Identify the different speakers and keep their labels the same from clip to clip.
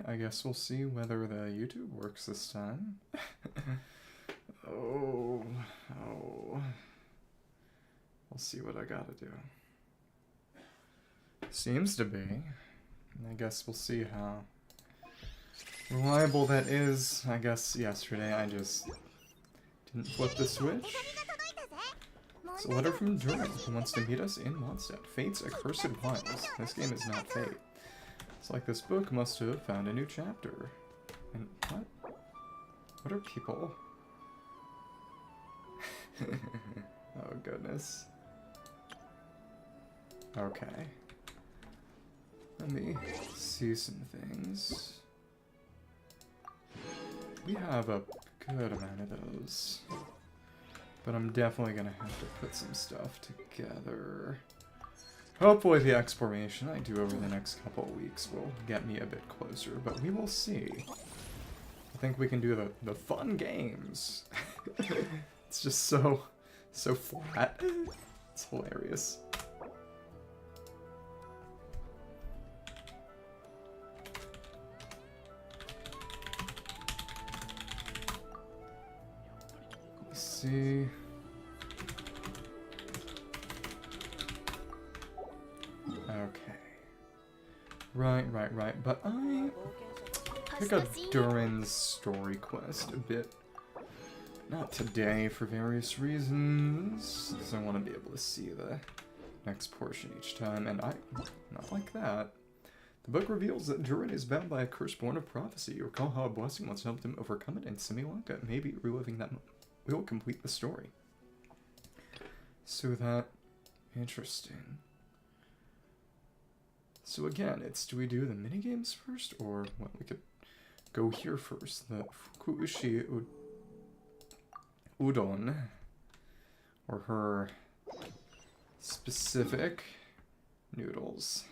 Speaker 1: I guess we'll see whether the YouTube works this time. Oh. We'll see what I gotta do. Seems to be. I guess we'll see how reliable that is. I guess yesterday I just didn't flip the switch. It's a letter from Durin, who wants to meet us in Mondstadt. Fate's Accursed Wilds. This game is not Fate. It's like this book must have found a new chapter. And what? What are people? Oh goodness. Okay. Let me see some things. We have a good amount of those. But I'm definitely gonna have to put some stuff together. Hopefully the exploration I do over the next couple of weeks will get me a bit closer, but we will see. I think we can do the fun games. It's just so flat. It's hilarious. Let's see. Okay. Right. But I pick up Durin's story quest a bit. Not today for various reasons. Because I want to be able to see the next portion each time. And not like that. The book reveals that Durin is bound by a curse born of prophecy. You recall how a blessing once helped him overcome it in Simi Lanka. Maybe reliving that will complete the story. So that... interesting. So again, do we do the minigames first, or well, we could go here first. The Fukuishi Udon, or her specific noodles.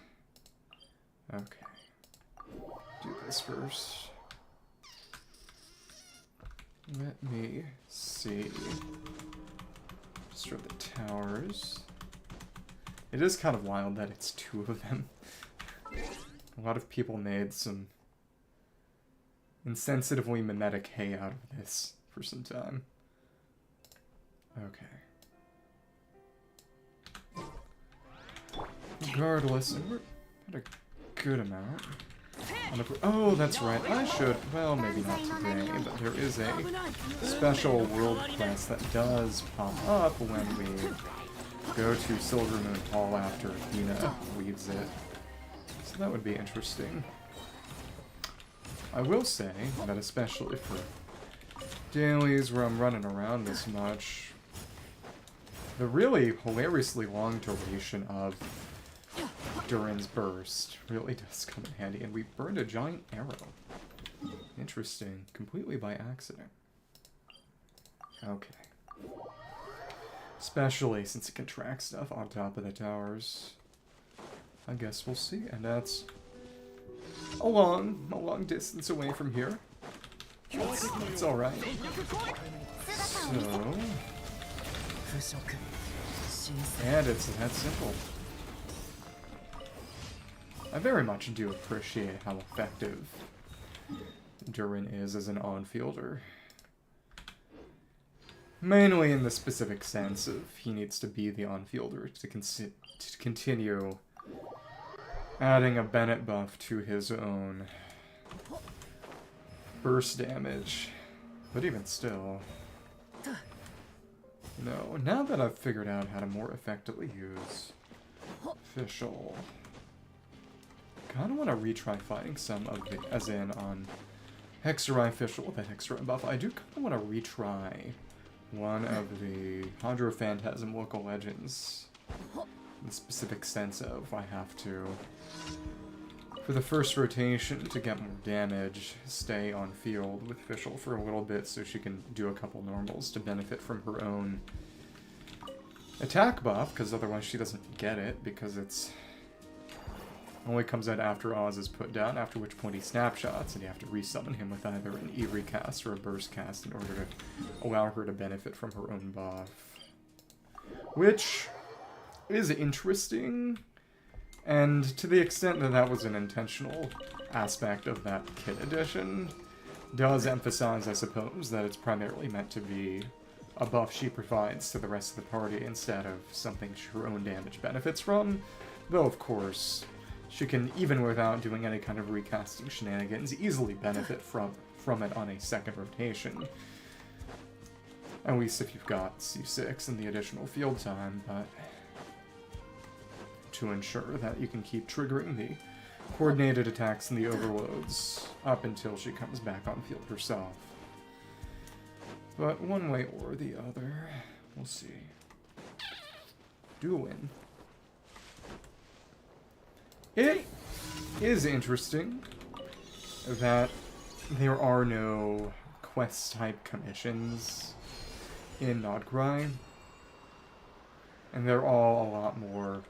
Speaker 1: Okay, do this first. Let me see. Destroy the towers. It is kind of wild that it's two of them. A lot of people made some insensitively mimetic hay out of this for some time. Okay. Regardless, and we're at a good amount. Oh, that's right. I should... well, maybe not today, but there is a special world quest that does pop up when we go to Silver Moon Hall after Hina leaves it. So that would be interesting. I will say that especially for dailies where I'm running around this much, the really hilariously long duration of Durin's burst really does come in handy. And we burned a giant arrow. Interesting. Completely by accident. Okay. Especially since it can track stuff on top of the towers. I guess we'll see. And that's a long distance away from here. It's alright. So... and it's that simple. I very much do appreciate how effective Durin is as an on-fielder. Mainly in the specific sense of he needs to be the on-fielder to continue adding a Bennett buff to his own burst damage. But even still... no, now that I've figured out how to more effectively use Official, I kind of want to retry fighting some of the, as in on Hexerai Official with that Hexerai buff. I do kind of want to retry one of the Hydro Phantasm local legends. In the specific sense of I have to, for the first rotation to get more damage, stay on field with Official for a little bit so she can do a couple normals to benefit from her own attack buff, because otherwise she doesn't get it, because it's only comes out after Oz is put down, after which point he snapshots, and you have to resummon him with either an E recast or a burst cast in order to allow her to benefit from her own buff. Which is interesting, and to the extent that that was an intentional aspect of that kit edition does emphasize, I suppose, that it's primarily meant to be a buff she provides to the rest of the party instead of something her own damage benefits from. Though, of course, she can, even without doing any kind of recasting shenanigans, easily benefit from it on a second rotation. At least if you've got C6 and the additional field time, but to ensure that you can keep triggering the coordinated attacks and the overloads up until she comes back on field herself. But one way or the other, we'll see. Dueling. It is interesting that there are no quest-type commissions in Nodcry, and they're all a lot more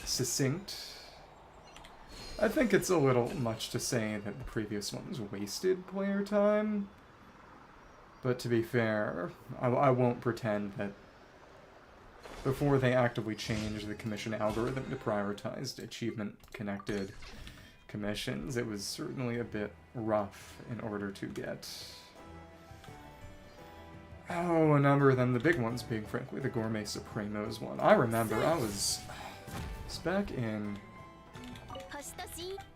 Speaker 1: succinct. I think it's a little much to say that the previous ones wasted player time, but to be fair, I won't pretend that before they actively changed the commission algorithm to prioritize achievement-connected commissions, it was certainly a bit rough in order to get, a number of them, the big ones being, frankly, the Gourmet Supremos one. I remember, I was back in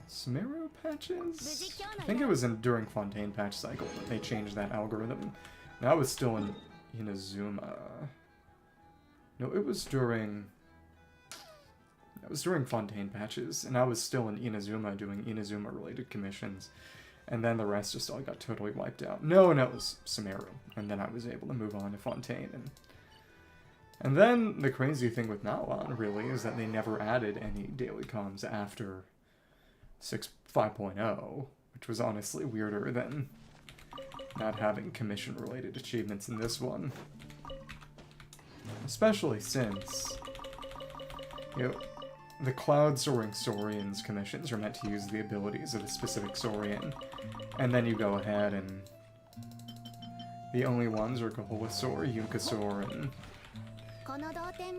Speaker 1: Sumeru patches? I think it was during Fontaine patch cycle that they changed that algorithm. And I was still in Inazuma. No, it was during Fontaine patches, and I was still in Inazuma doing Inazuma-related commissions. And then the rest just all got totally wiped out. No, it was Sumeru. And then I was able to move on to Fontaine. And then the crazy thing with Nalan, really, is that they never added any daily comms after 5.0, which was honestly weirder than not having commission-related achievements in this one. Especially since, the Cloud Soaring Saurian's commissions are meant to use the abilities of a specific Saurian, and then you go ahead and the only ones are Kaholasaur, Yunkasaur, and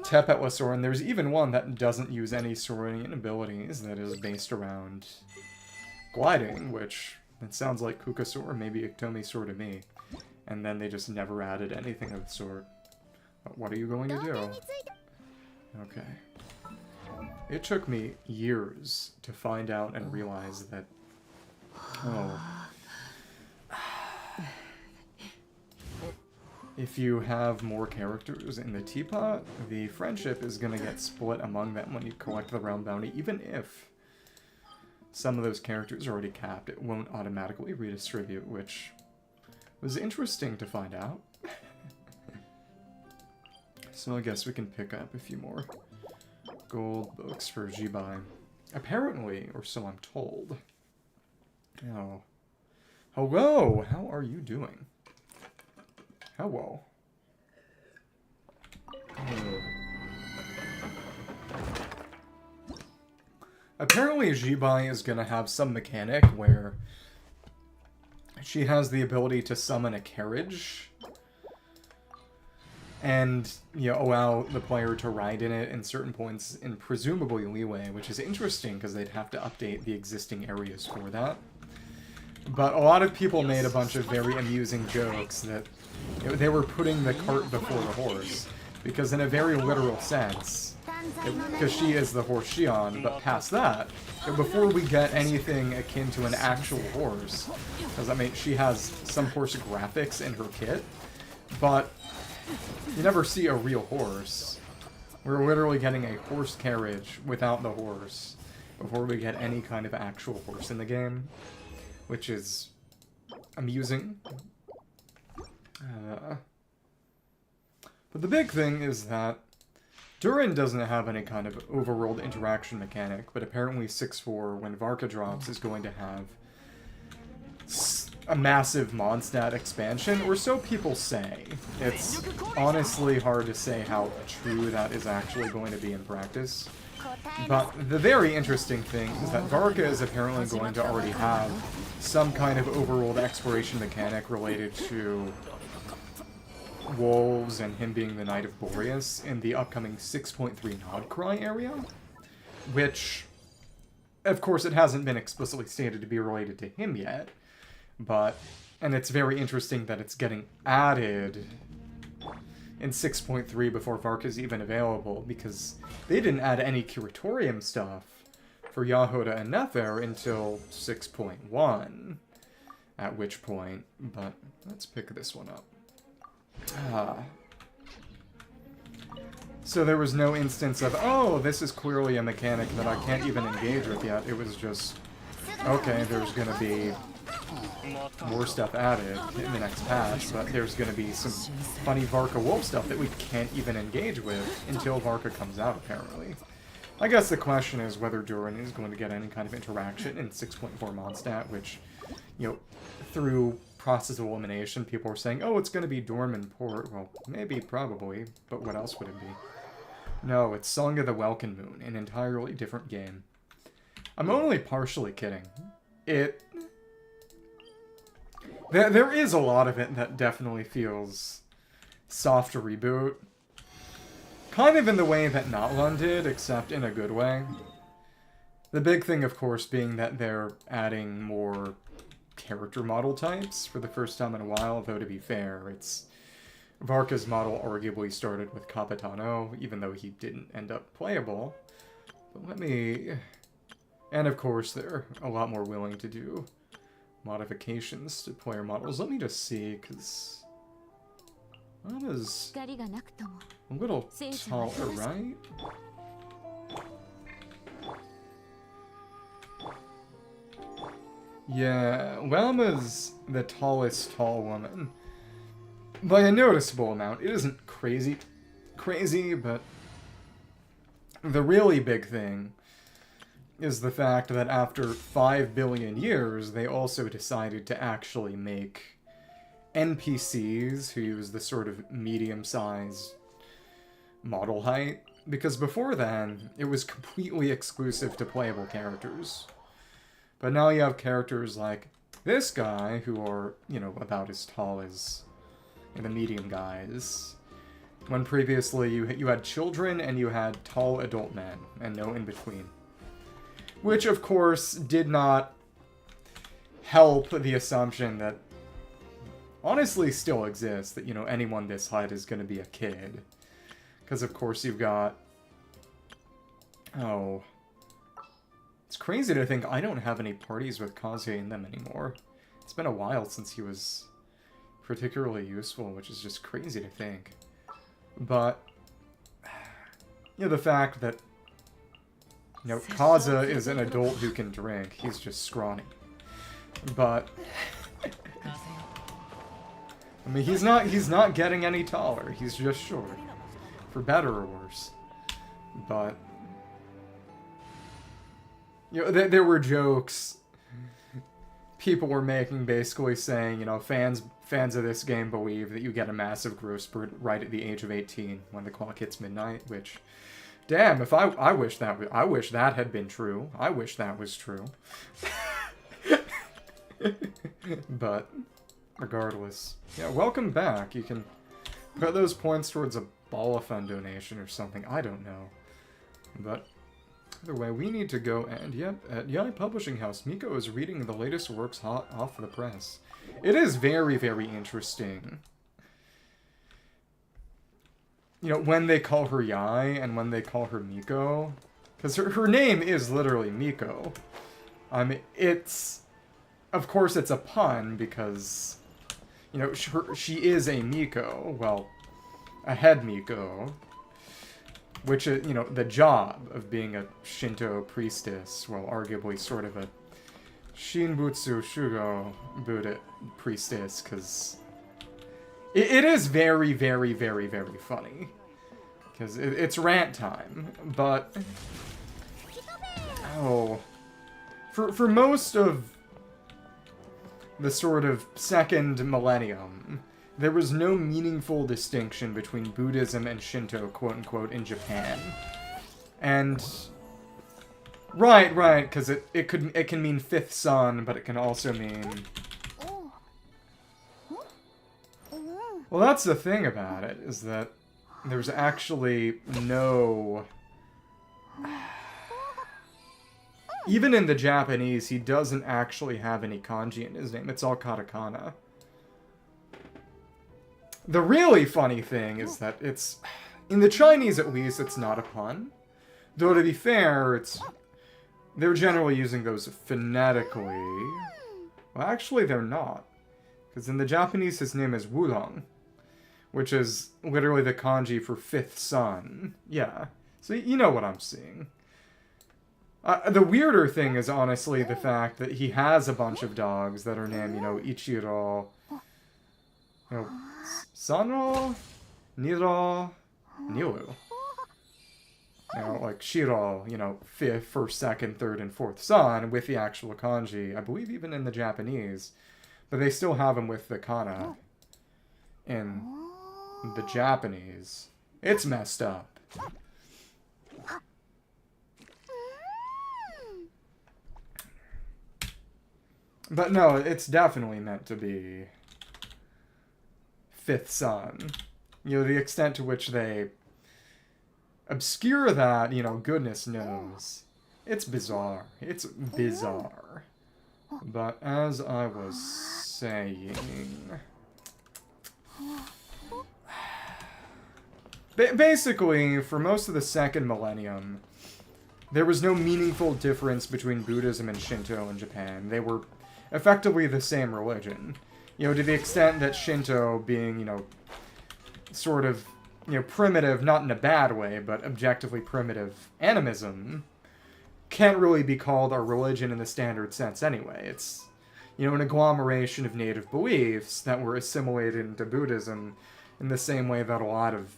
Speaker 1: Tepetwasaur, and there's even one that doesn't use any Saurian abilities that is based around gliding, which it sounds like Kukasaur, maybe Iktomisaur to me, and then they just never added anything of the sort. But what are you going to do? Okay. It took me years to find out and realize that, if you have more characters in the teapot, the friendship is going to get split among them when you collect the round bounty. Even if some of those characters are already capped, it won't automatically redistribute, which was interesting to find out. So I guess we can pick up a few more gold books for Jibai. Apparently, or so I'm told. Oh. Hello! How are you doing? Hello. Apparently Jibai is gonna have some mechanic where she has the ability to summon a carriage and, allow the player to ride in it in certain points in presumably leeway, which is interesting because they'd have to update the existing areas for that. But a lot of people made a bunch of very amusing jokes that they were putting the cart before the horse, because in a very literal sense, because she is the horse Shion, but past that, before we get anything akin to an actual horse, because I mean, she has some horse graphics in her kit, but you never see a real horse. We're literally getting a horse carriage without the horse before we get any kind of actual horse in the game, which is amusing. But the big thing is that Durin doesn't have any kind of overworld interaction mechanic, but apparently 6-4, when Varka drops, is going to have a massive Mondstadt expansion, or so people say. It's honestly hard to say how true that is actually going to be in practice. But the very interesting thing is that Varka is apparently going to already have some kind of overworld exploration mechanic related to wolves and him being the Knight of Boreas in the upcoming 6.3 Nodcry area, which of course, it hasn't been explicitly stated to be related to him yet, but, and it's very interesting that it's getting added in 6.3 before Vark is even available, because they didn't add any curatorium stuff for Yahoda and Nefer until 6.1, at which point, but let's pick this one up. So there was no instance of, oh, this is clearly a mechanic that I can't even engage with yet. It was just, okay, there's going to be more stuff added in the next patch, but there's going to be some funny Varka Wolf stuff that we can't even engage with until Varka comes out, apparently. I guess the question is whether Durin is going to get any kind of interaction in 6.4 Mondstadt, which, you know, through process of elimination, people were saying, oh, it's going to be Dorman Port. Well, maybe, probably, but what else would it be? No, it's Song of the Welkin Moon, an entirely different game. I'm only partially kidding. There is a lot of it that definitely feels soft to reboot. Kind of in the way that Notlun did, except in a good way. The big thing, of course, being that they're adding more character model types for the first time in a while, though to be fair, it's... Varka's model arguably started with Capitano, even though he didn't end up playable. But let me... And of course, they're a lot more willing to do modifications to player models. Let me just see, because... That is a little taller, right? Yeah, Lama's the tallest tall woman. By a noticeable amount. It isn't crazy, but the really big thing is the fact that after 5 billion years, they also decided to actually make NPCs who use the sort of medium-sized model height. Because before then, it was completely exclusive to playable characters. But now you have characters like this guy, who are, you know, about as tall as the medium guys. When previously you had children and you had tall adult men, and no in-between. Which, of course, did not help the assumption that honestly still exists, that, you know, anyone this height is going to be a kid. Because, of course, you've got... Oh... It's crazy to think I don't have any parties with Kaze in them anymore. It's been a while since he was particularly useful, which is just crazy to think. But, you know, the fact that, you know, Kaza is an adult who can drink, he's just scrawny. But, I mean, he's not getting any taller, he's just short. For better or worse. But, you know, there were jokes people were making basically saying, you know, fans of this game believe that you get a massive growth spurt right at the age of 18 when the clock hits midnight, which, damn, if I wish that had been true. I wish that was true. But, regardless. Yeah, welcome back. You can put those points towards a Ballafun donation or something. I don't know. But, either way, we need to go and, yep, at Yai Publishing House, Miko is reading the latest works hot off the press. It is very, very interesting. You know, when they call her Yai and when they call her Miko. Because her name is literally Miko. I mean, it's... Of course it's a pun because, you know, she is a Miko. Well, a head Miko. Which, you know, the job of being a Shinto priestess, well, arguably sort of a Shinbutsu Shugo Buddha priestess, because it is very, very, very, very funny. Because it's rant time, but... Oh. For most of the sort of second millennium, there was no meaningful distinction between Buddhism and Shinto, quote-unquote, in Japan. And... Right, because it can mean fifth son, but it can also mean... Well, that's the thing about it, is that there's actually no... even in the Japanese, he doesn't actually have any kanji in his name. It's all katakana. The really funny thing is that it's... In the Chinese, at least, it's not a pun. Though, to be fair, they're generally using those phonetically. Well, actually, they're not. Because in the Japanese, his name is Wulong, which is literally the kanji for fifth son. Yeah. So you know what I'm seeing. The weirder thing is, honestly, the fact that he has a bunch of dogs that are named, Ichiro, Sanro, Niro, Niru. Like Shiro, fifth, first, second, third, and fourth son with the actual kanji. I believe even in the Japanese. But they still have him with the kana in the Japanese. It's messed up. But no, it's definitely meant to be fifth son. The extent to which they obscure that, goodness knows. It's bizarre. It's bizarre. But as I was saying... Basically, for most of the second millennium, there was no meaningful difference between Buddhism and Shinto in Japan. They were effectively the same religion. To the extent that Shinto being, sort of, primitive, not in a bad way, but objectively primitive animism, can't really be called a religion in the standard sense anyway. It's, an agglomeration of native beliefs that were assimilated into Buddhism in the same way that a lot of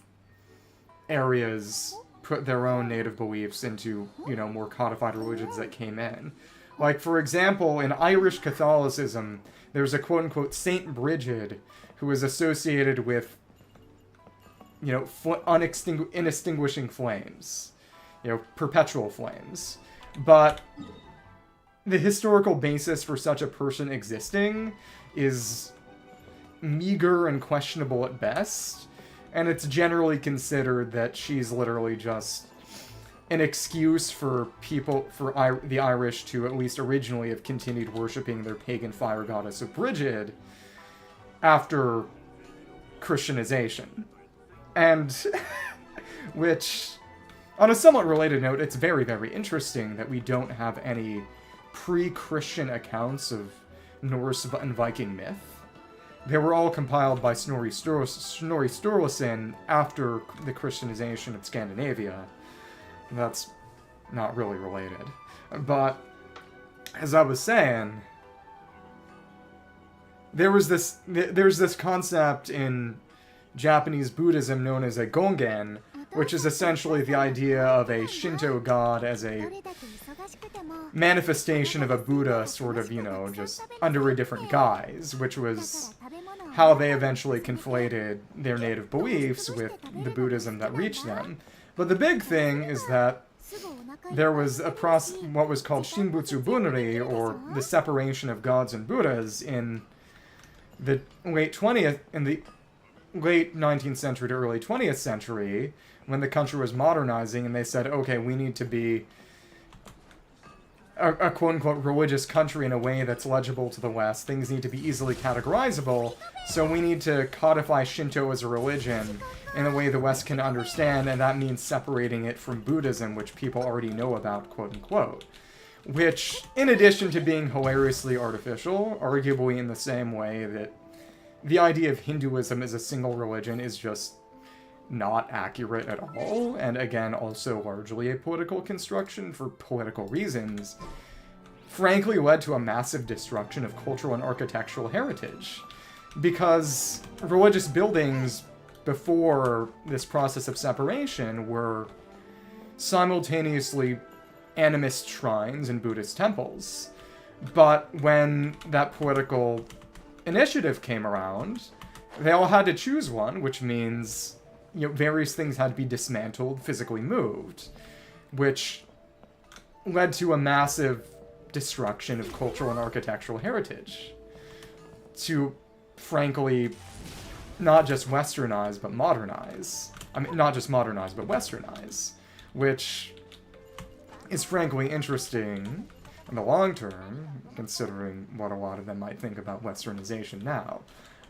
Speaker 1: areas put their own native beliefs into, more codified religions that came in. Like, for example, in Irish Catholicism, there's a quote-unquote Saint Brigid who is associated with, inextinguishing flames. Perpetual flames. But the historical basis for such a person existing is meager and questionable at best, and it's generally considered that she's literally just an excuse for the Irish to at least originally have continued worshipping their pagan fire goddess of Brigid after Christianization. And, which, on a somewhat related note, it's very, very interesting that we don't have any pre-Christian accounts of Norse and Viking myth. They were all compiled by Snorri Sturluson after the Christianization of Scandinavia. That's not really related. But, as I was saying, there's this concept in Japanese Buddhism known as a gongen, which is essentially the idea of a Shinto god as a manifestation of a Buddha, sort of, just under a different guise, which was how they eventually conflated their native beliefs with the Buddhism that reached them. But the big thing is that there was what was called Shinbutsu Bunri, or the separation of gods and Buddhas, in the late 19th century to early 20th century, when the country was modernizing, and they said, okay, we need to be a quote-unquote religious country in a way that's legible to the West. Things need to be easily categorizable, so we need to codify Shinto as a religion in a way the West can understand, and that means separating it from Buddhism, which people already know about, quote-unquote. Which, in addition to being hilariously artificial, arguably in the same way that the idea of Hinduism as a single religion is just not accurate at all, and again, also largely a political construction for political reasons, frankly led to a massive destruction of cultural and architectural heritage. Because religious buildings before this process of separation were simultaneously animist shrines and Buddhist temples. But when that political initiative came around, they all had to choose one, which means, various things had to be dismantled, physically moved, which led to a massive destruction of cultural and architectural heritage. To, frankly, not just westernize, but modernize. I mean, not just modernize, but westernize. Which is frankly interesting in the long term, considering what a lot of them might think about westernization now.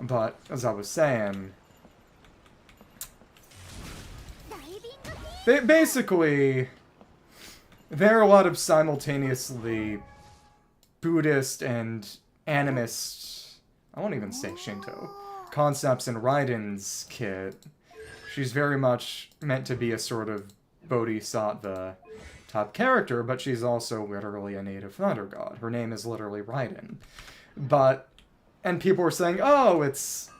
Speaker 1: But, as I was saying, basically, there are a lot of simultaneously Buddhist and animist, I won't even say Shinto, concepts in Raiden's kit. She's very much meant to be a sort of bodhisattva type character, but she's also literally a native thunder god. Her name is literally Raiden. And people are saying, oh, it's,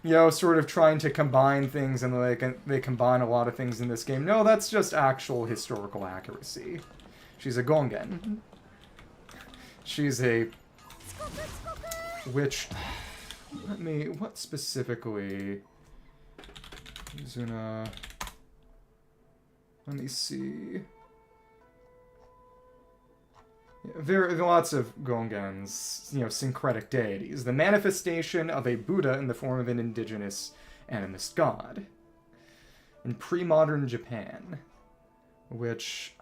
Speaker 1: you know, sort of trying to combine things, and they combine a lot of things in this game. No, that's just actual historical accuracy. She's a Gongen. She's a... Which... What specifically... Izuna... Let me see... There are lots of Gongens, you know, syncretic deities. The manifestation of a Buddha in the form of an indigenous animist god. In pre-modern Japan. Which...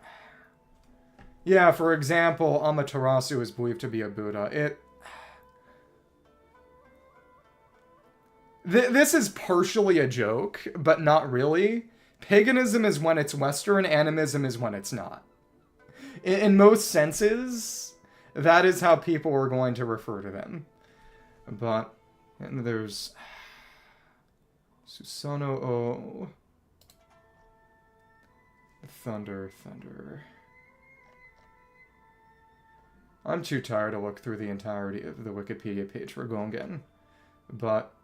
Speaker 1: Yeah, for example, Amaterasu is believed to be a Buddha. This is partially a joke, but not really. Paganism is when it's Western, animism is when it's not. In most senses, that is how people are going to refer to them. But, and there's... Susanoo O... Thunder. I'm too tired to look through the entirety of the Wikipedia page for Gongen. But...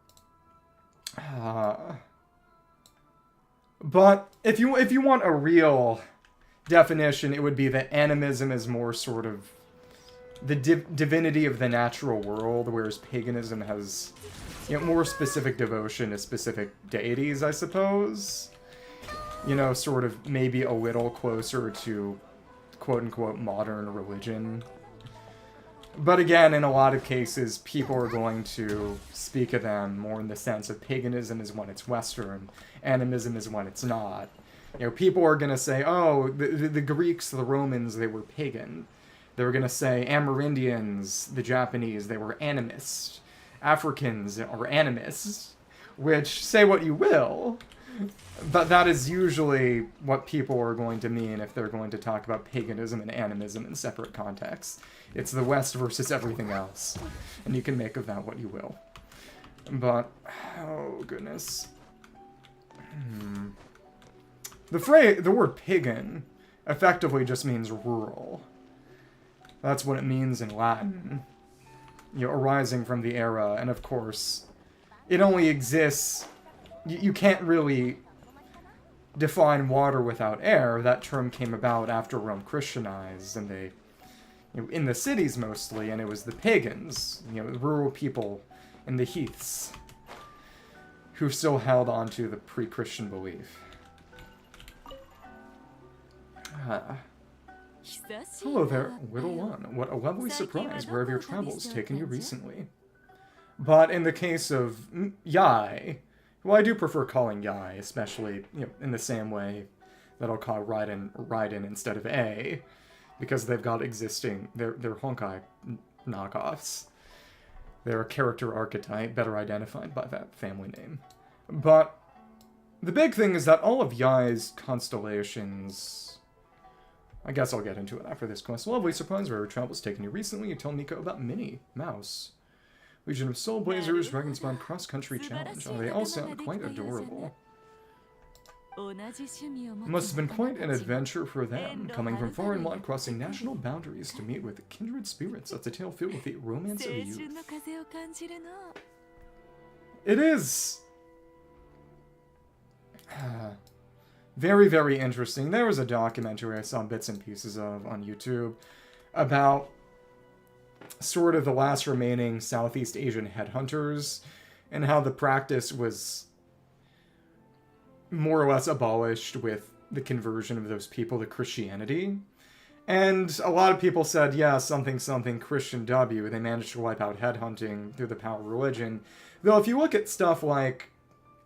Speaker 1: But, if you want a real definition, it would be that animism is more sort of the divinity of the natural world, whereas paganism has, you know, more specific devotion to specific deities, I suppose. You know, sort of maybe a little closer to quote-unquote modern religion. But again, in a lot of cases, people are going to speak of them more in the sense of paganism is when it's Western, animism is when it's not. You know, people are going to say, oh, the Greeks, the Romans, they were pagan. They were going to say Amerindians, the Japanese, they were animists. Africans are animists. Which, say what you will, but that is usually what people are going to mean if they're going to talk about paganism and animism in separate contexts. It's the West versus everything else. And you can make of that what you will. But, oh goodness. The word pagan effectively just means rural. That's what it means in Latin. You know, arising from the era, and of course, it only exists... You can't really define water without air. That term came about after Rome Christianized, and they... You know, in the cities mostly, and it was the pagans, you know, rural people in the heaths, who still held on to the pre-Christian belief. Hello there, Whittle One. What a lovely surprise. Where have your travels taken you recently? But in the case of Yai, who I do prefer calling Yai, especially, you know, in the same way that I'll call Raiden instead of A, because they've got existing, they're Honkai knockoffs. They're a character archetype, better identified by that family name. But the big thing is that all of Yai's constellations... I guess I'll get into it after this quest. Lovely surprise where your travel's taken you recently. You tell Mika about Mini, Mouse. Legion of Soulblazers, Dragonspine cross-country challenge. Oh, they all sound quite adorable. Must have been quite an adventure for them, coming from far and wide, crossing national boundaries to meet with kindred spirits. That's a tale filled with the romance of youth. It is... very, very interesting. There was a documentary I saw bits and pieces of on YouTube about sort of the last remaining Southeast Asian headhunters and how the practice was more or less abolished with the conversion of those people to Christianity. And a lot of people said, yeah, something, Christian W. They managed to wipe out headhunting through the power of religion. Though if you look at stuff like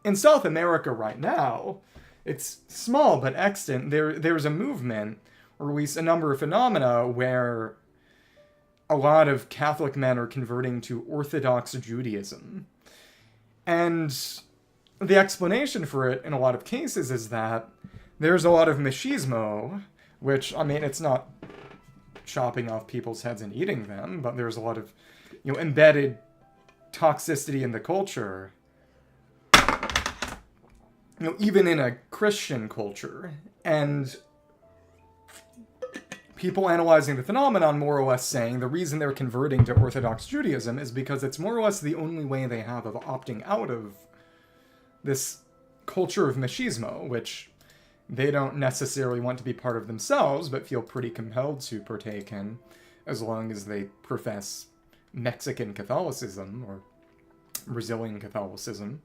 Speaker 1: in South America right now, it's small but extant. There's a movement or at least a number of phenomena where a lot of Catholic men are converting to Orthodox Judaism. And the explanation for it in a lot of cases is that there's a lot of machismo, which, I mean, it's not chopping off people's heads and eating them, but there's a lot of, embedded toxicity in the culture. Even in a Christian culture. And people analyzing the phenomenon more or less saying the reason they're converting to Orthodox Judaism is because it's more or less the only way they have of opting out of this culture of machismo, which they don't necessarily want to be part of themselves, but feel pretty compelled to partake in, as long as they profess Mexican Catholicism or Brazilian Catholicism.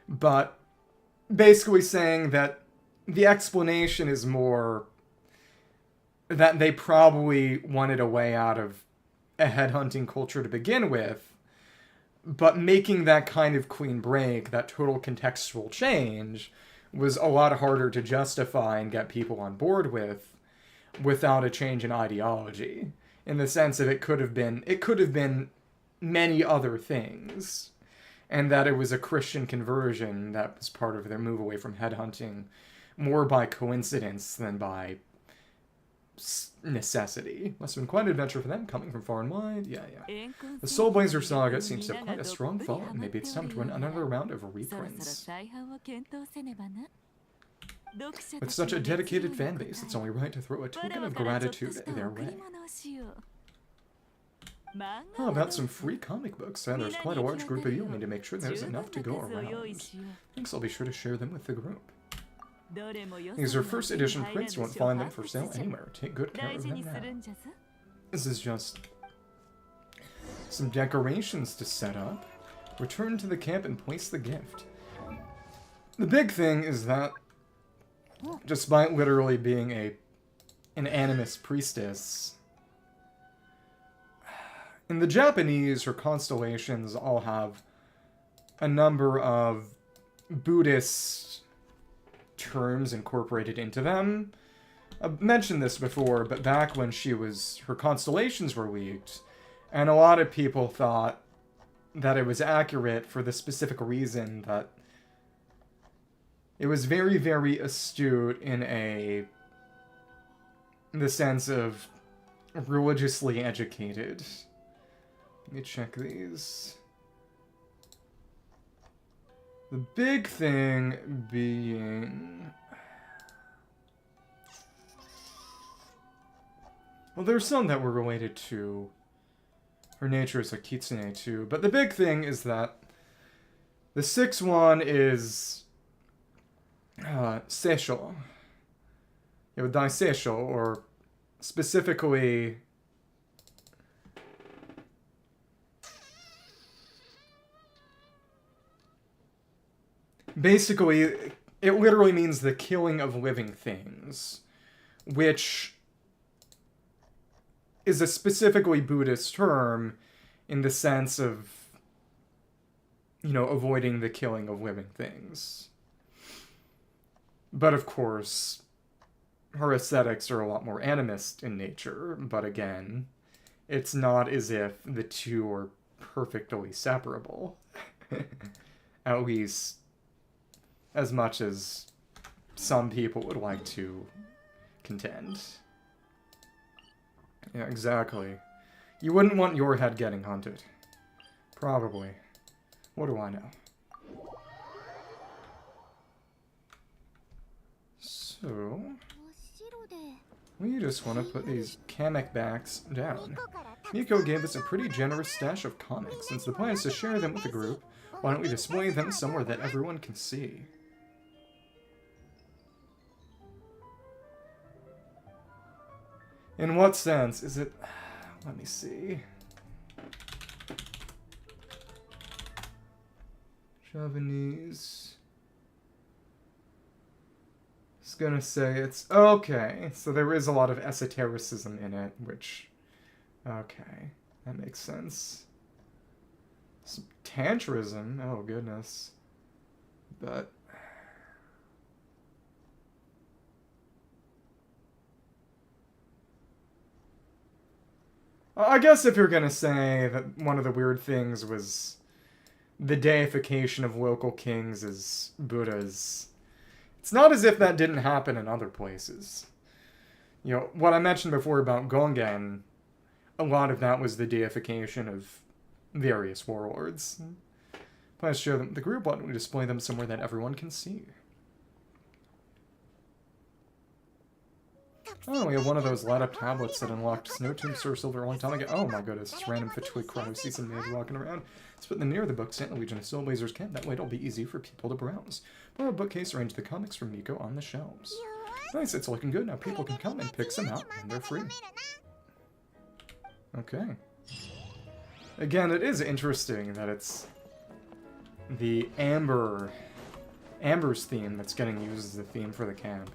Speaker 1: But basically saying that the explanation is more that they probably wanted a way out of a headhunting culture to begin with, but making that kind of clean break, that total contextual change, was a lot harder to justify and get people on board with without a change in ideology. In the sense that it could have been many other things, and that it was a Christian conversion that was part of their move away from headhunting, more by coincidence than by necessity. Must have been quite an adventure for them, coming from far and wide. Yeah. The Soulblazer saga seems to have quite a strong following. Maybe it's time to run another round of reprints. With such a dedicated fanbase, it's only right to throw a token of gratitude their way. How about some free comic books? There's quite a large group of you. Need to make sure there's enough to go around. Thanks, I'll be sure to share them with the group. These are first edition prints. You won't find them for sale anywhere. Take good care of them now. This is just some decorations to set up. Return to the camp and place the gift. The big thing is that, despite literally being an animist priestess, in the Japanese, her constellations all have a number of Buddhist terms incorporated into them. I've mentioned this before, but back when her constellations were leaked, and a lot of people thought that it was accurate for the specific reason that it was very, very astute in the sense of religiously educated. Let me check these. The big thing being... Well, there's some that were related to her nature as a kitsune too, but the big thing is that the 6th one is seisho. Daisesho, or specifically... Basically, it literally means the killing of living things, which is a specifically Buddhist term in the sense of, avoiding the killing of living things. But of course, her aesthetics are a lot more animist in nature, but again, it's not as if the two are perfectly separable. At least as much as some people would like to contend. Yeah, exactly. You wouldn't want your head getting hunted. Probably. What do I know? So... we just want to put these Kamek backs down. Miko gave us a pretty generous stash of comics. Since the plan is to share them with the group, why don't we display them somewhere that everyone can see? In what sense? Is it... let me see. Javanese. I was gonna say it's... okay, so there is a lot of esotericism in it, which... okay, that makes sense. Some tantrism, oh goodness. But... I guess if you're gonna say that one of the weird things was the deification of local kings as Buddhas, it's not as if that didn't happen in other places. You know, what I mentioned before about Gongen, a lot of that was the deification of various warlords. Plans to show them the group, why don't we display them somewhere that everyone can see? Oh, we have one of those light-up tablets that unlocked Snowtombster Silver a long time ago. Oh my goodness, just random Fitchway Chrono season made walking around. Let's put them near the book Santa Legion of Soulblazers camp. That way it'll be easy for people to browse. Borrow a bookcase, arrange the comics from Mika on the shelves. Nice, it's looking good. Now people can come and pick some out, and they're free. Okay. Again, it is interesting that it's the Amber's theme that's getting used as the theme for the camp.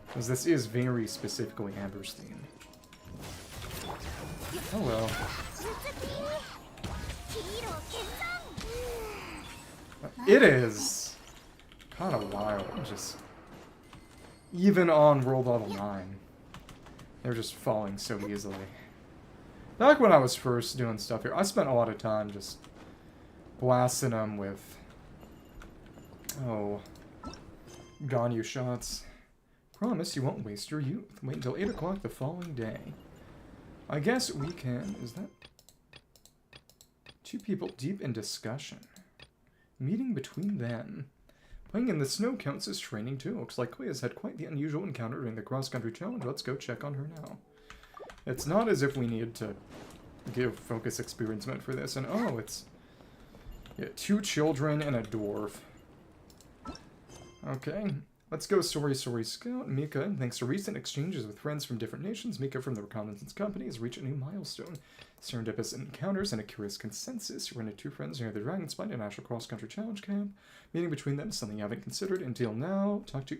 Speaker 1: Because this is very specifically Amber's theme. Oh well. It is kind of wild, just even on World Level 9, they're just falling so easily. Back when I was first doing stuff here, I spent a lot of time just blasting them with, Ganyu shots. Promise you won't waste your youth. Wait until 8 o'clock the following day. I guess we can... Is that... 2 people deep in discussion. Meeting between them. Playing in the snow counts as training too. Looks like Klee has had quite the unusual encounter during the cross-country challenge. Let's go check on her now. It's not as if we need to give focus experience mode for this. And oh, it's... Yeah, 2 children and a dwarf. Okay. Let's go Story Scout. Mika, thanks to recent exchanges with friends from different nations, Mika from the Reconnaissance Company has reached a new milestone. Serendipitous encounters and a curious consensus. You run into 2 friends near the Dragonspine and National Cross Country Challenge Camp. Meeting between them is something you haven't considered until now. Talk to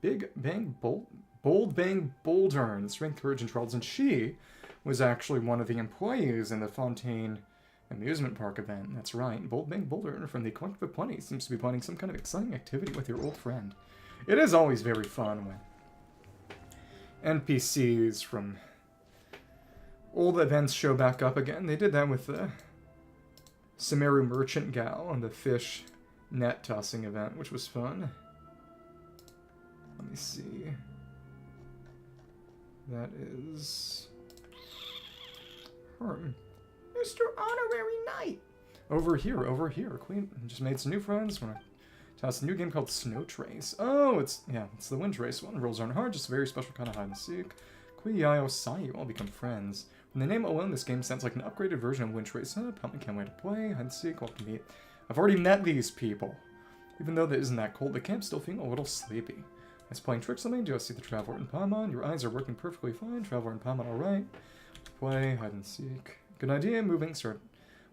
Speaker 1: Bold Bang Bouldern, Strength, Courage, and Trials. And she was actually one of the employees in the Fontaine Amusement Park event. That's right. Bold Bang Bouldern from the Collective of Plenty seems to be planning some kind of exciting activity with your old friend. It is always very fun when NPCs from old events show back up again. They did that with the Sumeru Merchant Gal on the fish net tossing event, which was fun. Let me see. That is her. Mr. Honorary Knight! Over here. Queen just made some new friends. Toss a new game called Snowtrace. Oh, it's the Windtrace one. Rules aren't hard, just a very special kind of hide and seek. Yaoyao, Sayu all become friends. From the name alone, this game sounds like an upgraded version of Windtrace. Help me, can't wait to play. Hide and seek, what to meet. I've already met these people. Even though it isn't that cold, the camp's still feeling a little sleepy. I was playing tricks on me. Do I see the Traveler and Paimon? Your eyes are working perfectly fine. Traveler and Paimon, alright. Play, hide and seek. Good idea, moving. Start.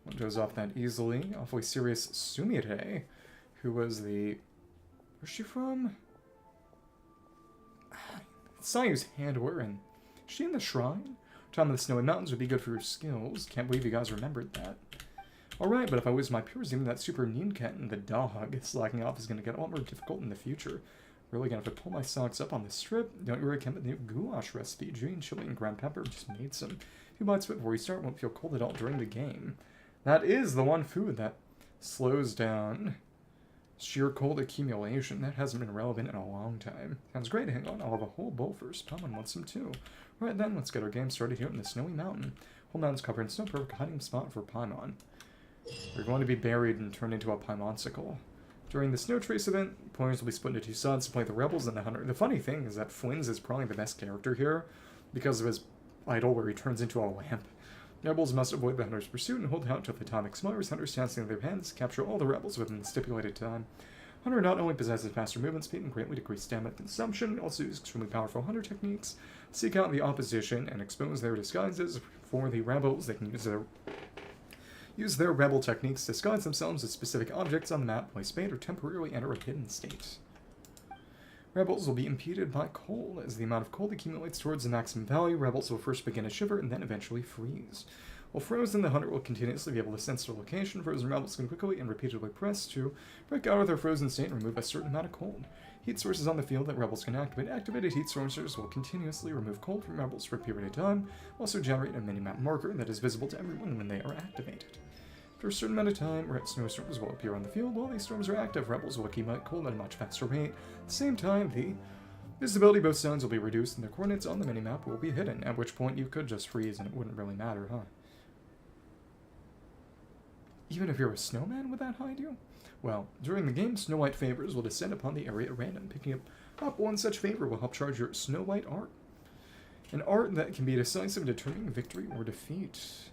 Speaker 1: One goes off that easily. Awfully serious Sumire, who was the... Where's she from? Sayu's handler, and is she in the shrine? Time of the Snowy Mountains would be good for your skills. Can't believe you guys remembered that. Alright, but if I lose my pures, even that super Ninken, the dog, slacking off is going to get a lot more difficult in the future. Really gonna have to pull my socks up on this strip. Don't you recommend the new goulash recipe? Jane, chili, and ground pepper just made some. A few bites before we start, won't feel cold at all during the game. That is the one food that slows down sheer cold accumulation. That hasn't been relevant in a long time. Sounds great, hang on, I'll have a whole bowl first. Paimon wants some too. Right then, let's get our game started here in the Snowy Mountain. Whole mountain's covered in snow, perfect hiding spot for Paimon. We're going to be buried and turned into a Paimonsicle. During the Snowtrace event, players will be split into 2 sides to play the Rebels and the Hunter. The funny thing is that Flynn's is probably the best character here because of his idol where he turns into a lamp. Rebels must avoid the Hunter's pursuit and hold out until the time expires. Hunters chancing their hands capture all the Rebels within the stipulated time. Hunter not only possesses faster movement speed and greatly decreased stamina consumption, also uses extremely powerful Hunter techniques. Seek out the opposition and expose their disguises. For the Rebels, they can use their rebel techniques to disguise themselves as specific objects on the map, place bait, or temporarily enter a hidden state. Rebels will be impeded by cold. As the amount of cold accumulates towards the maximum value, rebels will first begin to shiver and then eventually freeze. While frozen, the hunter will continuously be able to sense their location. Frozen rebels can quickly and repeatedly press to break out of their frozen state and remove a certain amount of cold. Heat sources on the field that rebels can activate. Activated heat sources will continuously remove cold from rebels for a period of time, also generate a minimap marker that is visible to everyone when they are activated. After a certain amount of time, red snowstorms will appear on the field. While these storms are active, rebels will accumulate cold at a much faster rate. At the same time, the visibility of both sides will be reduced and the coordinates on the minimap will be hidden, at which point you could just freeze and it wouldn't really matter, huh? Even if you're a snowman, would that hide you? Well, during the game, Snow White favors will descend upon the area at random. Picking up one such favor will help charge your Snow White art. An art that can be decisive in determining victory or defeat.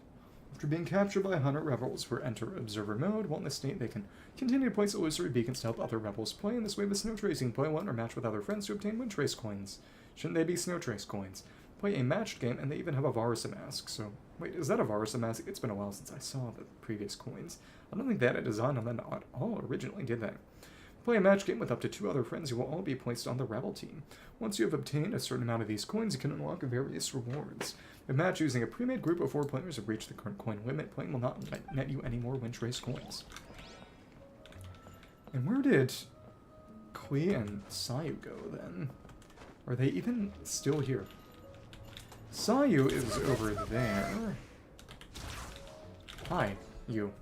Speaker 1: After being captured by 100 rebels who enter observer mode, while in this state they can continue to place illusory beacons to help other rebels play. In this way with Snowtrace, you can play one or match with other friends to obtain Windtrace coins. Shouldn't they be Snowtrace coins? Play a matched game, and they even have a Varsa mask. So, wait, is that a Varsa mask? It's been a while since I saw the previous coins. I don't think they had a design on them at all originally, did they? Play a match game with up to 2 other friends who will all be placed on the rebel team. Once you have obtained a certain amount of these coins, you can unlock various rewards. A match using a pre-made group of 4 players have reached the current coin limit. Playing will not net you any more Windtrace coins. And where did Klee and Sayu go, then? Are they even still here? Sayu is over there. Hi, you.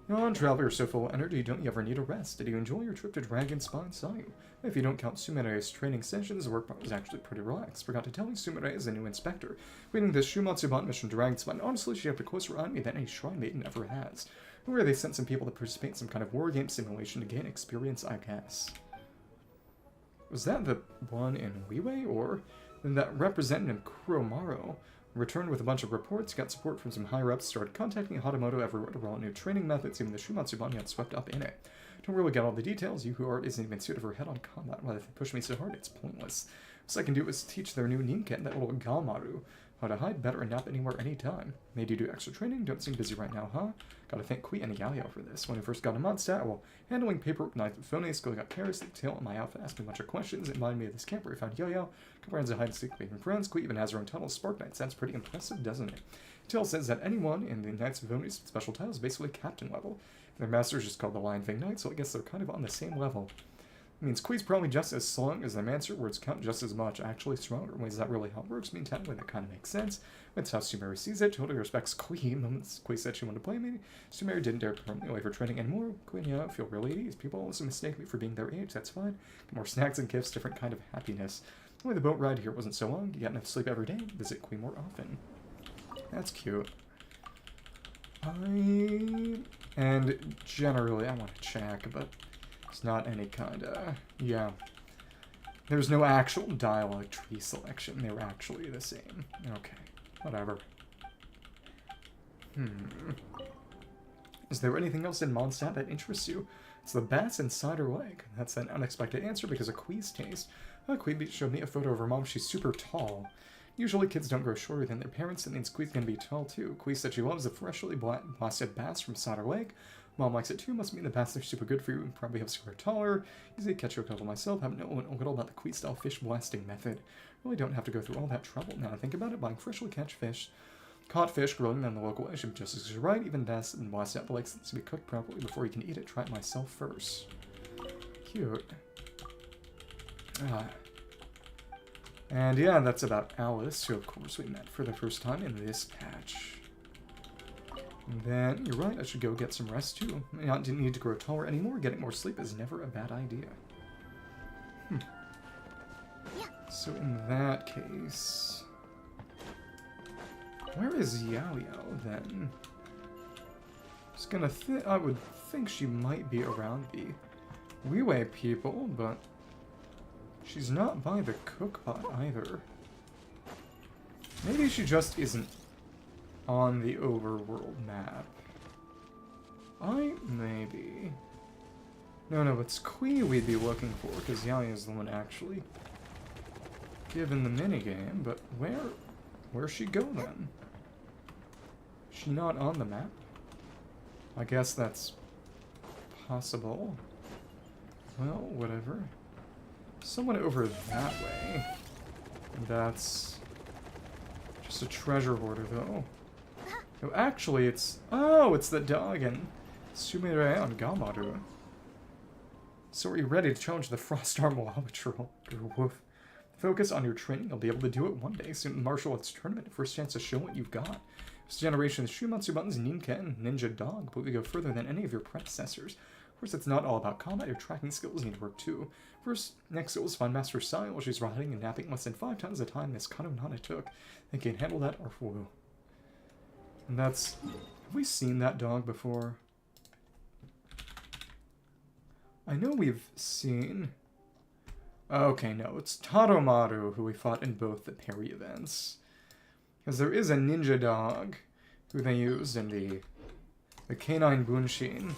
Speaker 1: You're on travel, you're so full of energy, don't you ever need a rest? Did you enjoy your trip to Dragonspine, Sayu? If you don't count Sumire's training sessions, the work part was actually pretty relaxed. Forgot to tell you, Sumire is a new inspector. Leading this Shumatsuban mission to Dragonspine. Honestly, she had a closer eye on me than any shrine maiden ever has. Where they sent some people to participate in some kind of war game simulation to gain experience, I guess. Was that the one in Wii, or that representative Kageroumaru returned with a bunch of reports, got support from some higher-ups, started contacting Hatamoto everywhere to roll out new training methods, even the Shumatsuban got swept up in it. Don't really get all the details, Yuhu art isn't even suited for head-on combat. Why they push me so hard, it's pointless. All I can do is teach their new Ninken, that little Gaumaru, how to hide better and nap anywhere, anytime. Made you do extra training, don't seem busy right now, huh? Gotta thank Klee and Yaoyao for this. When I first got a mod stat, well, handling paperwork, knife, and phone skill got careless, the tail on my outfit, asked me a bunch of questions, it reminded me of this camp where I found Yaoyao, friends to hide and seek making friends. Klee even has her own title, Spark Knight. Sounds pretty impressive, doesn't it? Tail says that anyone in the Knights of Voni's special title is basically captain level. Their master is just called the Lion Fang Knight, so I guess they're kind of on the same level. It means Klee's probably just as strong as the Mancer, words count just as much, actually stronger. Wait, is that really how it works? I mean, technically that kind of makes sense. That's how Sumeru sees it. Totally respects Klee. Moments Klee said she wanted to play me. Sumeru didn't dare permanently away for training anymore. Klee and Yaoyao feel really at ease. People also mistake me for being their age. That's fine. Get more snacks and gifts, different kind of happiness. Only the boat ride here wasn't so long. You got enough sleep every day. Visit Klee more often. That's cute. And generally, I want to check, but it's not any kind of... Yeah. There's no actual dialogue tree selection. They were actually the same. Okay. Whatever. Is there anything else in Mondstadt that interests you? It's the bats and cider lake. That's an unexpected answer because of Klee's taste. Klee showed me a photo of her mom. She's super tall. Usually kids don't grow shorter than their parents. That means Klee's gonna be tall too. Klee said she loves the freshly blasted bass from Cider Lake. Mom likes it too. Must mean the bass are super good for you and probably helps you grow taller. Easy to catch a couple myself. Haven't known a little about the Klee style fish blasting method. Really don't have to go through all that trouble. Now I think about it, buying freshly caught fish, grilling them the local way should be just as you're right. Even best and blast out the lakes to be cooked properly before you can eat it. Try it myself first. Cute. And yeah, that's about Alice, who of course we met for the first time in this patch. And then, you're right, I should go get some rest too. I didn't need to grow taller anymore. Getting more sleep is never a bad idea. So in that case... Where is Yaoyao then? Just gonna I would think she might be around the Wii people, but... She's not by the cookpot either. Maybe she just isn't on the overworld map. Maybe. No, it's Klee we'd be looking for, because Yaoyao's the one actually given the minigame, but where'd she go then? Is she not on the map? I guess that's possible. Well, whatever. Someone over that way. That's just a treasure hoarder, though. No, actually, it's... Oh, it's the dog and Sumire and Gaumaru. So are you ready to challenge the Frost Arm Lava Troll? Woof. Focus on your training. You'll be able to do it one day. Soon in the martial arts tournament. First chance to show what you've got. This generation, the Shumatsu Buttons, Ninken, Ninja Dog, but we go further than any of your predecessors. Of course, it's not all about combat. Your tracking skills need to work too. First, next skill is find Master Sayu while she's riding and napping less than 5 times the time Miss Kageroumaru took. They can handle that or woo. And that's... Have we seen that dog before? I know we've seen... Okay, no, it's Taromaru, who we fought in both the parry events. Because there is a ninja dog who they used in the Canine Bunshin,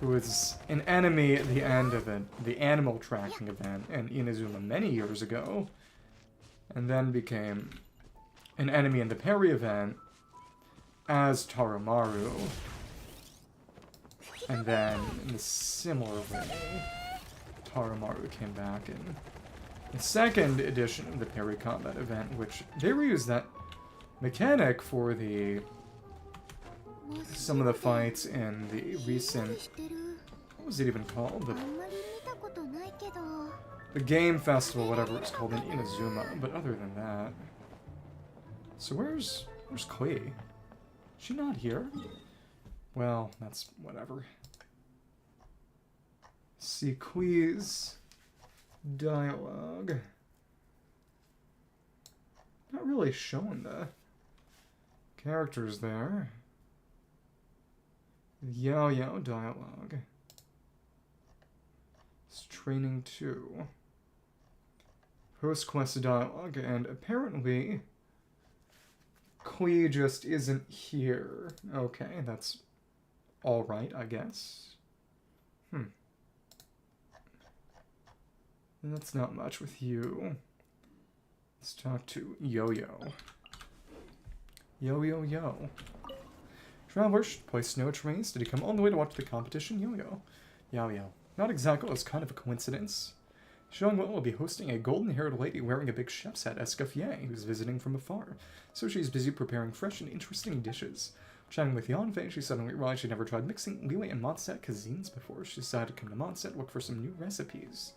Speaker 1: who was an enemy at the end of the animal tracking event in Inazuma many years ago, and then became an enemy in the parry event as Taromaru. And then, in a similar way, Taromaru came back in the second edition of the parry combat event, which they reused that mechanic for some of the fights in the recent, what was it even called? The game festival, whatever it's called in Inazuma. But other than that, so where's Klee? Is she not here? Well, that's whatever. See Klee's dialogue. Not really showing the characters there. Yaoyao dialogue. It's training 2. Post-quest dialogue, and apparently Klee just isn't here. Okay, that's alright, I guess. That's not much with you. Let's talk to Yo-Yo. Yo-Yo-Yo. Traveler should play Snowtrace. Did he come all the way to watch the competition? Yo-Yo. Yaoyao. Not exactly, it's kind of a coincidence. Xiangwen will be hosting a golden-haired lady wearing a big chef's hat, Escoffier, who's visiting from afar. So she's busy preparing fresh and interesting dishes. Chatting with Yanfei, she suddenly realized she'd never tried mixing Liyue and Mondstadt cuisines before. She decided to come to Mondstadt, look for some new recipes.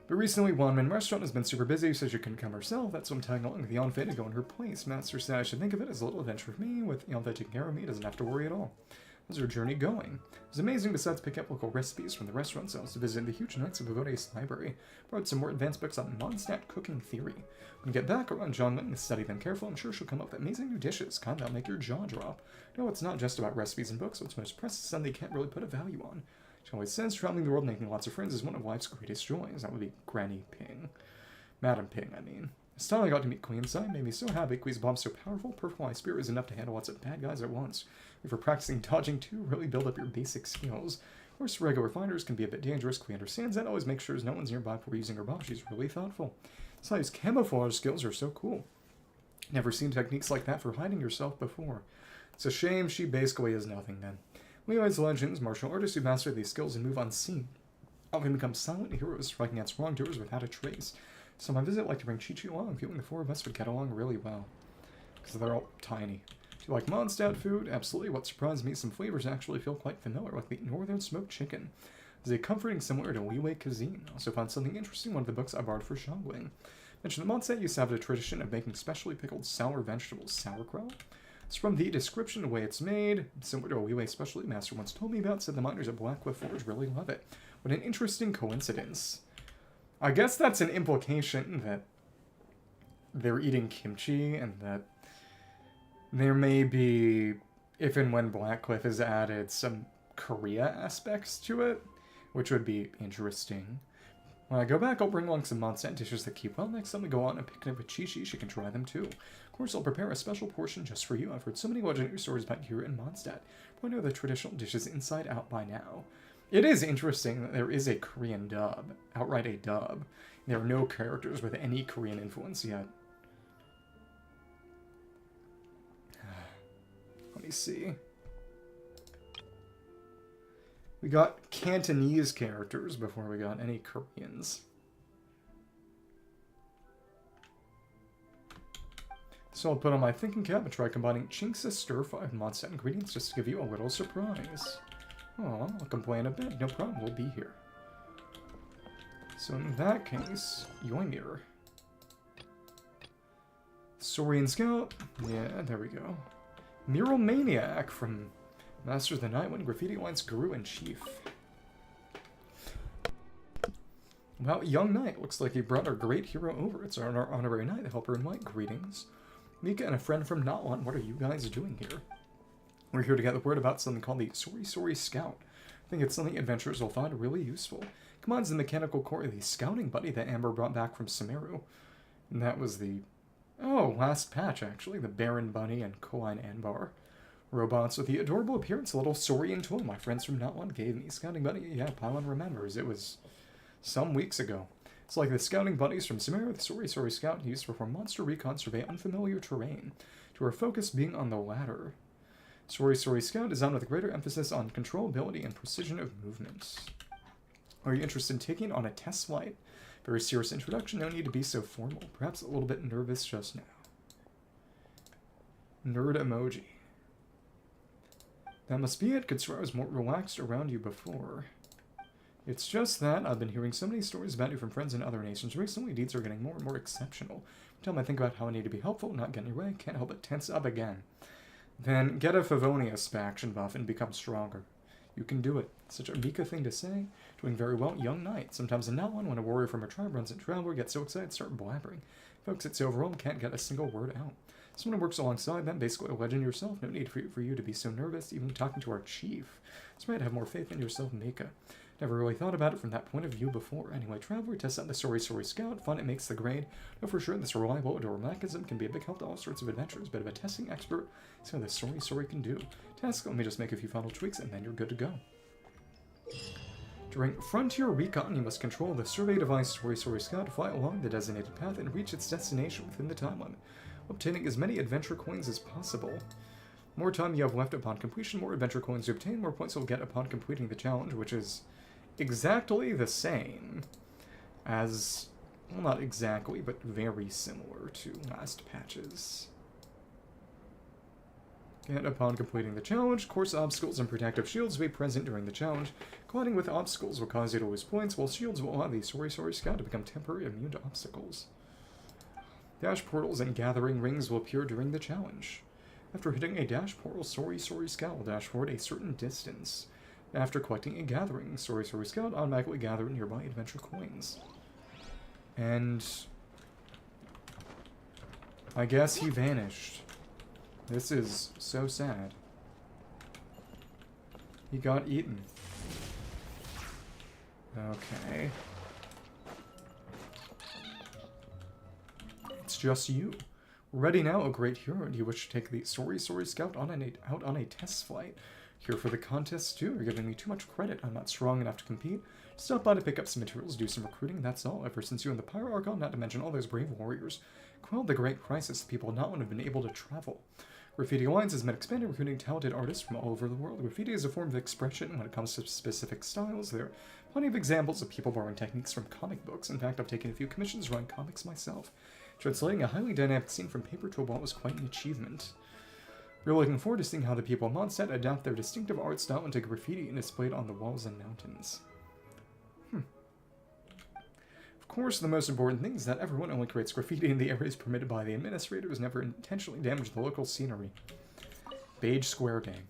Speaker 1: But recently, Wanmin Restaurant has been super busy, so she couldn't come herself. That's why I'm tagging along with Yanfei to go in her place. Master said I should think of it as a little adventure for me. With Yanfei taking care of me, doesn't have to worry at all. How's her journey going? It was amazing. Besides picking up local recipes from the restaurants, I also visited the huge Knights of Vivodes library. Brought some more advanced books on Mondstadt cooking theory. When I get back around John Witten to study them carefully, I'm sure she'll come up with amazing new dishes. Kind that'll make your jaw drop. No, it's not just about recipes and books. What's most precious and they can't really put a value on. She always says traveling the world making lots of friends is one of life's greatest joys. That would be Granny Ping. Madam Ping, I mean. This time I got to meet Queen Sai made me so happy. Queen's bomb's so powerful, purple eye spirit is enough to handle lots of bad guys at once. If you're practicing dodging too, really build up your basic skills. Of course, regular fighters can be a bit dangerous. Queen understands that, always makes sure no one's nearby before using her bomb. She's really thoughtful. Sayu's camouflage skills are so cool. Never seen techniques like that for hiding yourself before. It's a shame she basically is nothing then. Liyue's legends, martial artists who master these skills and move unseen often become silent heroes, striking against wrongdoers without a trace. So on my visit, I'd like to bring Chi-Chi along, feeling the 4 of us would get along really well. Because they're all tiny. Do you like Mondstadt food? Absolutely. What surprised me, some flavors actually feel quite familiar, like the northern smoked chicken. It's a comforting similar to Liyue cuisine. I also found something interesting in one of the books I borrowed for Xiangwen. Mentioned that Mondstadt used to have a tradition of making specially pickled sour vegetables, sauerkraut. It's from the description of the way it's made, similar to a Liyue specialty master once told me about, said the miners at Blackcliff Forge really love it. What an interesting coincidence. I guess that's an implication that they're eating kimchi and that there may be, if and when Blackcliff has added some Korea aspects to it, which would be interesting. When I go back, I'll bring along some Mondstadt dishes that keep well. Next time we go on a picnic with Chi-Chi, she can try them too. Of course, I'll prepare a special portion just for you. I've heard so many legendary stories about you in Mondstadt. Probably know the traditional dishes inside out by now. It is interesting that there is a Korean dub, outright a dub. There are no characters with any Korean influence yet. Let me see. We got Cantonese characters before we got any Koreans. So I'll put on my thinking cap and try combining Chinks' stir-fry with Mondstadt ingredients just to give you a little surprise. Oh, I'll complain a bit. No problem, we'll be here. So in that case, Yoimir. Saurian Scout. Yeah, there we go. Mural Maniac from Master of the Night when Graffiti Alliance Guru in Chief. Wow, young knight. Looks like he brought our great hero over. It's our honorary knight, the helper in white. Greetings. Mika and a friend from Notwan, what are you guys doing here? We're here to get the word about something called the Sorry Scout. I think it's something adventurers will find really useful. Combines the mechanical core of the scouting buddy that Amber brought back from Sumeru. And that was the... oh, last patch, actually. The Baron Bunny and Koine Anbar. Robots with the adorable appearance, a little Saurian toy my friends from Notwan gave me. Scouting buddy, yeah, Pylon remembers. It was some weeks ago. It's like the scouting buddies from Sumeru, the Sorry Scout used to perform monster recon survey unfamiliar terrain, to our focus being on the latter. Sorry Scout designed with a greater emphasis on controllability and precision of movements. Are you interested in taking on a test flight? Very serious introduction, no need to be so formal. Perhaps a little bit nervous just now. Nerd emoji. That must be it. Could swear I was more relaxed around you before. It's just that I've been hearing so many stories about you from friends in other nations. Recently, deeds are getting more and more exceptional. Every time I think about how I need to be helpful, not get in your way, can't help but tense up again. Then get a Favonius faction buff and become stronger. You can do it. Such a Mika thing to say. Doing very well, young knight. Sometimes in Notwan, when a warrior from a tribe runs into Traveler, gets so excited, start blabbering. Folks, it's overwhelmed, can't get a single word out. Someone who works alongside them, basically a legend yourself. No need for you to be so nervous, even talking to our chief. So you might have more faith in yourself, Mika. Never really thought about it from that point of view before. Anyway, Traveler tests out the Sorry Scout. Fun, it makes the grade. Know for sure this reliable adorable mechanism can be a big help to all sorts of adventures. Bit of a testing expert. See what the Sorry can do. Task, let me just make a few final tweaks and then you're good to go. During Frontier Recon, you must control the survey device Sorry Scout to fly along the designated path and reach its destination within the time limit, obtaining as many adventure coins as possible. More time you have left upon completion, more adventure coins you obtain, more points you'll get upon completing the challenge, which is exactly the same as, well, not exactly, but very similar to last patches. And upon completing the challenge, course obstacles and protective shields will be present during the challenge. Colliding with obstacles will cause you to lose points, while shields will allow the Sorry Scout to become temporarily immune to obstacles. Dash portals and gathering rings will appear during the challenge. After hitting a dash portal, Sorry Scout will dash forward a certain distance. After collecting a gathering, Sorry Scout automatically gather nearby adventure coins. And I guess he vanished. This is so sad. He got eaten. Okay. It's just you. Ready now, O great hero. Do you wish to take the Sorry Scout out on a test flight? Here for the contest too. You're giving me too much credit. I'm not strong enough to compete. Stop by to pick up some materials, do some recruiting, that's all. Ever since you and the Pyro Archon, not to mention all those brave warriors, quelled the great crisis, the people not have been able to travel. Graffiti Alliance has been expanding, recruiting talented artists from all over the world. Graffiti is a form of expression when it comes to specific styles. There are plenty of examples of people borrowing techniques from comic books. In fact, I've taken a few commissions drawing comics myself. Translating a highly dynamic scene from paper to a wall was quite an achievement. We're looking forward to seeing how the people of Mondstadt adapt their distinctive art style into graffiti and display it on the walls and mountains. Of course, the most important thing is that everyone only creates graffiti in the areas permitted by the administrators, never intentionally damage the local scenery. Beige Square Day.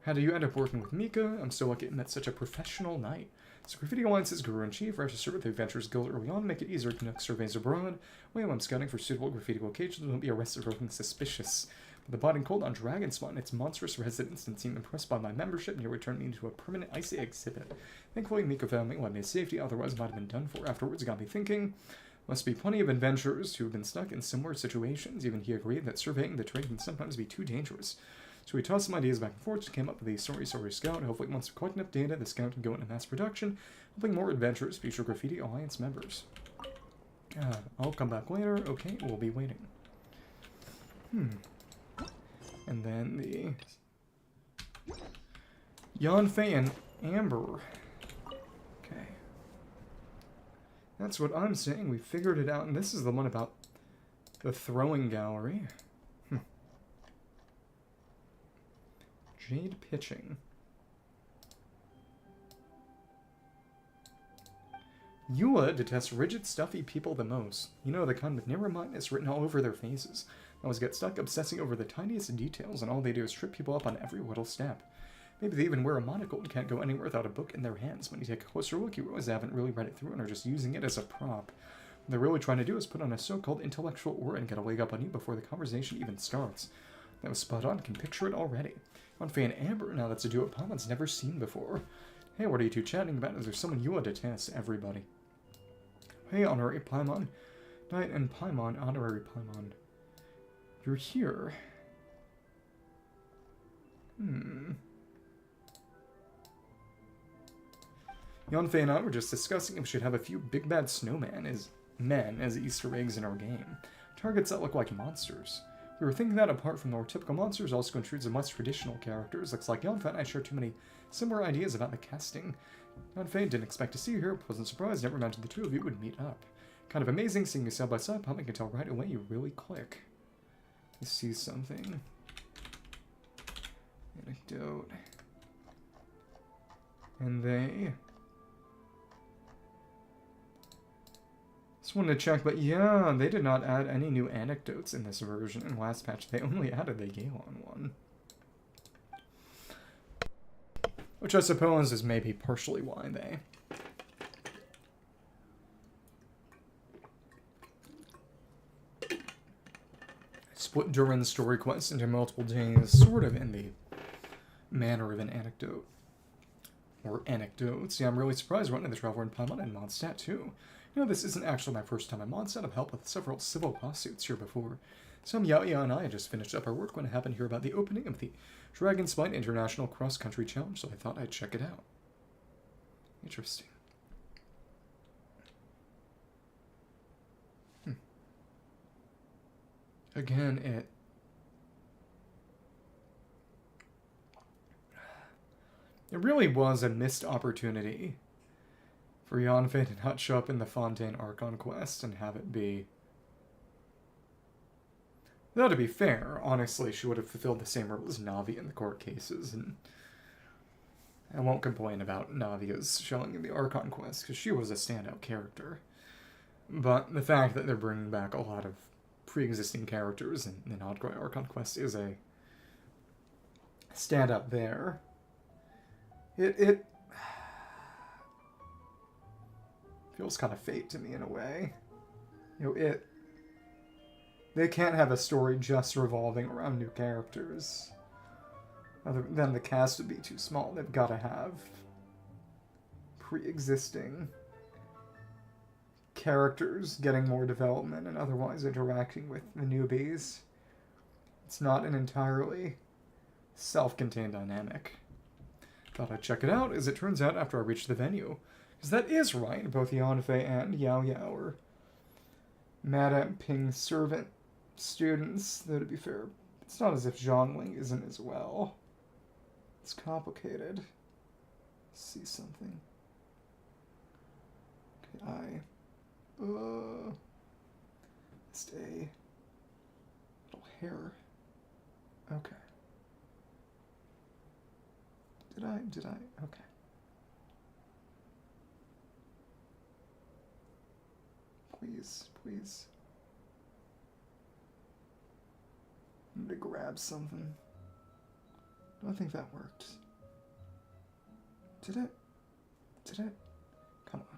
Speaker 1: How do you end up working with Mika? I'm so lucky I met such a professional knight. So Graffiti Alliance's Guru-in-Chief, registered with the Adventurers Guild early on, make it easier to conduct surveys abroad. While I'm scouting for suitable graffiti locations, don't be arrested for looking suspicious. The body cold on Dragonspine and its monstrous residents didn't seem impressed by my membership and nearly turned me into a permanent icy exhibit. Thankfully, Mika found me led me to safety, otherwise I might have been done for. Afterwards, it got me thinking, must be plenty of adventurers who have been stuck in similar situations. Even he agreed that surveying the terrain can sometimes be too dangerous. So we tossed some ideas back and forth and came up with the Sorry Scout. Hopefully, once we collect enough data, the scout can go into mass production, helping more adventurers feature Graffiti Alliance members. I'll come back later. Okay, we'll be waiting. And then the Yanfei and Amber. Okay. That's what I'm saying. We figured it out. And this is the one about the throwing gallery. Jade Pitching. Yua detests rigid, stuffy people the most. You know, the kind with narrow-mindedness written all over their faces. They always get stuck obsessing over the tiniest details, and all they do is trip people up on every little step. Maybe they even wear a monocle and can't go anywhere without a book in their hands. When you take a closer look, you realize they haven't really read it through and are just using it as a prop. What they're really trying to do is put on a so-called intellectual aura and get a leg up on you before the conversation even starts. That was spot on. Can picture it already. Yanfei and Amber, now that's a duo Paimon's never seen before. Hey, what are you two chatting about? Is there someone you want to test? Everybody. Hey, honorary Paimon. Knight and Paimon, honorary Paimon. You're here. Yanfei and I were just discussing if we should have a few big bad snowmen as Easter eggs in our game. Targets that look like monsters. We were thinking that apart from the more typical monsters, also includes some less traditional characters. Looks like Yanfei and I share too many similar ideas about the casting. Yanfei didn't expect to see you here, wasn't surprised, never imagined the two of you would meet up. Kind of amazing seeing you side by side, Pumpkin can tell right away you really click. You see something. Anecdote. And they... Just wanted to check, but yeah, they did not add any new anecdotes in this version. In last patch, they only added the Gaelon one. Which I suppose is maybe partially why they... split Durin's story quest into multiple days, sort of in the manner of an anecdote. Or anecdotes. Yeah, I'm really surprised running the Traveler in Paimon and Mondstadt too. You know, this isn't actually my first time in Mondstadt. I've helped with several civil lawsuits here before. Some Yaoyao and I just finished up our work when I happened to hear about the opening of the Dragonspine International Cross Country Challenge, so I thought I'd check it out. Interesting. Again, it really was a missed opportunity for Yanfei to not show up in the Fontaine Archon quest and have it be... Though, to be fair, honestly, she would have fulfilled the same role as Navi in the court cases, and I won't complain about Navia's showing in the Archon quest, because she was a standout character. But the fact that they're bringing back a lot of pre-existing characters in the Nodgroi Archon quest is a standout there. It feels kind of fate to me in a way. You know, they can't have a story just revolving around new characters. Other than the cast would be too small. They've got to have pre-existing characters getting more development and otherwise interacting with the newbies. It's not an entirely self-contained dynamic. Thought I'd check it out, as it turns out after I reached the venue. Because that is right, both Yanfei and Yaoyao are Madame Ping's servant students, though to be fair, it's not as if Zhongling isn't as well. It's complicated. See something. Okay, just a little hair. Okay. Did I? Okay. Please. I need to grab something. I don't think that worked. Did it? Come on.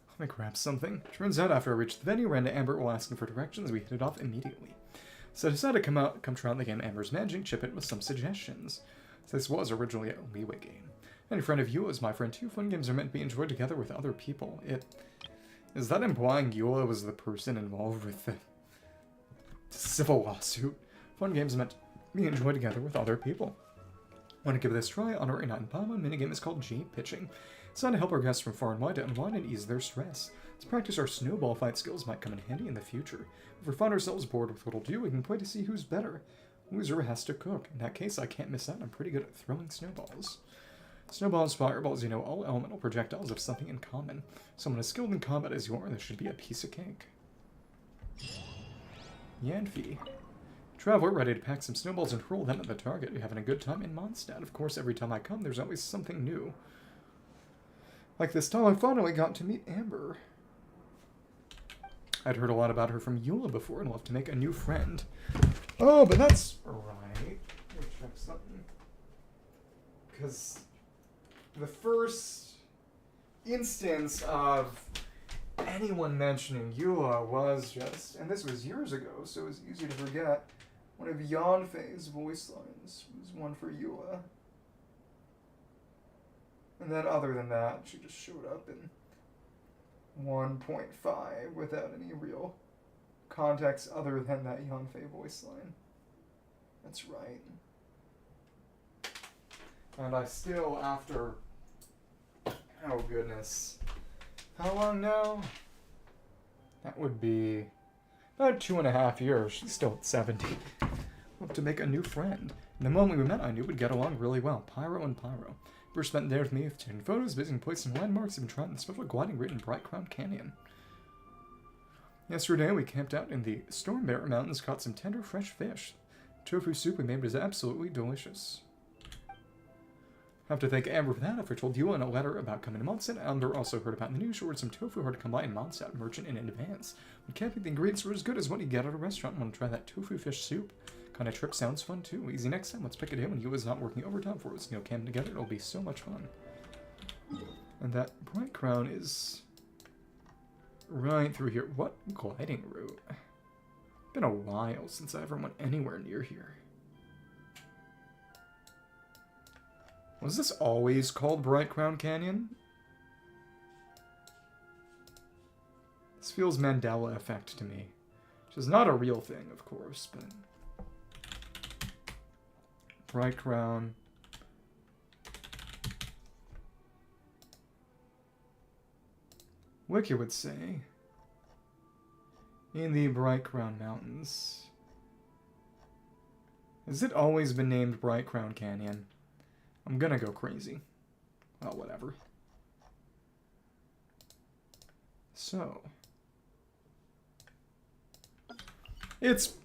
Speaker 1: Let me grab something. Turns out after I reached the venue, ran to Amber while asking for directions, we hit it off immediately. So I decided to come try out the game Amber's Managing, chip it with some suggestions. So this was originally a leeway game. Any friend of Yua is my friend too. Fun games are meant to be enjoyed together with other people. Is that implying Yua was the person involved with the civil lawsuit? Fun games are meant to be enjoyed together with other people. Want to give this a try? Honorary Knight and Paimon minigame is called Jade Pitching. It's designed to help our guests from far and wide to unwind and ease their stress. Let's practice our snowball fight skills might come in handy in the future. If we find ourselves bored with what'll do, we can play to see who's better. Loser has to cook. In that case, I can't miss out. I'm pretty good at throwing snowballs. Snowballs, fireballs, you know, all elemental projectiles have something in common. Someone as skilled in combat as you are, this should be a piece of cake. Yanfei. Traveler, ready to pack some snowballs and hurl them at the target. You're having a good time in Mondstadt. Of course, every time I come, there's always something new. Like this time, I finally got to meet Amber. I'd heard a lot about her from Eula before and love to make a new friend. Oh, but that's right. Let me check something. Because the first instance of anyone mentioning Eula was just, and this was years ago, so it was easy to forget, one of Yanfei's voice lines was one for Eula. And then other than that, she just showed up in 1.5 without any real context other than that Yanfei voice line. That's right. And I still, after, oh goodness, how long now? That would be about 2.5 years. She's still at 70. We'll have to make a new friend. And the moment we met, I knew we'd get along really well. Pyro and Pyro. First spent there with me, taking photos, visiting places and landmarks, even trying the special gliding route in Bright Crown Canyon. Yesterday, we camped out in the Stormbearer Mountains, caught some tender, fresh fish. Tofu soup we made was absolutely delicious. I have to thank Amber for that. After I told you in a letter about coming to Mondstadt, Amber also heard about the news. She ordered some tofu hard to come by in Mondstadt merchant in advance. When camping, the ingredients were as good as what you get at a restaurant. Want to try that tofu fish soup? Kind of trip sounds fun too. Easy next time. Let's pick a day when Yua's not working overtime for us. Camping together. It'll be so much fun. And that Bright Crown is right through here. What gliding route? Been a while since I ever went anywhere near here. Was this always called Bright Crown Canyon? This feels Mandela effect to me. Which is not a real thing, of course, but... Bright Crown. Wiki would say, in the Bright Crown Mountains. Has it always been named Bright Crown Canyon? I'm gonna go crazy. Well, whatever. So. It's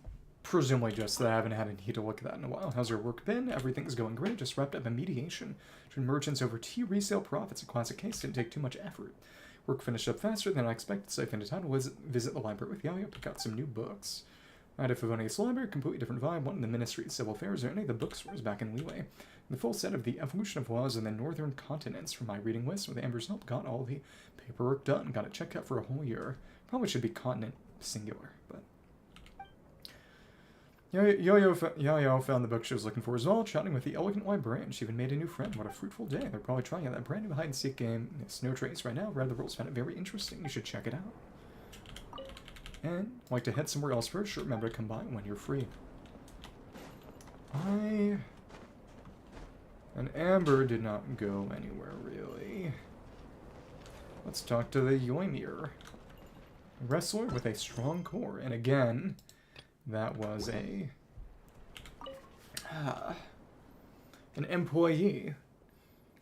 Speaker 1: presumably just that I haven't had a need to look at that in a while. How's your work been? Everything's going great. Just wrapped up a mediation between merchants over tea resale profits. A classic case. Didn't take too much effort. Work finished up faster than I expected, so I found time to visit the library with Yaoyao, pick out some new books. I had a Favonius library, completely different vibe, one in the Ministry of Civil Affairs or any of the bookstores back in Liyue. The full set of the Evolution of Laws in the Northern Continents from my reading list. With Amber's help, got all the paperwork done. Got it checked out for a whole year. Probably should be continent singular, but... Yaoyao found the book she was looking for as well, chatting with the elegant librarian. She even made a new friend. What a fruitful day. They're probably trying out that brand new hide-and-seek game, Snowtrace, right now. Read the rules, found it very interesting. You should check it out. And, like to head somewhere else first? Sure, remember to come by when you're free. And Amber did not go anywhere, really. Let's talk to the Yoimir. A wrestler with a strong core. And again, that was an employee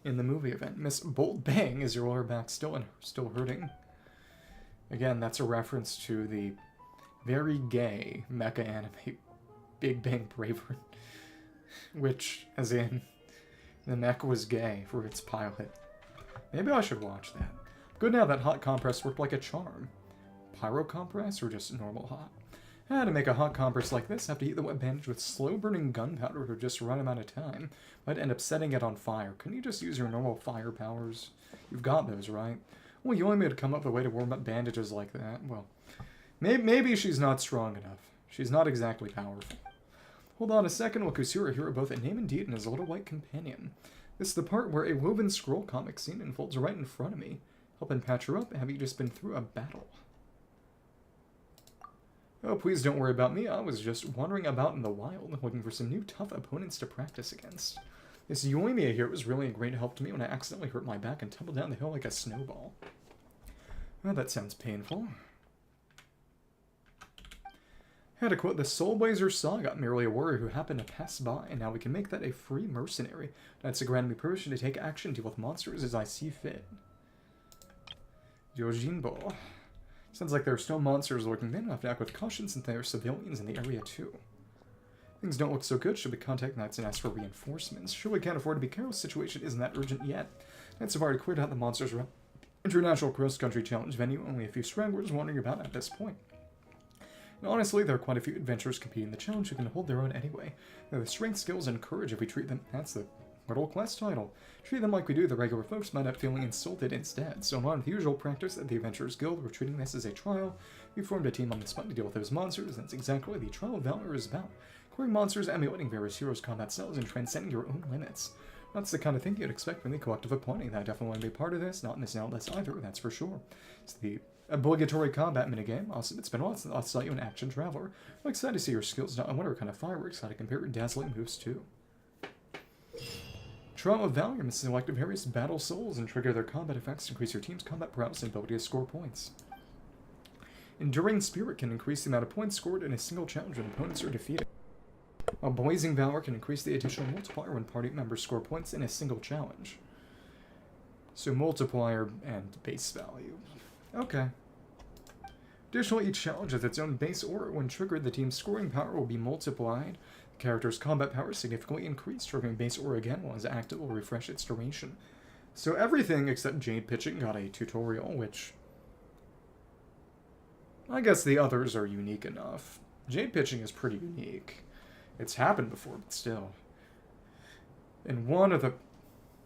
Speaker 1: in the movie event. Miss Bolt Bang, is your lower back still hurting? Again, that's a reference to the very gay mecha anime Big Bang Braver, which, as in, the mecha was gay for its pilot. Maybe I should watch that. Good now, that hot compress worked like a charm. Pyro compress or just normal hot? To make a hot compress like this, have to heat the wet bandage with slow-burning gunpowder for just the right amount of time. Might end up setting it on fire. Couldn't you just use your normal fire powers? You've got those, right? Well, you only made to come up with a way to warm up bandages like that. Well, maybe she's not strong enough. She's not exactly powerful. Hold on a second, we'll consider her hero both a name and deed and his little white companion. This is the part where a woven scroll comic scene unfolds right in front of me. Helping patch her up, have you just been through a battle? Oh, please don't worry about me. I was just wandering about in the wild, looking for some new tough opponents to practice against. This Yoimiya here was really a great help to me when I accidentally hurt my back and tumbled down the hill like a snowball. Well, that sounds painful. Had to quote the Soulblazers saga, merely a warrior who happened to pass by, and now we can make that a free mercenary. That's to grant me permission to take action, deal with monsters as I see fit. Yojinbo. Sounds like there are still monsters lurking. They don't have to act with caution since there are civilians in the area too. Things don't look so good. Should we contact Knights and ask for reinforcements? Sure, we can't afford to be careless. Situation isn't that urgent yet. Knights have already cleared out the monsters around International Cross-Country Challenge venue. Only a few stragglers wandering about at this point. And honestly, there are quite a few adventurers competing in the challenge who can hold their own anyway. They have the strength, skills, and courage if we treat them. That's the little quest title. Treat them like we do the regular folks might end up feeling insulted instead. So, along with the usual practice at the Adventurers Guild, we're treating this as a trial. We formed a team on the spot to deal with those monsters. That's exactly what the Trial of Valor is about. Clearing monsters, emulating various heroes' combat styles, and transcending your own limits. That's the kind of thing you'd expect from the collective opponent. I definitely want to be part of this, not missing out on this either, that's for sure. It's the obligatory combat minigame. Awesome, it's been a while since I saw you in Action Traveler. I'm excited to see your skills now. I wonder what kind of fireworks, how to compare your dazzling moves too. Trial of Valor must select various battle souls and trigger their combat effects to increase your team's combat prowess and ability to score points. Enduring Spirit can increase the amount of points scored in a single challenge when opponents are defeated. While Blazing Valor can increase the additional multiplier when party members score points in a single challenge. So multiplier and base value. Okay. Additionally, each challenge has its own base aura. When triggered, the team's scoring power will be multiplied. The character's combat power is significantly increased. Triggering base aura again while it's active will refresh its duration. So everything except Jade Pitching got a tutorial, which I guess the others are unique enough. Jade Pitching is pretty unique. It's happened before, but still. In one of the...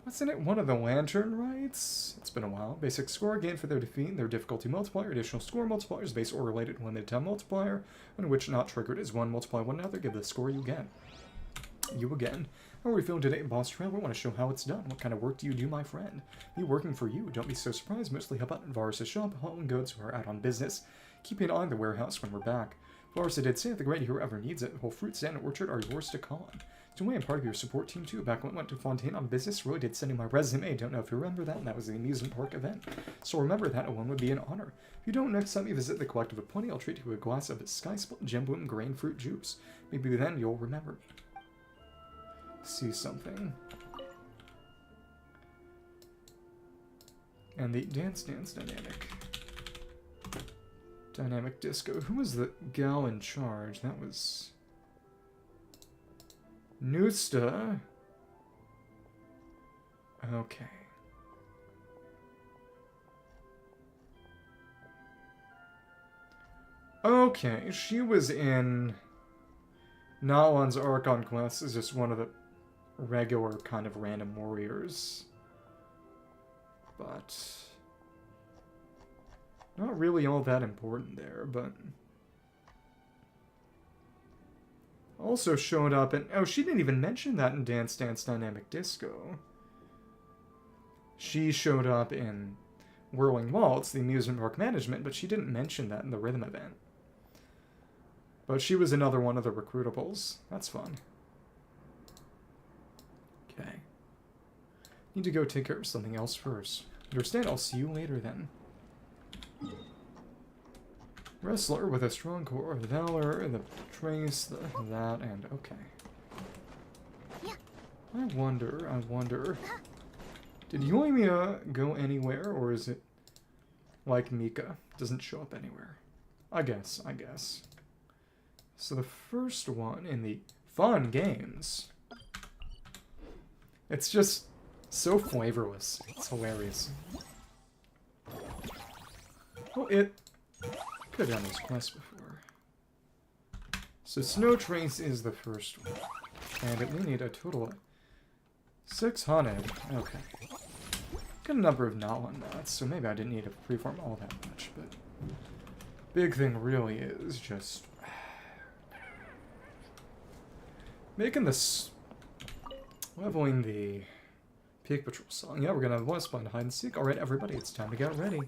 Speaker 1: What's in it? One of the Lantern Rites? It's been a while. Basic score gained for their defeat, their difficulty multiplier, additional score multipliers, base or related limited time multiplier, on which not triggered is 1 multiply 1 another, give the score you get. You again. How are we feeling today, Boss Trail? We want to show how it's done. What kind of work do you do, my friend? Me working for you. Don't be so surprised. Mostly help out in Varus' shop, hauling goods who are out on business. Keeping an eye on the warehouse when we're back. Varus did say if the great hero ever needs it, the whole fruit stand and orchard are yours to call on. So I'm part of your support team too. Back when I went to Fontaine on business, really did send in my resume. Don't know if you remember that, and that was the amusement park event. So remember that, one would be an honor. If you don't, next time you visit the Collective of Plenty, I'll treat you to a glass of Sky Split Gem Bloom Grain Fruit Juice. Maybe then you'll remember me. See something. And the Dance dynamic. Dynamic Disco. Who was the gal in charge? That was... Nusta. Okay. Okay, she was in Nalan's Archon quest as just one of the regular kind of random warriors. But not really all that important there, but also showed up in... Oh, she didn't even mention that in Dance Dynamic Disco. She showed up in Whirling Waltz, the amusement park management, but she didn't mention that in the rhythm event. But she was another one of the recruitables. That's fun. Okay. Need to go take care of something else first. Understand? I'll see you later then. Wrestler with a strong core, the Valor, the Trace, that, and okay. I wonder... Did Yaoyao go anywhere, or is it like Mika? Doesn't show up anywhere. I guess. So the first one in the fun games. It's just so flavorless. It's hilarious. Oh, it... Could have done this quest before. So Snowtrace is the first one. And we need a total of 600. Okay. Got a number of Nalan mats, so maybe I didn't need to preform all that much, but big thing really is just making this leveling the Peak Patrol song. Yeah, we're gonna have Westbound hide and seek. Alright, everybody, it's time to get ready.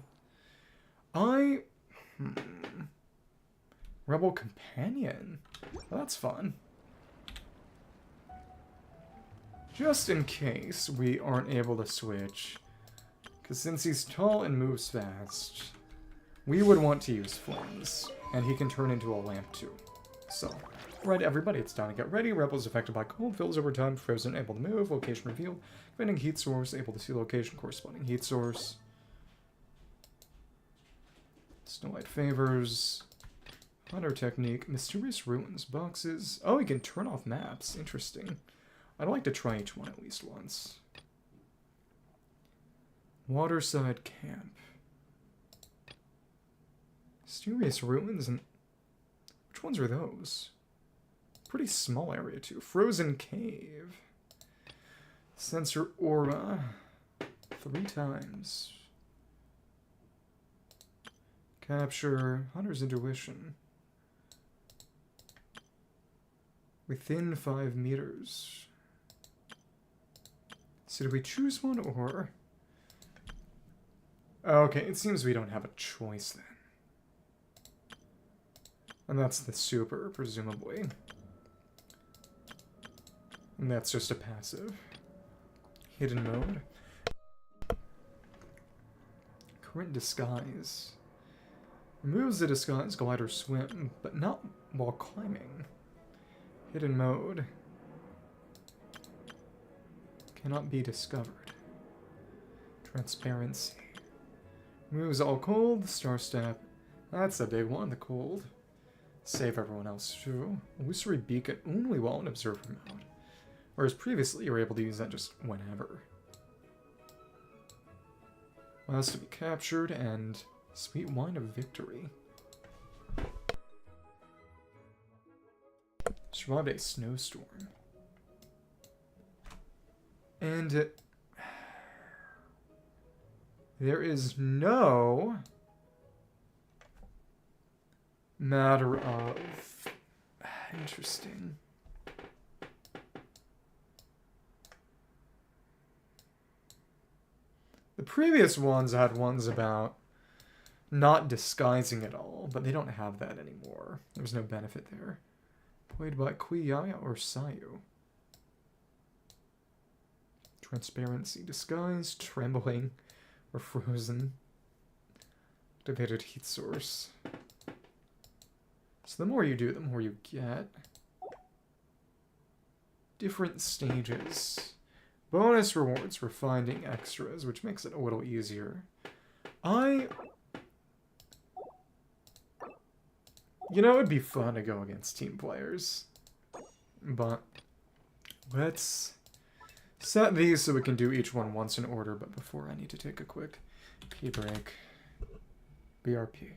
Speaker 1: Rebel Companion. Well, that's fun. Just in case we aren't able to switch, because since he's tall and moves fast, we would want to use Flames, and he can turn into a lamp too. So, right, everybody, it's time to get ready. Rebels affected by cold, fills over time, frozen, able to move, location revealed, finding heat source, able to see location corresponding heat source. Snow White favors. Hunter technique. Mysterious ruins. Boxes. Oh, you can turn off maps. Interesting. I'd like to try each one at least once. Waterside camp. Mysterious ruins and... Which ones are those? Pretty small area too. Frozen cave. Sensor aura. 3 times. Capture. Hunter's intuition. Within 5 meters. So do we choose one or... Okay, it seems we don't have a choice then. And that's the super, presumably. And that's just a passive. Hidden mode. Current disguise. Removes the disguise, glide or swim, but not while climbing. Hidden mode. Cannot be discovered. Transparency. Removes all cold, star step. That's a big one, the cold. Save everyone else too. Illusory beacon only while in observer mode. Whereas previously you were able to use that just whenever. Last to be captured and sweet wine of victory. Survived a snowstorm. And there is no matter of... Interesting. The previous ones had ones about not disguising at all, but they don't have that anymore. There's no benefit there. Played by Yaoyao or Sayu. Transparency, disguise, trembling, or frozen. Activated heat source. So the more you do, the more you get. Different stages. Bonus rewards for finding extras, which makes it a little easier. You know, it'd be fun to go against team players. But let's set these so we can do each one once in order. But before, I need to take a quick pee break. BRP.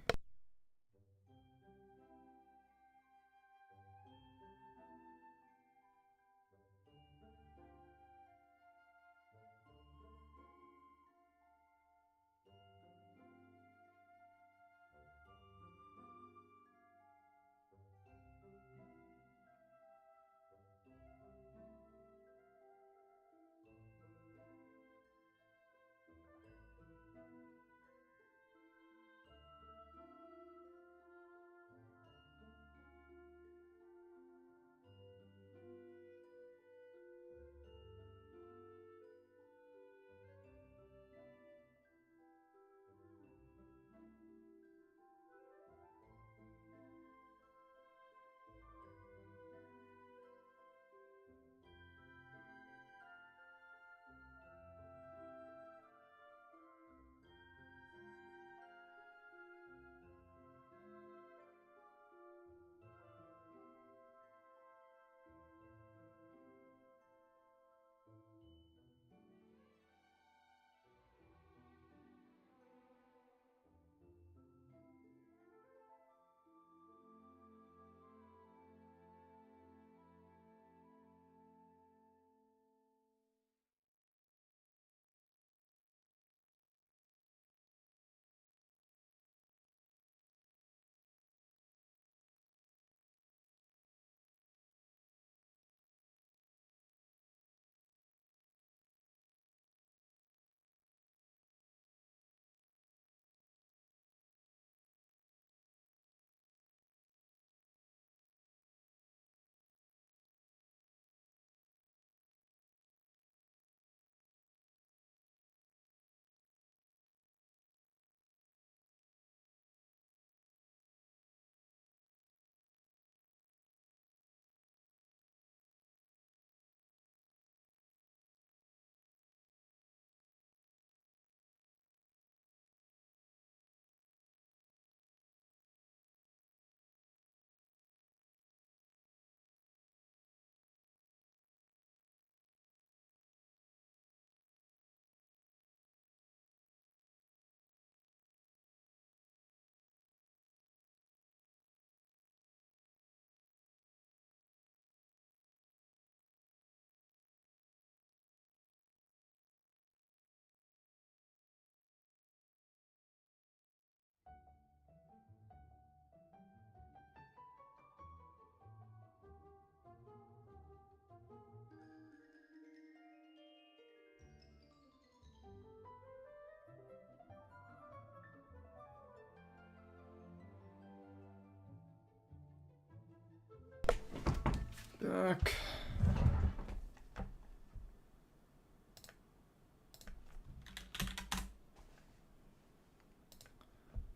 Speaker 1: back.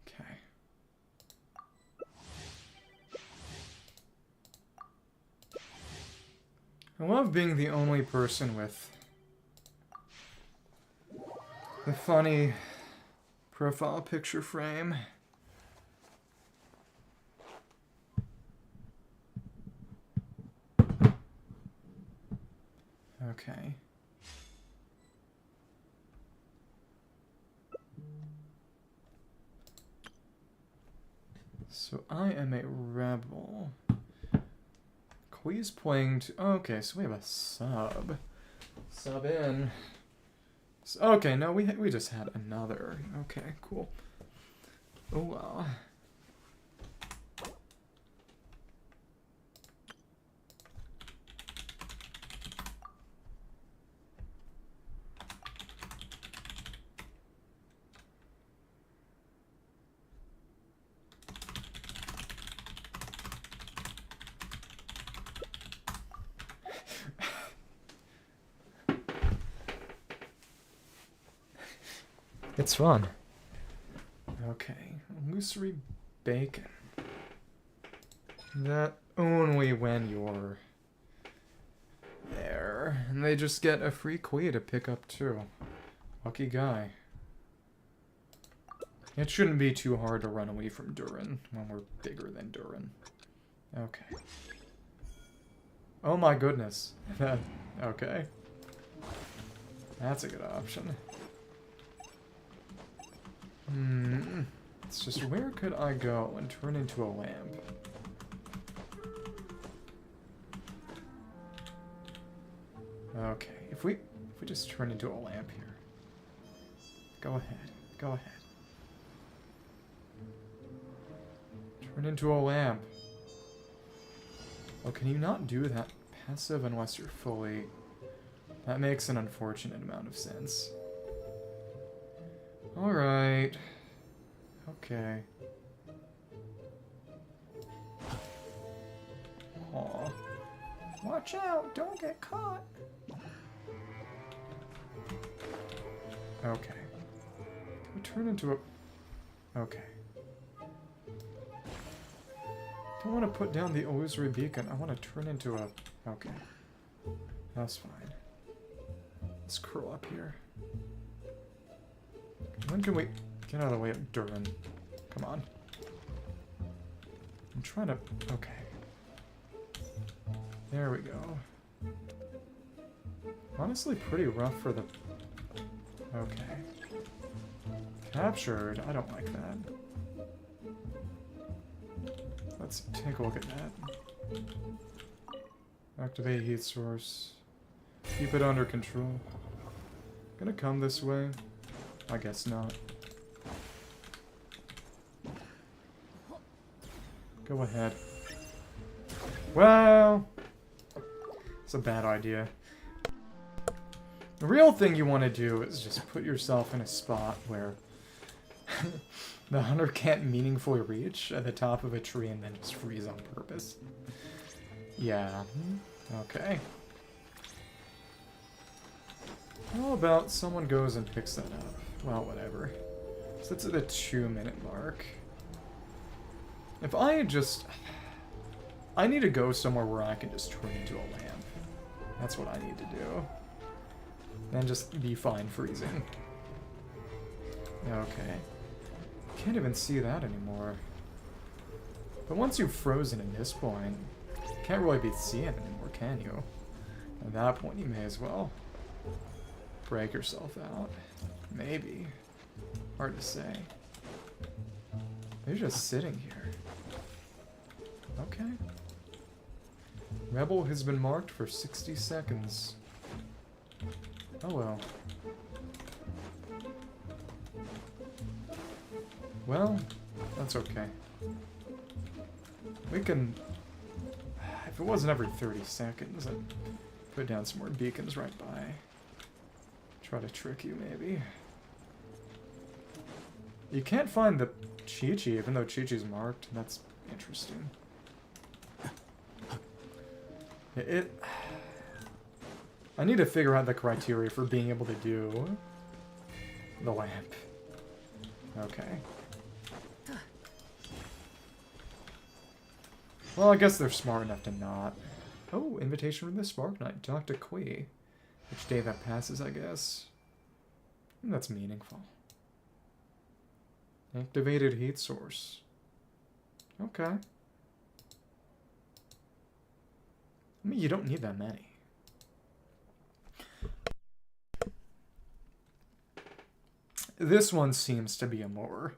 Speaker 1: Okay. I love being the only person with the funny profile picture frame. Okay. So I am a rebel. Klee's playing to... Okay, so we have a sub. Sub in. So, okay, no, we just had another. Okay, cool. Oh, wow. It's fun. Okay, illusory bacon. That only when you're there. And they just get a free Klee to pick up too. Lucky guy. It shouldn't be too hard to run away from Durin when we're bigger than Durin. Okay. Oh my goodness. Okay. That's a good option. It's just, where could I go and turn into a lamp? Okay, if we just turn into a lamp here. Go ahead, go ahead. Turn into a lamp. Oh, can you not do that passive unless you're fully... That makes an unfortunate amount of sense. Alright. Okay. Aw. Watch out! Don't get caught! Okay. Can we turn into a... Okay. Don't want to put down the illusory beacon. I want to turn into a... Okay. That's fine. Let's curl up here. When can we get out of the way of Durin? Come on. I'm trying to... Okay. There we go. Honestly, pretty rough for the... Okay. Captured. I don't like that. Let's take a look at that. Activate heat source. Keep it under control. Gonna come this way? I guess not. Go ahead. Well, it's a bad idea. The real thing you want to do is just put yourself in a spot where the hunter can't meaningfully reach at the top of a tree and then just freeze on purpose. Yeah. Okay. How about someone goes and picks that up? Well, whatever. So that's at the 2-minute mark. If I just... I need to go somewhere where I can just turn into a lamp. That's what I need to do. And just be fine freezing. Okay. Can't even see that anymore. But once you've frozen at this point, you can't really be seeing it anymore, can you? At that point, you may as well break yourself out. Maybe. Hard to say. They're just sitting here. Okay. Rebel has been marked for 60 seconds. Oh well. Well, that's okay. We can... If it wasn't every 30 seconds, I'd put down some more beacons right by. Try to trick you, maybe. You can't find the Chi-Chi, even though Chi-Chi's marked. That's interesting. I need to figure out the criteria for being able to do the lamp. Okay. Well, I guess they're smart enough to not. Oh, invitation from the Spark Knight. Talk to Klee. Each day that passes, I guess. That's meaningful. Activated heat source. Okay. I mean, you don't need that many. This one seems to be a more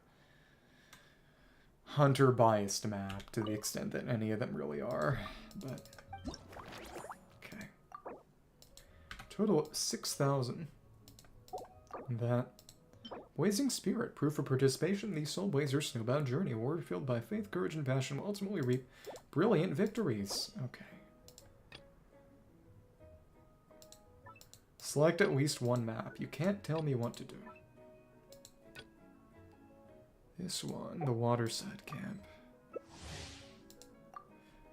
Speaker 1: hunter-biased map to the extent that any of them really are. But, okay. Total 6,000. That. Blazing Spirit. Proof of participation in the Soulblazers Snowbound journey. Award filled by faith, courage, and passion will ultimately reap brilliant victories. Okay. Select at least one map. You can't tell me what to do. This one, the waterside camp.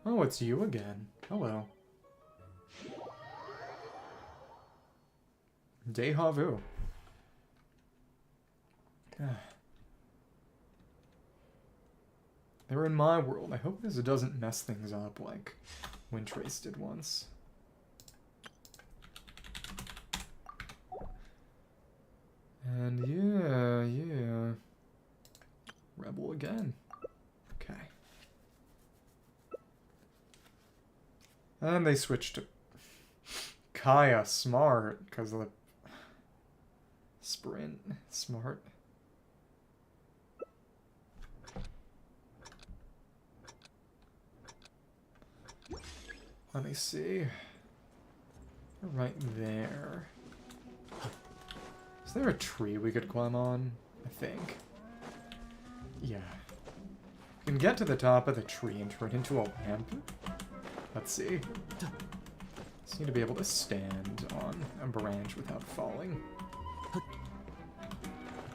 Speaker 1: Oh, it's you again. Hello. Deja vu. They're in my world. I hope this doesn't mess things up like Windtrace did once. And yeah. Rebel again. Okay. And they switched to Kaya Smart because of the sprint. Smart. Let me see. Right there. Is there a tree we could climb on? I think. Yeah. We can get to the top of the tree and turn into a lamp. Let's see. Just need to be able to stand on a branch without falling.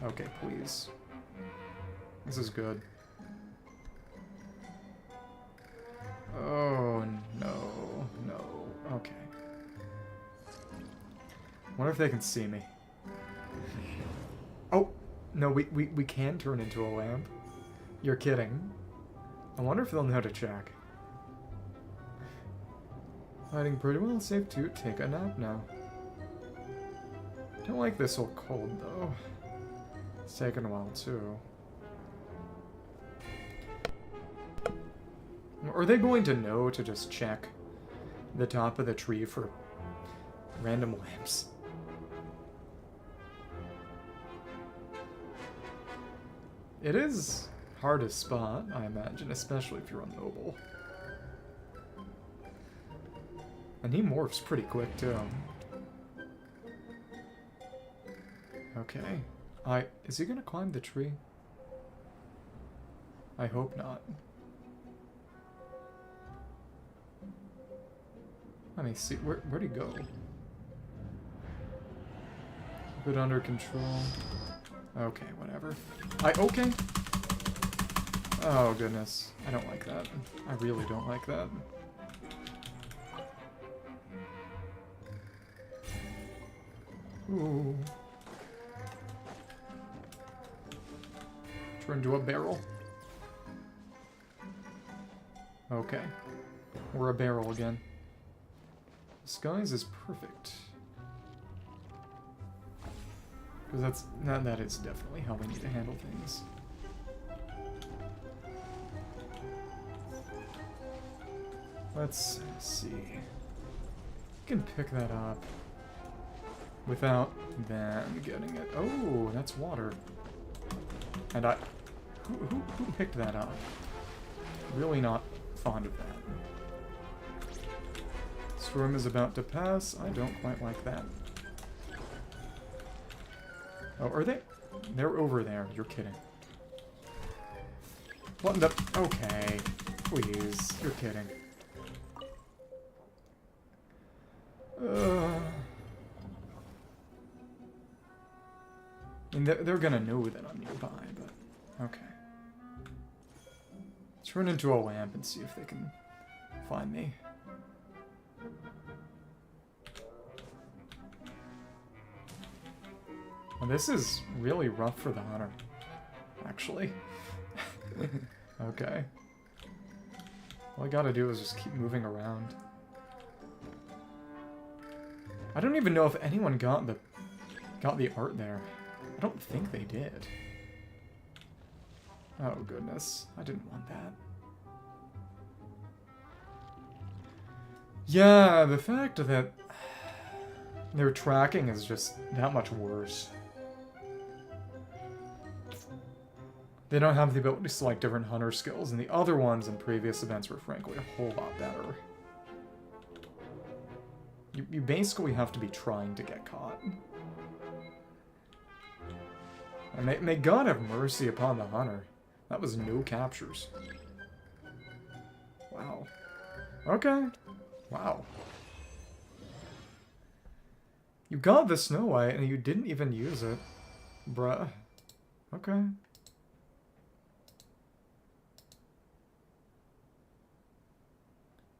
Speaker 1: Okay, please. This is good. Oh, no. No. Okay. Wonder if they can see me. Oh! No, we can turn into a lamp. You're kidding. I wonder if they'll know to check. Hiding pretty well, safe to take a nap now. Don't like this whole cold, though. It's taking a while, too. Are they going to know to just check the top of the tree for random lamps? It is hard to spot, I imagine, especially if you're on mobile. And he morphs pretty quick, too. Okay. Is he gonna climb the tree? I hope not. Let me see. Where'd he go? Keep it under control. Okay, whatever. Okay. Oh, goodness. I don't like that. I really don't like that. Ooh. Turn into a barrel. Okay. We're a barrel again. Disguise is perfect. Because that is definitely how we need to handle things. Let's see. We can pick that up without them getting it. Oh, that's water. And who picked that up? Really not fond of that. Storm is about to pass. I don't quite like that. Oh, are they? They're over there. You're kidding. What the? Okay. Please. You're kidding. I mean, they're gonna know that I'm nearby, but... Okay. Turn into a lamp and see if they can find me. Well, this is really rough for the hunter, actually. Okay. All I gotta do is just keep moving around. I don't even know if anyone got the art there. I don't think they did. Oh goodness, I didn't want that. Yeah, the fact that their tracking is just that much worse. They don't have the ability to select different hunter skills, and the other ones in previous events were frankly a whole lot better. You basically have to be trying to get caught. And may God have mercy upon the hunter. That was no captures. Wow. Okay. Wow. You got the Snow White and you didn't even use it. Bruh. Okay.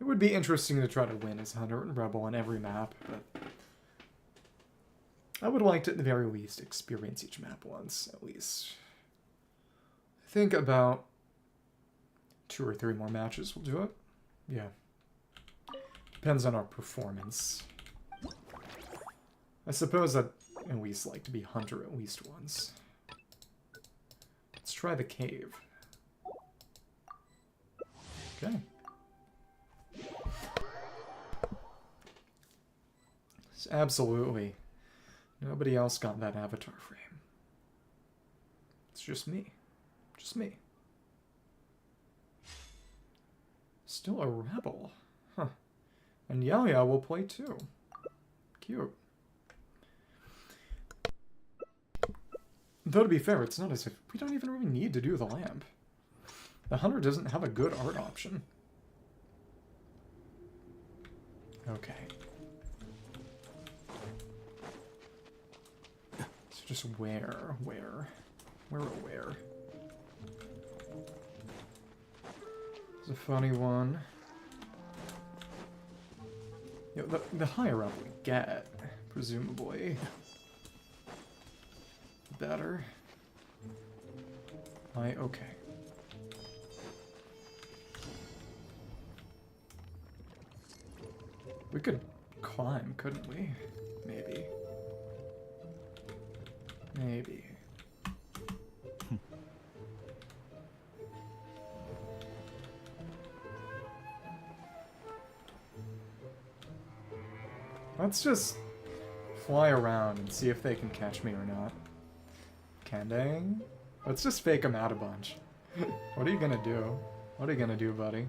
Speaker 1: It would be interesting to try to win as Hunter and Rebel on every map, but I would like to, at the very least, experience each map once, at least. I think about 2 or 3 more matches will do it. Yeah. Depends on our performance. I suppose I'd at least like to be Hunter at least once. Let's try the cave. Okay. Absolutely. Nobody else got that avatar frame. It's just me. Just me. Still a rebel. Huh. And Yaoyao will play too. Cute. Though to be fair, it's not as if we don't even really need to do the lamp. The hunter doesn't have a good art option. Okay. So just where? It's a funny one. You know, the higher up we get, presumably, the better. Okay. We could climb, couldn't we? Maybe. Maybe. Let's just fly around and see if they can catch me or not. Can they? Let's just fake them out a bunch. What are you gonna do? What are you gonna do, buddy?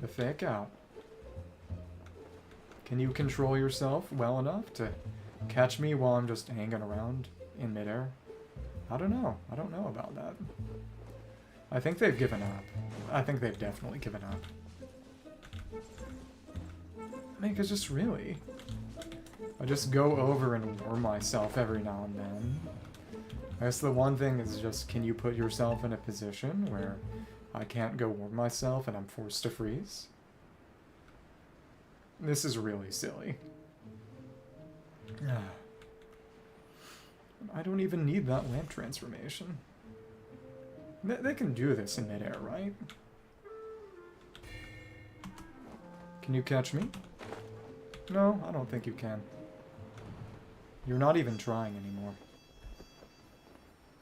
Speaker 1: The fake out. Can you control yourself well enough to catch me while I'm just hanging around in midair? I don't know. I don't know about that. I think they've given up. I think they've definitely given up. I mean, because just really, I just go over and warm myself every now and then. I guess the one thing is just, can you put yourself in a position where I can't go warm myself and I'm forced to freeze? This is really silly. I don't even need that lamp transformation. They can do this in midair, right? Can you catch me? No, I don't think you can. You're not even trying anymore.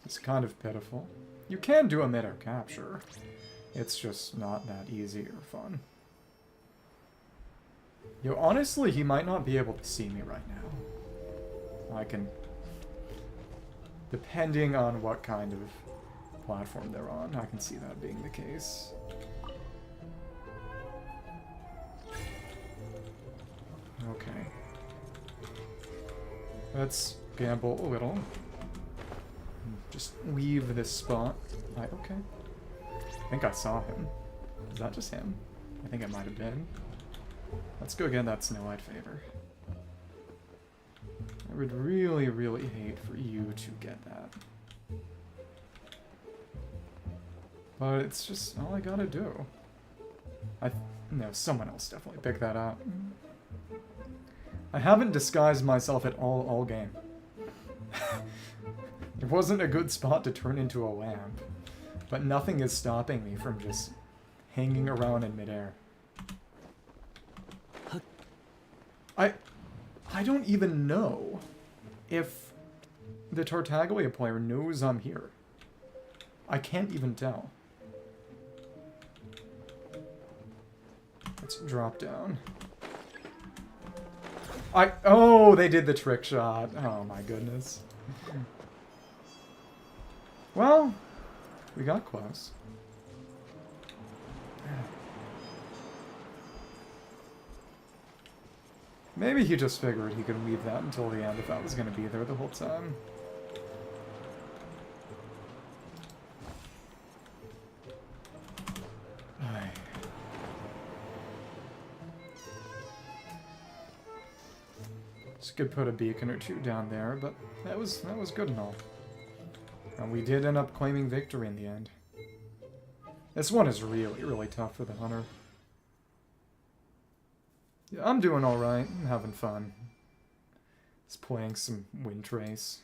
Speaker 1: It's kind of pitiful. You can do a midair capture. It's just not that easy or fun. Yo, honestly, he might not be able to see me right now. I can... Depending on what kind of platform they're on, I can see that being the case. Okay. Let's gamble a little. Just leave this spot. Okay. I think I saw him. Is that just him? I think it might have been. Let's go get that Snow White favor. I would really, really hate for you to get that. But it's just all I gotta do. No, someone else definitely picked that up. I haven't disguised myself at all game. It wasn't a good spot to turn into a lamp. But nothing is stopping me from just hanging around in midair. I don't even know if the Tartaglia player knows I'm here. I can't even tell. Let's drop down. Oh, they did the trick shot. Oh my goodness. Well, we got close. Maybe he just figured he could leave that until the end if I was going to be there the whole time. Just could put a beacon or two down there, but that was good and all. And we did end up claiming victory in the end. This one is really tough for the hunter. Yeah, I'm doing alright. I'm having fun. Just playing some Windtrace.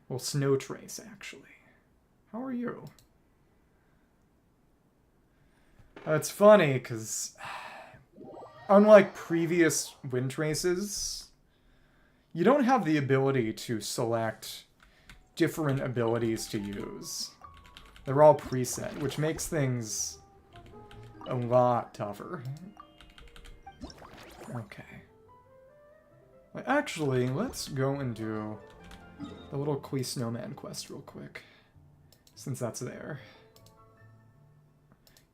Speaker 1: Well, Snowtrace, actually. How are you? It's funny, because unlike previous Windtraces, you don't have the ability to select different abilities to use. They're all preset, which makes things a lot tougher. Okay. Actually, let's go and do the little Klee Snowman quest real quick, since that's there.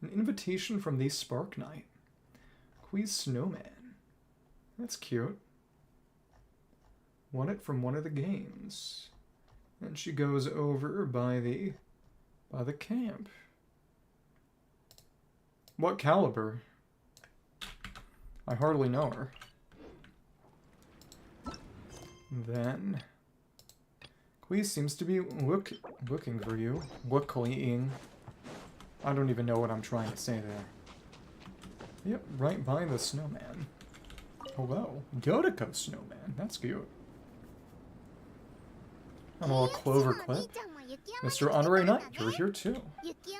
Speaker 1: An invitation from the Spark Knight. Klee Snowman. That's cute. Won it from one of the games. And she goes over by the camp. What caliber? I hardly know her. Then Klee seems to be looking for you. Looking. I don't even know what I'm trying to say there. Yep, right by the snowman. Hello. Dodeko Snowman. That's cute. I'm a little clover clip. Mr. Honorary Knight, you're here too.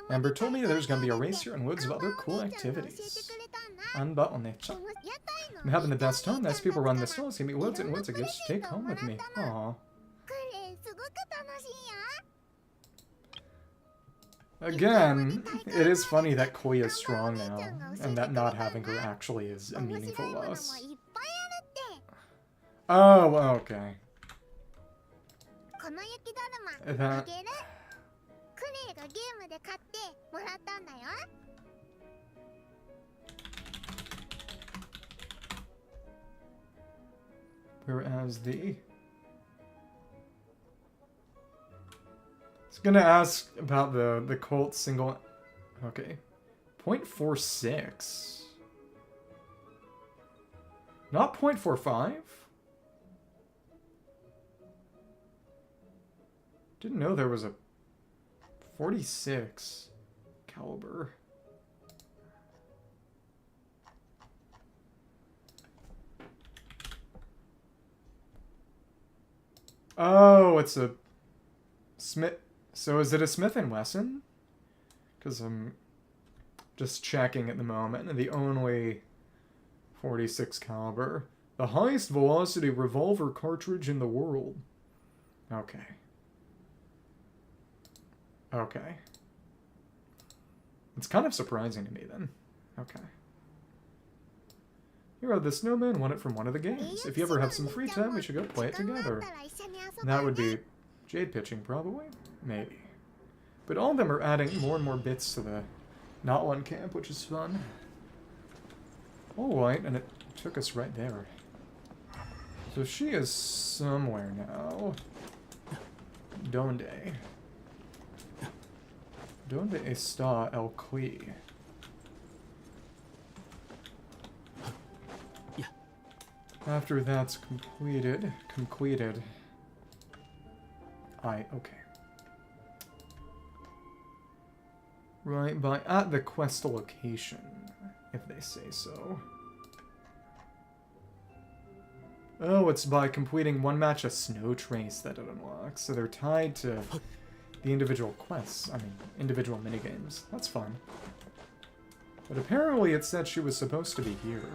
Speaker 1: Amber told me there's gonna be a race here and loads of other cool activities. Anba Onecha. I'm having the best time. Nice people run this hill. It's gonna be loads and loads of gifts to take home with me. Aww. Again, it is funny that Klee is strong now, and that not having her actually is a meaningful loss. Oh, okay. That... Whereas the... I was gonna ask about the Colt single... Okay. 0.46. Not 0.45? Didn't know there was a 46 caliber. Oh, it's a Smith. So is it a Smith & Wesson? Because I'm just checking at the moment, and the only 46 caliber. The highest velocity revolver cartridge in the world. Okay. Okay. It's kind of surprising to me, then. Okay. Here are the Snowman, won it from one of the games. If you ever have some free time, we should go play it together. That would be Jade Pitching, probably? Maybe. But all of them are adding more and more bits to the Not One camp, which is fun. Alright, and it took us right there. So she is somewhere now. Donde está el Klee? After that's completed. Okay. Right by at the quest location, if they say so. Oh, it's by completing one match of Snowtrace that it unlocks. So they're tied to the individual quests. I mean, individual minigames. That's fun. But apparently it said she was supposed to be here.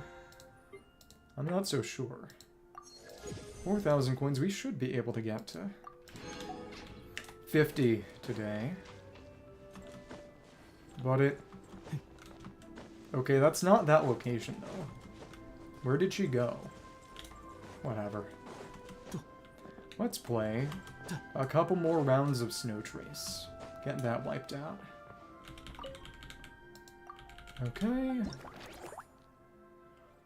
Speaker 1: I'm not so sure. 4,000 coins. We should be able to get to 50 today. But it... Okay, that's not that location, though. Where did she go? Whatever. Let's play a couple more rounds of Snowtrace. Get that wiped out. Okay.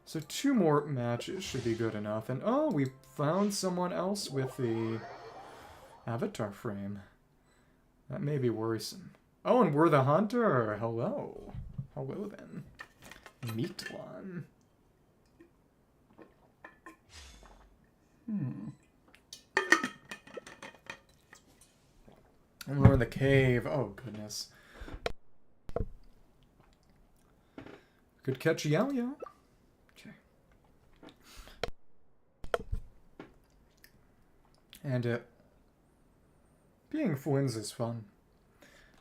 Speaker 1: So 2 more matches should be good enough. And oh, we found someone else with the avatar frame. That may be worrisome. Oh, and we're the hunter. Hello. Hello then. Meet one. And we're in the cave. Oh, goodness. Could catch Yaoyao. Okay. And being Fwins is fun.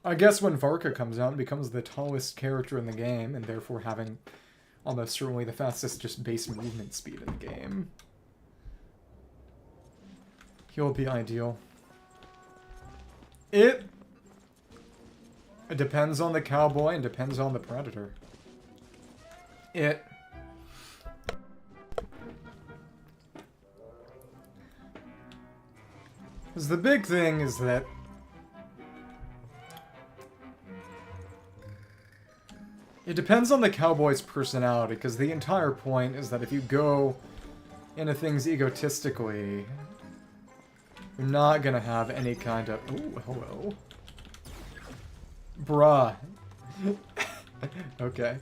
Speaker 1: I guess when Varka comes out and becomes the tallest character in the game, and therefore having almost certainly the fastest just base movement speed in the game, he'll be ideal. It depends on the cowboy and depends on the predator. Because the big thing is that it depends on the cowboy's personality, because the entire point is that if you go into things egotistically, you're not gonna have any kind of... Ooh, hello. Bruh. Okay.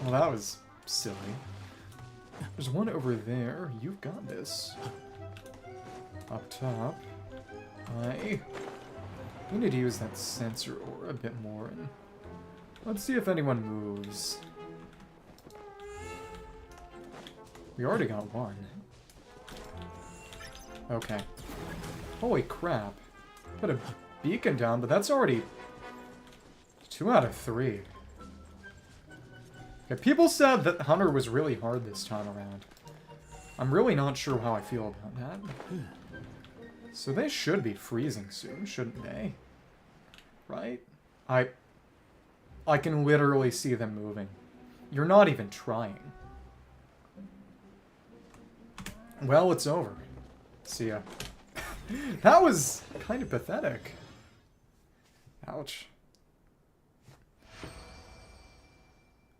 Speaker 1: Well, that was silly. There's one over there. You've got this. Up top. We need to use that sensor ore a bit more. And let's see if anyone moves. We already got one. Okay. Holy crap. Put a beacon down, but that's already 2 out of 3. Okay, people said that Hunter was really hard this time around. I'm really not sure how I feel about that. So they should be freezing soon, shouldn't they? Right? I can literally see them moving. You're not even trying. Well, it's over. See ya. That was kind of pathetic. Ouch.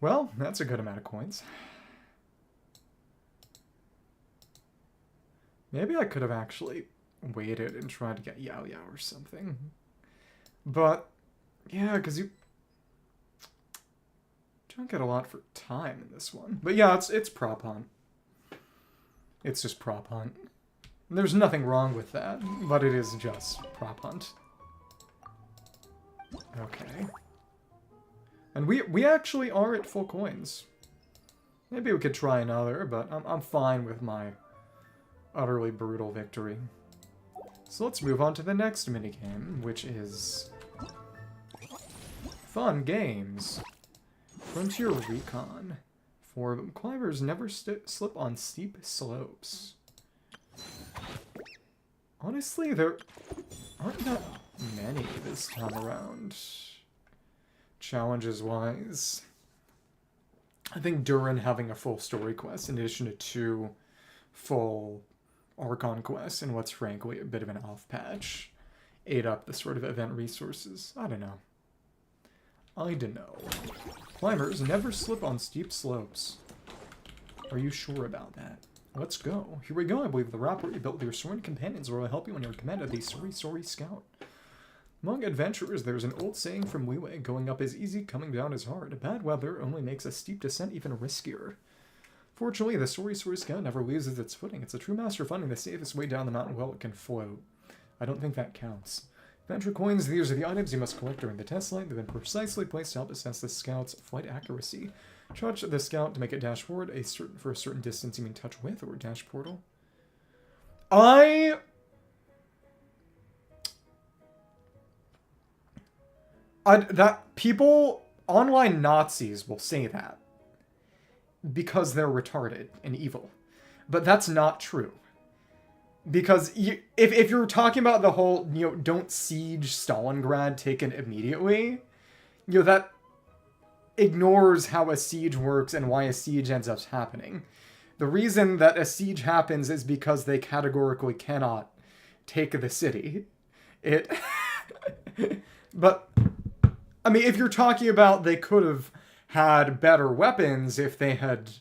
Speaker 1: Well, that's a good amount of coins. Maybe I could have actually waited and tried to get Yaoyao or something. But, yeah, because you don't get a lot for time in this one. But yeah, it's prop hunt. It's just prop hunt. There's nothing wrong with that, but it is just prop hunt. Okay. And we actually are at full coins. Maybe we could try another, but I'm fine with my utterly brutal victory. So let's move on to the next minigame, which is fun games. Frontier Recon. For climbers never slip on steep slopes. Honestly, there aren't that many this time around. Challenges-wise. I think Durin having a full story quest in addition to 2 full Archon quests and what's frankly a bit of an off patch ate up the sort of event resources. I don't know. Climbers never slip on steep slopes. Are you sure about that? Let's go. Here we go. I believe the rapper you built with your sworn companions will help you when you're command of the Sorry Scout. Among adventurers, there's an old saying from Liyue, going up is easy, coming down is hard. Bad weather only makes a steep descent even riskier. Fortunately, the Sorry Scout never loses its footing. It's a true master of finding the safest way down the mountain while it can float. I don't think that counts. Adventure coins, these are the items you must collect during the test line. They've been precisely placed to help assess the scout's flight accuracy. Touch the scout to make it dash forward for a certain distance. You mean touch with or dash portal? That people, online Nazis will say that because they're retarded and evil. But that's not true. Because if you're talking about the whole, don't siege Stalingrad, take it immediately, that ignores how a siege works and why a siege ends up happening. The reason that a siege happens is because they categorically cannot take the city. But, I mean, if you're talking about they could have had better weapons if they had,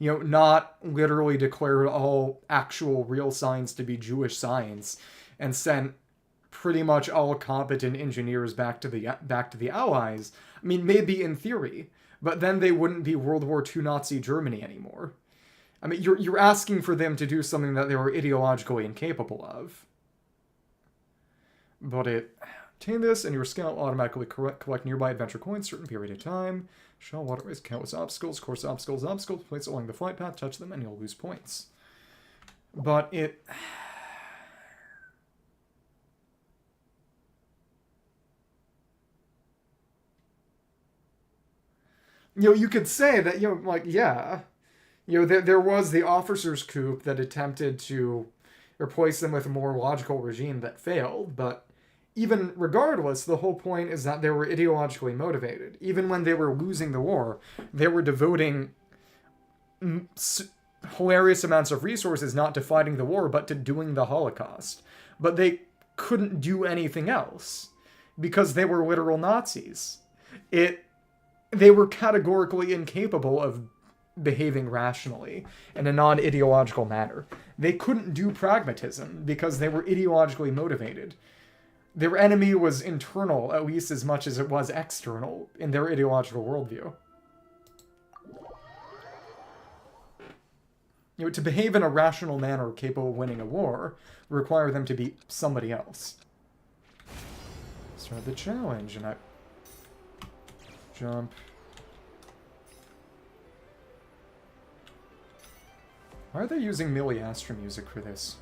Speaker 1: not literally declared all actual real signs to be Jewish signs and sent pretty much all competent engineers back to the Allies. I mean, maybe in theory, but then they wouldn't be World War II Nazi Germany anymore. I mean, you're asking for them to do something that they were ideologically incapable of. But obtain this, and your scout will automatically collect nearby adventure coins certain period of time. Shell waterways, countless obstacles, course obstacles, place along the flight path, touch them, and you'll lose points. But you could say that, there was the officers' coup that attempted to replace them with a more logical regime that failed, but even regardless, the whole point is that they were ideologically motivated. Even when they were losing the war, they were devoting hilarious amounts of resources not to fighting the war, but to doing the Holocaust. But they couldn't do anything else, because they were literal Nazis. They were categorically incapable of behaving rationally in a non-ideological manner. They couldn't do pragmatism because they were ideologically motivated. Their enemy was internal at least as much as it was external in their ideological worldview. To behave in a rational manner capable of winning a war would require them to be somebody else. Start the challenge, and I jump. Why are they using Millie Astra music for this?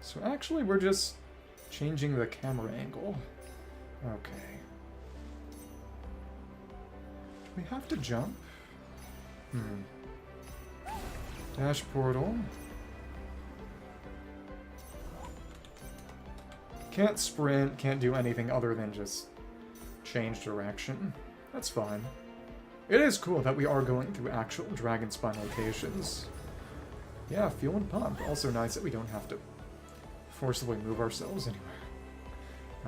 Speaker 1: So actually, we're just changing the camera angle. Okay. Do we have to jump? Dash portal. Can't sprint, can't do anything other than just change direction. That's fine. It is cool that we are going through actual Dragonspine locations. Yeah, feeling pumped. Also nice that we don't have to forcibly move ourselves anywhere.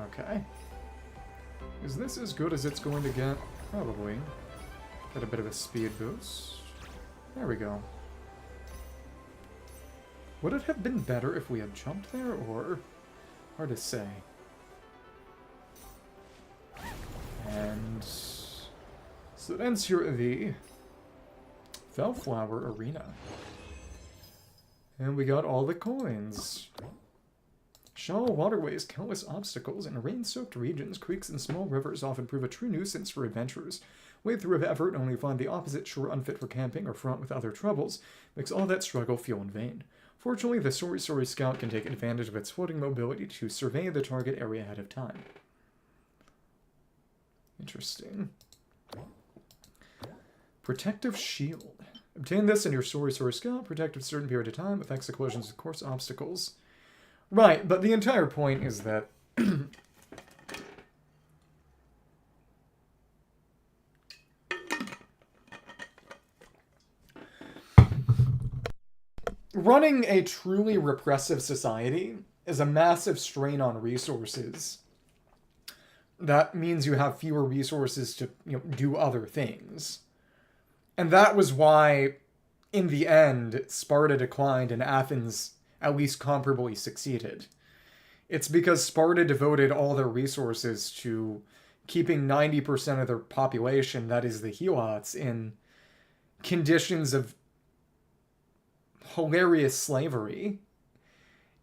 Speaker 1: Okay. Is this as good as it's going to get? Probably. Got a bit of a speed boost. There we go. Would it have been better if we had jumped there, or... hard to say. And... so that ends here the Bellflower Arena. And we got all the coins. Shallow waterways, countless obstacles, and rain-soaked regions, creeks, and small rivers often prove a true nuisance for adventurers. Wade through of effort and only find the opposite shore unfit for camping or fraught with other troubles, makes all that struggle feel in vain. Fortunately, the Sorry Sorry Scout can take advantage of its floating mobility to survey the target area ahead of time. Interesting. Protective Shield. Obtain this in your Sorry Sorry Scout, protect a certain period of time, affects the collisions with course obstacles. Right, but the entire point is that running a truly repressive society is a massive strain on resources. That means you have fewer resources to, do other things. And that was why, in the end, Sparta declined and Athens at least comparably succeeded. It's because Sparta devoted all their resources to keeping 90% of their population, that is the Helots, in conditions of hilarious slavery.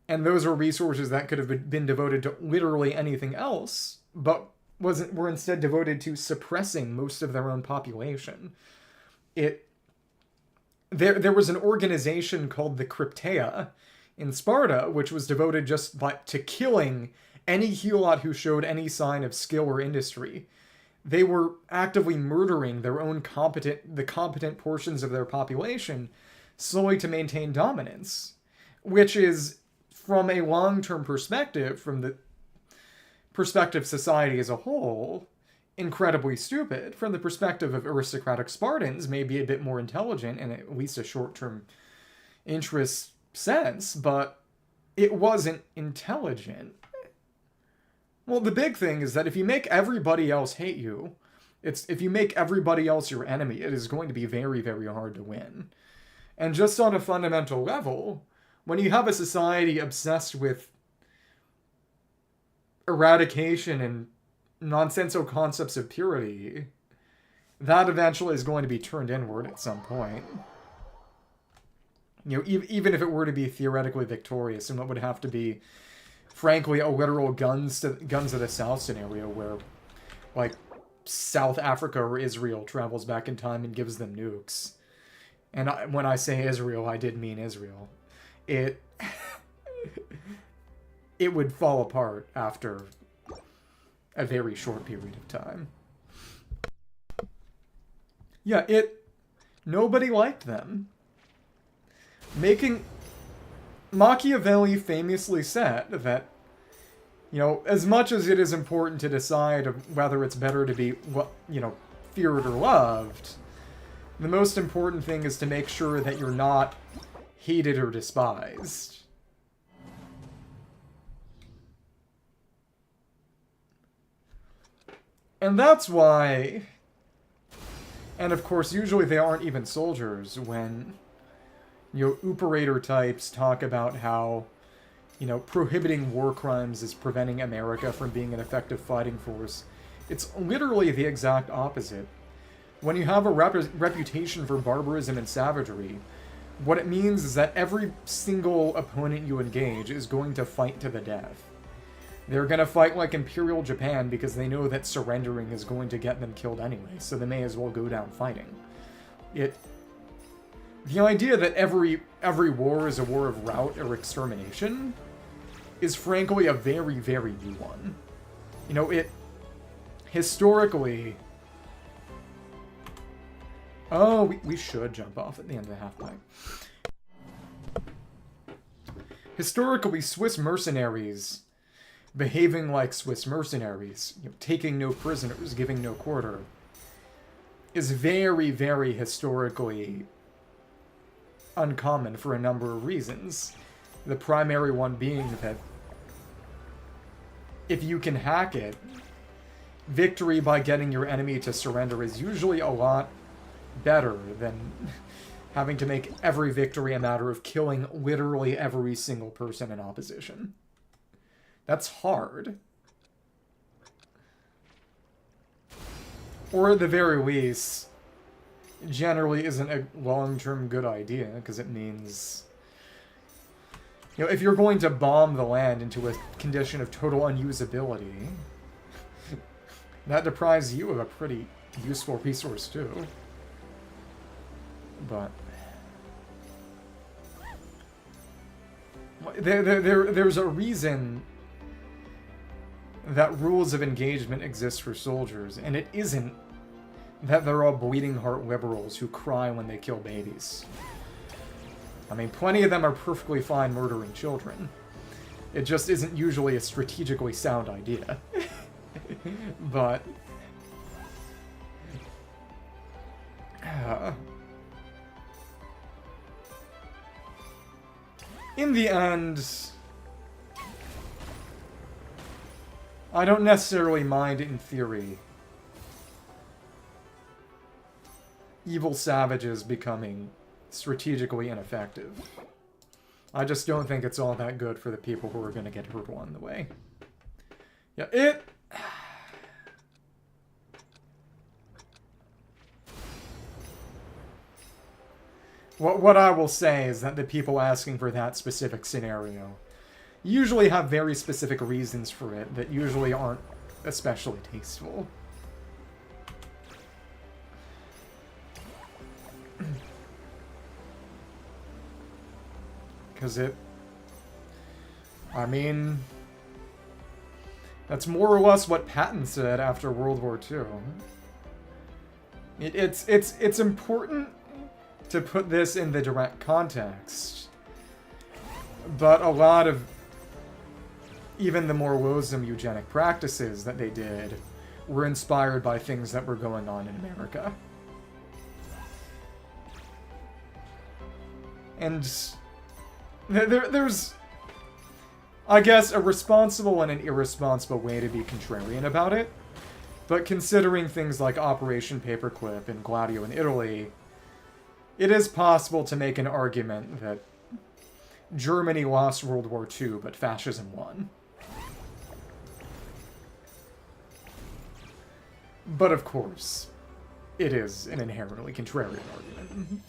Speaker 1: And those were resources that could have been devoted to literally anything else, but were instead devoted to suppressing most of their own population. there was an organization called the Cryptea in Sparta, which was devoted just to killing any Helot who showed any sign of skill or industry. They were actively murdering their own competent portions of their population solely to maintain dominance, which is, from a long-term perspective, from the perspective of society as a whole, incredibly stupid. From the perspective of aristocratic Spartans, maybe a bit more intelligent in at least a short-term interest sense, but it wasn't intelligent. Well, the big thing is that if you make everybody else hate you, if you make everybody else your enemy, it is going to be very, very hard to win. And just on a fundamental level, when you have a society obsessed with eradication and nonsensical concepts of purity, that eventually is going to be turned inward at some point. You know, even if it were to be theoretically victorious, and what would have to be, frankly, a literal guns of the South scenario where, like, South Africa or Israel travels back in time and gives them nukes. And when I say Israel, I did mean Israel. It would fall apart after a very short period of time. Yeah, nobody liked them. Machiavelli famously said that, you know, as much as it is important to decide whether it's better to be, you know, feared or loved, the most important thing is to make sure that you're not hated or despised. And that's why, and of course, usually they aren't even soldiers when, you know, operator types talk about how, you know, prohibiting war crimes is preventing America from being an effective fighting force. It's literally the exact opposite. When you have a reputation for barbarism and savagery, what it means is that every single opponent you engage is going to fight to the death. They're going to fight like Imperial Japan because they know that surrendering is going to get them killed anyway, so they may as well go down fighting. The idea that every war is a war of rout or extermination is frankly a very, very new one. You know, historically... Oh, we should jump off at the end of the half-pipe. Historically, Swiss mercenaries behaving like Swiss mercenaries, you know, taking no prisoners, giving no quarter, is very, very historically uncommon for a number of reasons. The primary one being that if you can hack it, victory by getting your enemy to surrender is usually a lot better than having to make every victory a matter of killing literally every single person in opposition. That's hard. Or at the very least, generally isn't a long-term good idea, because it means, you know, if you're going to bomb the land into a condition of total unusability, that deprives you of a pretty useful resource too. But there's a reason that rules of engagement exist for soldiers, and it isn't that they're all bleeding heart liberals who cry when they kill babies. I mean, plenty of them are perfectly fine murdering children. It just isn't usually a strategically sound idea. But... in the end, I don't necessarily mind, in theory, evil savages becoming strategically ineffective. I just don't think it's all that good for the people who are going to get hurt along the way. Yeah, What I will say is that the people asking for that specific scenario usually have very specific reasons for it that usually aren't especially tasteful. Because I mean, that's more or less what Patton said after World War II. It's important to put this in the direct context, but a lot of even the more loathsome eugenic practices that they did were inspired by things that were going on in America. And there's, I guess, a responsible and an irresponsible way to be contrarian about it. But considering things like Operation Paperclip and Gladio in Italy, it is possible to make an argument that Germany lost World War II, but fascism won. But of course, it is an inherently contrarian argument.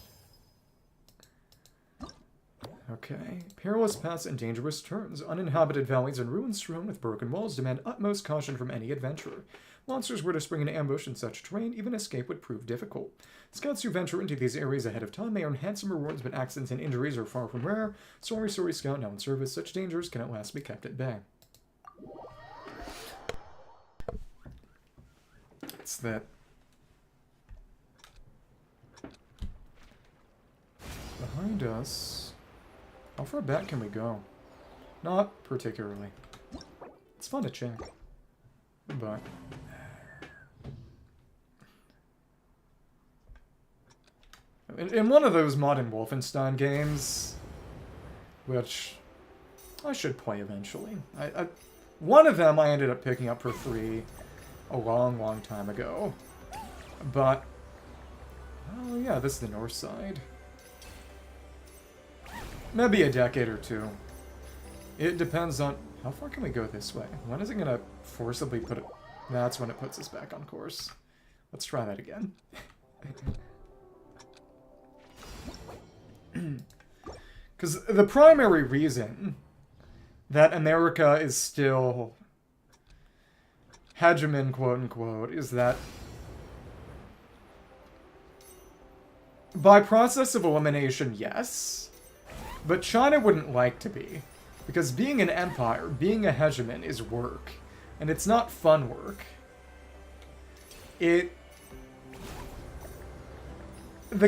Speaker 1: Okay. Perilous paths and dangerous turns. Uninhabited valleys and ruins strewn with broken walls demand utmost caution from any adventurer. Monsters were to spring an ambush in such terrain, even escape would prove difficult. Scouts who venture into these areas ahead of time may earn handsome rewards, but accidents and injuries are far from rare. Sorry, Scout, now in service. Such dangers can at last be kept at bay. It's that... Behind us... How far back can we go? Not particularly. It's fun to check. But... In one of those modern Wolfenstein games, which I should play eventually. One of them I ended up picking up for free a long, long time ago. But, oh yeah, this is the north side. Maybe a decade or two. It depends on... How far can we go this way? When is it going to forcibly put it... That's when it puts us back on course. Let's try that again. Because the primary reason that America is still hegemon, quote-unquote, is that by process of elimination, yes, but China wouldn't like to be. Because being an empire, being a hegemon is work. And it's not fun work. The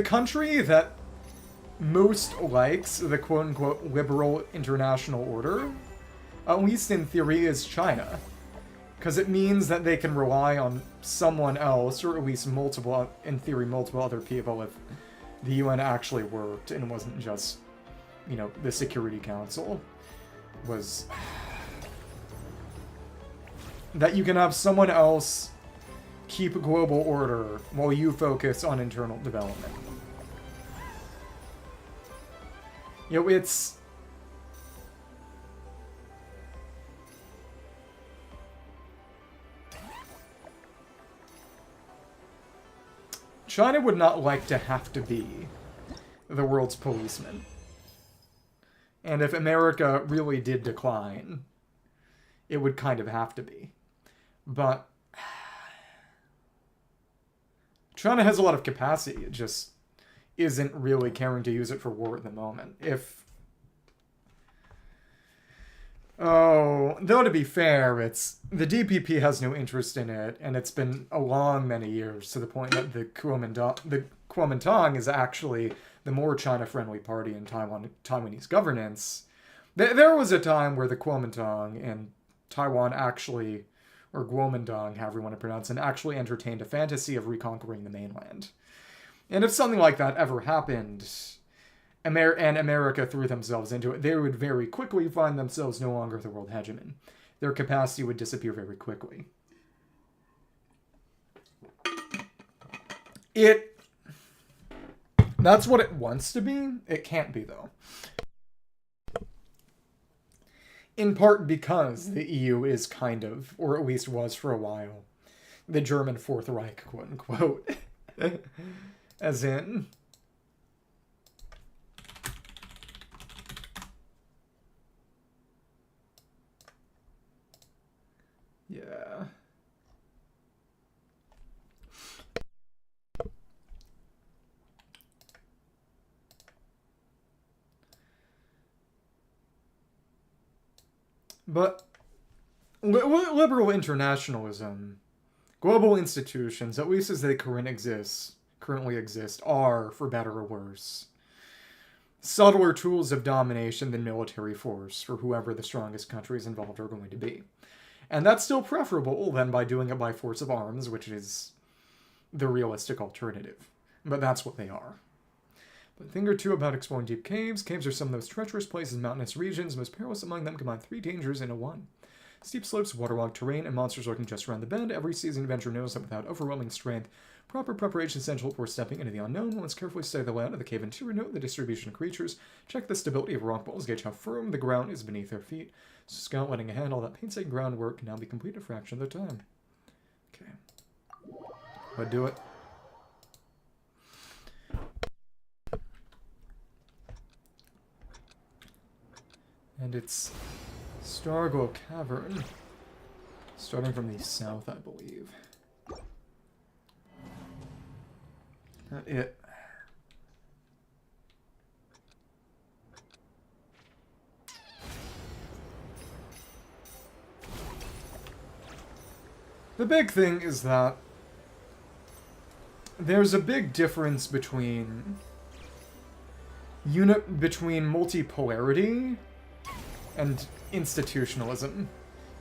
Speaker 1: country that most likes the quote-unquote liberal international order, at least in theory, is China. Because it means that they can rely on someone else, or at least multiple, in theory, multiple other people if the UN actually worked and wasn't just, you know, the Security Council. Was that you can have someone else keep global order while you focus on internal development. You know, it's... China would not like to have to be the world's policeman. And if America really did decline, it would kind of have to be. But China has a lot of capacity. It just isn't really caring to use it for war at the moment. Though to be fair, the DPP has no interest in it, and it's been a long many years, to the point that the Kuomintang is actually the more China-friendly party in Taiwanese governance. There was a time where the Kuomintang and Taiwan actually, or Guomindang, however you want to pronounce it, actually entertained a fantasy of reconquering the mainland. And if something like that ever happened, and America threw themselves into it, they would very quickly find themselves no longer the world hegemon. Their capacity would disappear very quickly. That's what it wants to be. It can't be, though. In part because the EU is kind of, or at least was for a while, the German Fourth Reich, quote-unquote. As in... Yeah... But liberal internationalism, global institutions, at least as they currently exist, are, for better or worse, subtler tools of domination than military force for whoever the strongest countries involved are going to be. And that's still preferable than by doing it by force of arms, which is the realistic alternative. But that's what they are. But a thing or two about exploring deep caves. Caves are some of the most treacherous places in mountainous regions. Most perilous among them combine 3 dangers into one. Steep slopes, waterlogged terrain, and monsters lurking just around the bend. Every seasoned adventurer knows that without overwhelming strength, proper preparation is essential before stepping into the unknown. Once carefully study the layout of the cave interior, note the distribution of creatures, check the stability of rock walls, gauge how firm the ground is beneath their feet. So scout letting a hand, all that painstaking groundwork can now be complete a fraction of the time. Okay. But do it. And it's Starglow Cavern, starting from the south, I believe. That it. The big thing is that there's a big difference between multipolarity and institutionalism.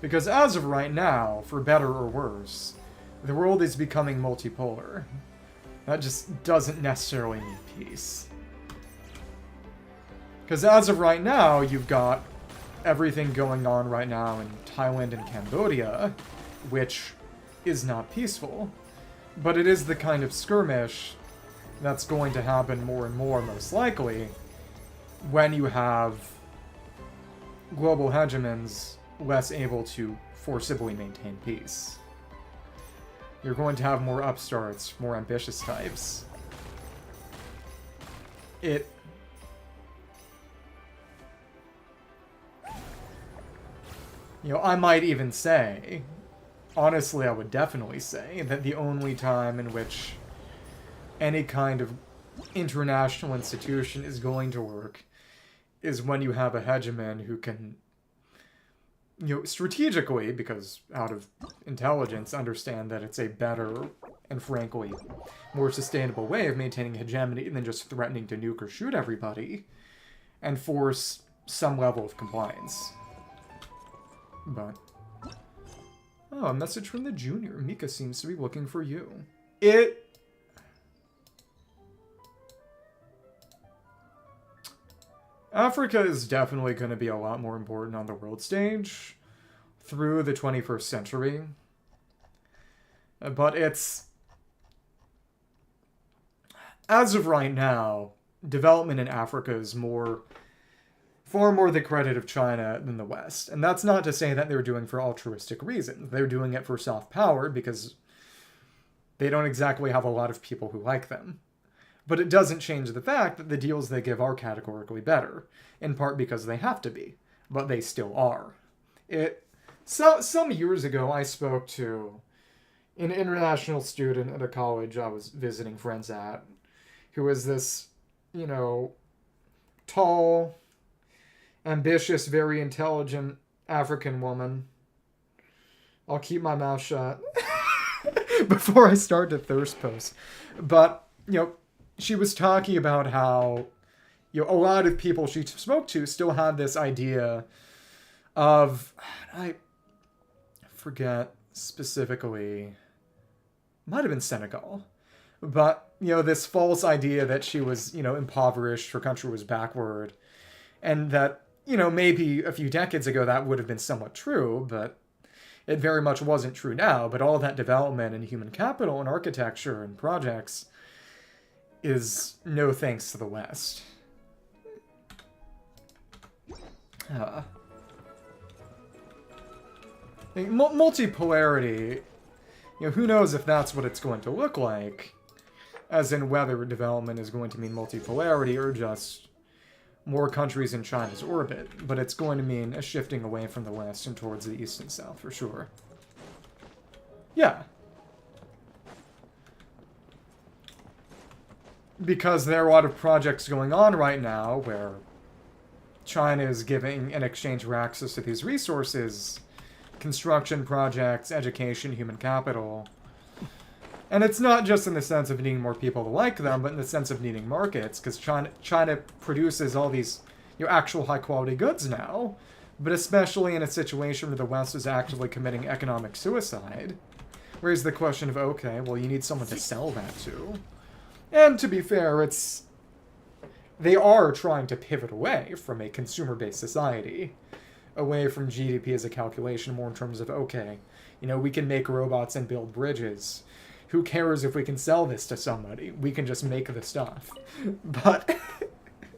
Speaker 1: Because as of right now, for better or worse, the world is becoming multipolar. That just doesn't necessarily mean peace. Because as of right now, you've got everything going on right now in Thailand and Cambodia, which is not peaceful. But it is the kind of skirmish that's going to happen more and more, most likely, when you have global hegemons less able to forcibly maintain peace. You're going to have more upstarts, more ambitious types. I might even say, honestly, I would definitely say that the only time in which any kind of international institution is going to work is when you have a hegemon who can, strategically, because out of intelligence, understand that it's a better and, frankly, more sustainable way of maintaining hegemony than just threatening to nuke or shoot everybody, and force some level of compliance. But... oh, a message from the junior. Mika seems to be looking for you. Africa is definitely going to be a lot more important on the world stage through the 21st century. But it's... as of right now, development in Africa is far more the credit of China than the West. And that's not to say that they're doing for altruistic reasons. They're doing it for soft power because they don't exactly have a lot of people who like them. But it doesn't change the fact that the deals they give are categorically better, in part because they have to be, but they still are. Some years ago, I spoke to an international student at a college I was visiting friends at, who was this, tall, ambitious, very intelligent African woman. I'll keep my mouth shut before I start to thirst post. But, she was talking about how, a lot of people she spoke to still had this idea of, I forget specifically, might have been Senegal, but, this false idea that she was, impoverished, her country was backward, and that, maybe a few decades ago that would have been somewhat true, but it very much wasn't true now. But all that development in human capital and architecture and projects is no thanks to the West. Multipolarity, who knows if that's what it's going to look like, as in whether development is going to mean multipolarity or just more countries in China's orbit, but it's going to mean a shifting away from the West and towards the East and South, for sure. Yeah. Because there are a lot of projects going on right now where China is giving in exchange for access to these resources, construction projects, education, human capital. And it's not just in the sense of needing more people to like them, but in the sense of needing markets, because China produces all these actual high-quality goods now, but especially in a situation where the West is actively committing economic suicide, raise the question of, okay, well, you need someone to sell that to. And to be fair, they are trying to pivot away from a consumer-based society, away from GDP as a calculation, more in terms of, okay, we can make robots and build bridges. Who cares if we can sell this to somebody? We can just make the stuff. But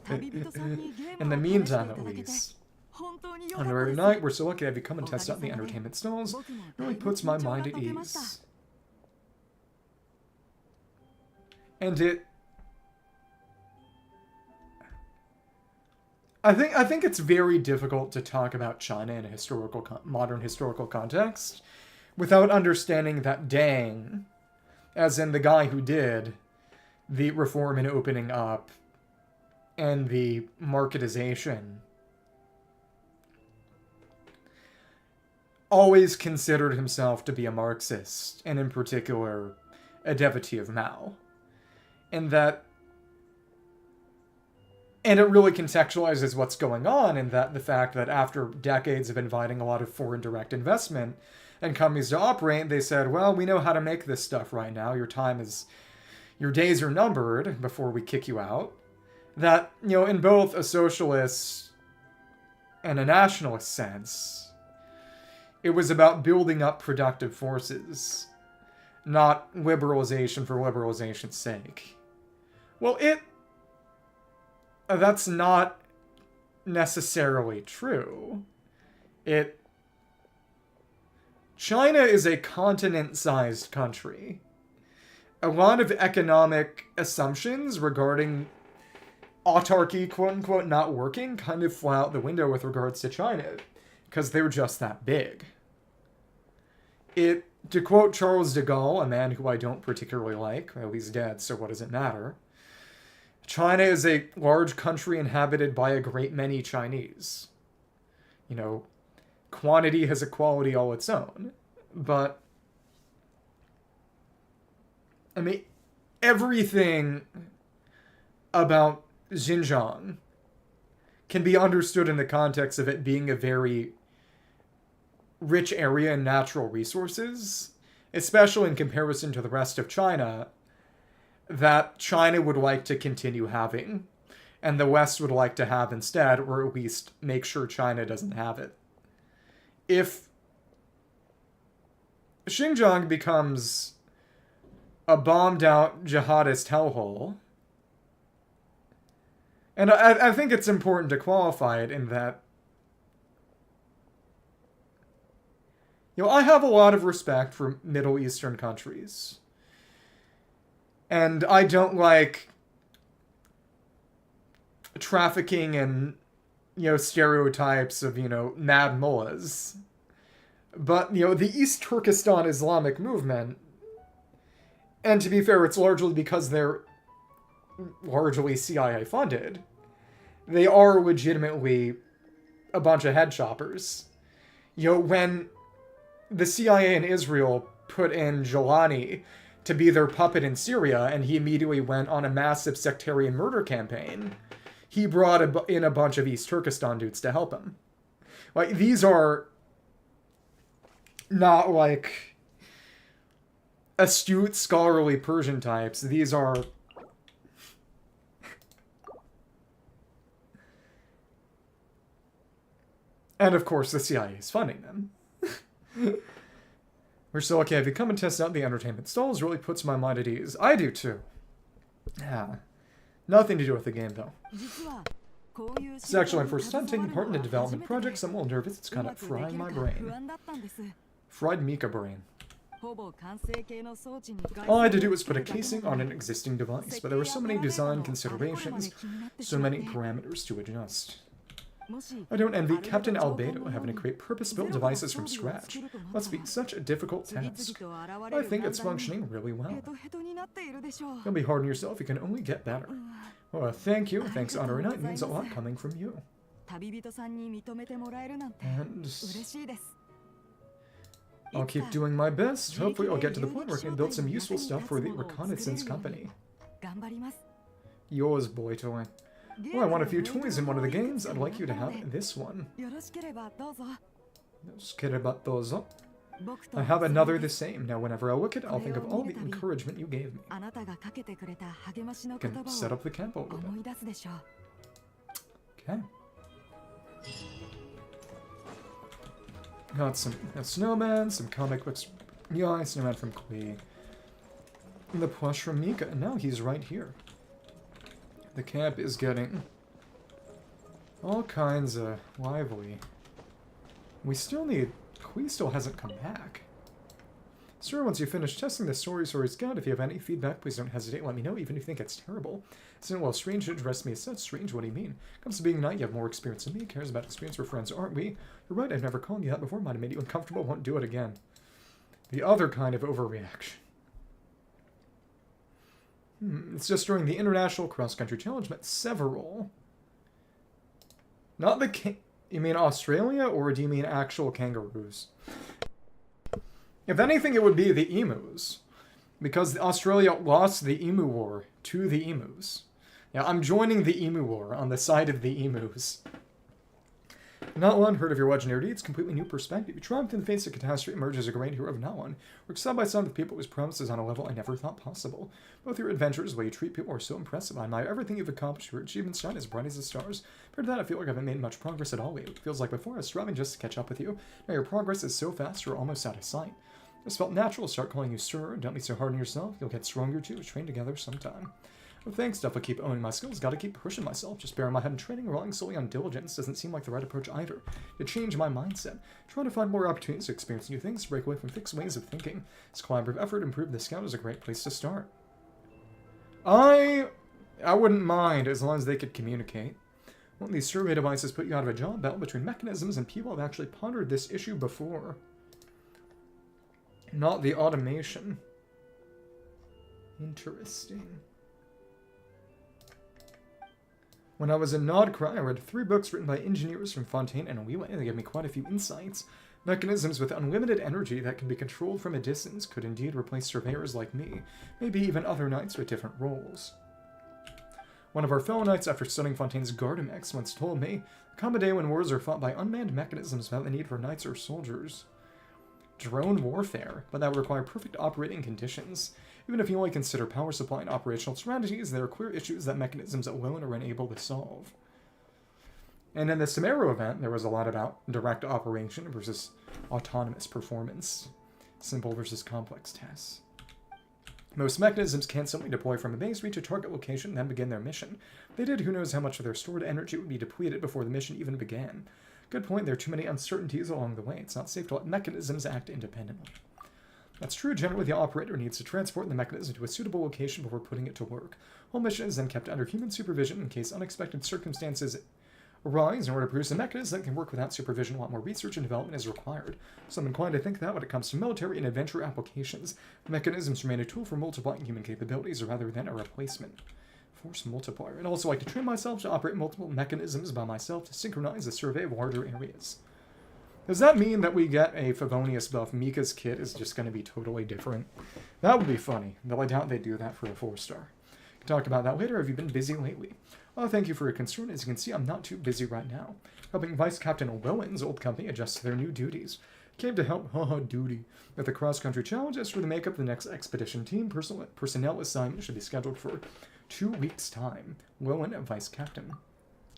Speaker 1: in the meantime, at least, on every night, we're so lucky to have you come and test out the entertainment stalls. It really puts my mind at ease. And I think it's very difficult to talk about China in a modern historical context without understanding that Deng, as in the guy who did the reform and opening up and the marketization, always considered himself to be a Marxist, and in particular, a devotee of Mao. And it really contextualizes what's going on, in that the fact that after decades of inviting a lot of foreign direct investment and companies to operate, they said, well, we know how to make this stuff right now. Your days are numbered before we kick you out. That, in both a socialist and a nationalist sense, it was about building up productive forces, not liberalization for liberalization's sake. Well, that's not necessarily true. China is a continent-sized country. A lot of economic assumptions regarding autarky, quote-unquote, not working kind of fly out the window with regards to China, because they're just that big. To quote Charles de Gaulle, a man who I don't particularly like, well, he's dead, so what does it matter? China is a large country inhabited by a great many Chinese. Quantity has a quality all its own. But, everything about Xinjiang can be understood in the context of it being a very rich area in natural resources, especially in comparison to the rest of China, that China would like to continue having, and the West would like to have instead, or at least make sure China doesn't have it. If Xinjiang becomes a bombed-out jihadist hellhole, and I think it's important to qualify it in that, I have a lot of respect for Middle Eastern countries. And I don't like trafficking and, stereotypes of, mad mullahs. But, the East Turkestan Islamic movement, and to be fair, it's largely because they're largely CIA funded, they are legitimately a bunch of head choppers. When the CIA in Israel put in Jolani to be their puppet in Syria, and he immediately went on a massive sectarian murder campaign, he brought in a bunch of East Turkestan dudes to help him. These are not, astute, scholarly Persian types. These are... And, of course, the CIA is funding them. We're so lucky. Have you come and test out the entertainment stalls? Really puts my mind at ease. I do too. Yeah. Nothing to do with the game though. It's actually my first time taking part in a development project, so I'm a little nervous. It's kind of frying my brain. Fried Mika brain. All I had to do was put a casing on an existing device, but there were so many design considerations, so many parameters to adjust. I don't envy Captain Albedo having to create purpose-built devices from scratch. Must be such a difficult task. I think it's functioning really well. Don't be hard on yourself, you can only get better. Oh, thank you. Thanks, Honor and Night. It means a lot coming from you. I'll keep doing my best. Hopefully I'll get to the point where I can build some useful stuff for the reconnaissance company. Yours, boy toy. Oh, I want a few toys in one of the games. I'd like you to have this one. I have another the same. Now whenever I look at it, I'll think of all the encouragement you gave me. Can set up the camp a little bit. Okay. Got some snowman, some comic books. Yeah, snowman from Klee. And the plush from Mika, and now he's right here. The camp is getting all kinds of lively. We still need... Klee still hasn't come back. Sir, once you finish testing the story's scout, if you have any feedback, please don't hesitate. Let me know, even if you think it's terrible. It's well, strange to address me as such. Strange, what do you mean? Comes to being a knight, you have more experience than me. Cares about experience, we're friends, aren't we? You're right, I've never called you that before. Might have made you uncomfortable, won't do it again. The other kind of overreaction. It's just during the International Cross-Country Challenge, met several. Not the you mean Australia, or do you mean actual kangaroos? If anything, it would be the emus. Because Australia lost the emu war to the emus. Yeah, I'm joining the emu war on the side of the emus. Not one heard of your legendary deeds, completely new perspective. You triumphed in the face of catastrophe, emerged as a great hero of not one. Worked side by side with people whose promises on a level I never thought possible. Both your adventures, the way you treat people, are so impressive. I admire everything you've accomplished. Your achievements shine as bright as the stars. Compared to that, I feel like I haven't made much progress at all. It feels like before I was striving just to catch up with you. Now your progress is so fast, you're almost out of sight. It just felt natural to start calling you sir. Don't be so hard on yourself. You'll get stronger too. Train together sometime. Well, thanks, Duff. I keep owning my skills. Gotta keep pushing myself. Just bearing my head in training, relying solely on diligence doesn't seem like the right approach either. To change my mindset. Trying to find more opportunities to experience new things, to break away from fixed ways of thinking. This collaborative effort to improve the scout is a great place to start. I wouldn't mind as long as they could communicate. One of these survey devices put you out of a job battle between mechanisms, and people have actually pondered this issue before. Not the automation. Interesting. When I was in Nodcry, I read 3 books written by engineers from Fontaine and Oiwe. They gave me quite a few insights. Mechanisms with unlimited energy that can be controlled from a distance could indeed replace surveyors like me, maybe even other knights with different roles. One of our fellow knights, after studying Fontaine's Gardemex, once told me, "There come a day when wars are fought by unmanned mechanisms without the need for knights or soldiers." Drone warfare, but that would require perfect operating conditions. Even if you only consider power supply and operational strategies, there are clear issues that mechanisms alone are unable to solve. And in the Sumeru event, there was a lot about direct operation versus autonomous performance, simple versus complex tests. Most mechanisms can't simply deploy from a base, reach a target location, and then begin their mission. If they did, who knows how much of their stored energy would be depleted before the mission even began. Good point, there are too many uncertainties along the way. It's not safe to let mechanisms act independently. That's true. Generally, the operator needs to transport the mechanism to a suitable location before putting it to work. Whole mission is then kept under human supervision in case unexpected circumstances arise. In order to produce a mechanism that can work without supervision, a lot more research and development is required. So I'm inclined to think that when it comes to military and adventure applications, mechanisms remain a tool for multiplying human capabilities rather than a replacement. Force multiplier. I'd also like to train myself to operate multiple mechanisms by myself to synchronize the survey of larger areas. Does that mean that we get a Favonius buff? Mika's kit is just going to be totally different. That would be funny, though I doubt they'd do that for a 4-star. Can talk about that later. Have you been busy lately? Oh, thank you for your concern. As you can see, I'm not too busy right now. Helping Vice Captain Willen's old company adjust to their new duties. Came to help, duty, with the cross-country challenges for the makeup of the next expedition team. Personnel assignment should be scheduled for 2 weeks' time. Willen, Vice Captain.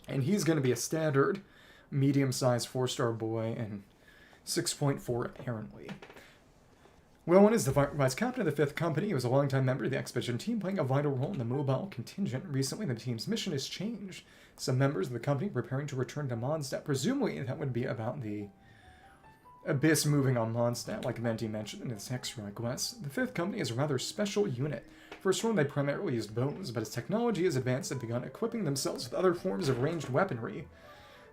Speaker 1: And he's going to be a standard medium-sized 4-star boy and 6.4 apparently. Willen is the vice captain of the 5th Company. He was a longtime member of the expedition team, playing a vital role in the mobile contingent. Recently, the team's mission has changed. Some members of the company are preparing to return to Mondstadt. Presumably, that would be about the Abyss moving on Mondstadt, like Venti mentioned in his text request. The 5th Company is a rather special unit. First one, they primarily used bows, but as technology has advanced, they've begun equipping themselves with other forms of ranged weaponry.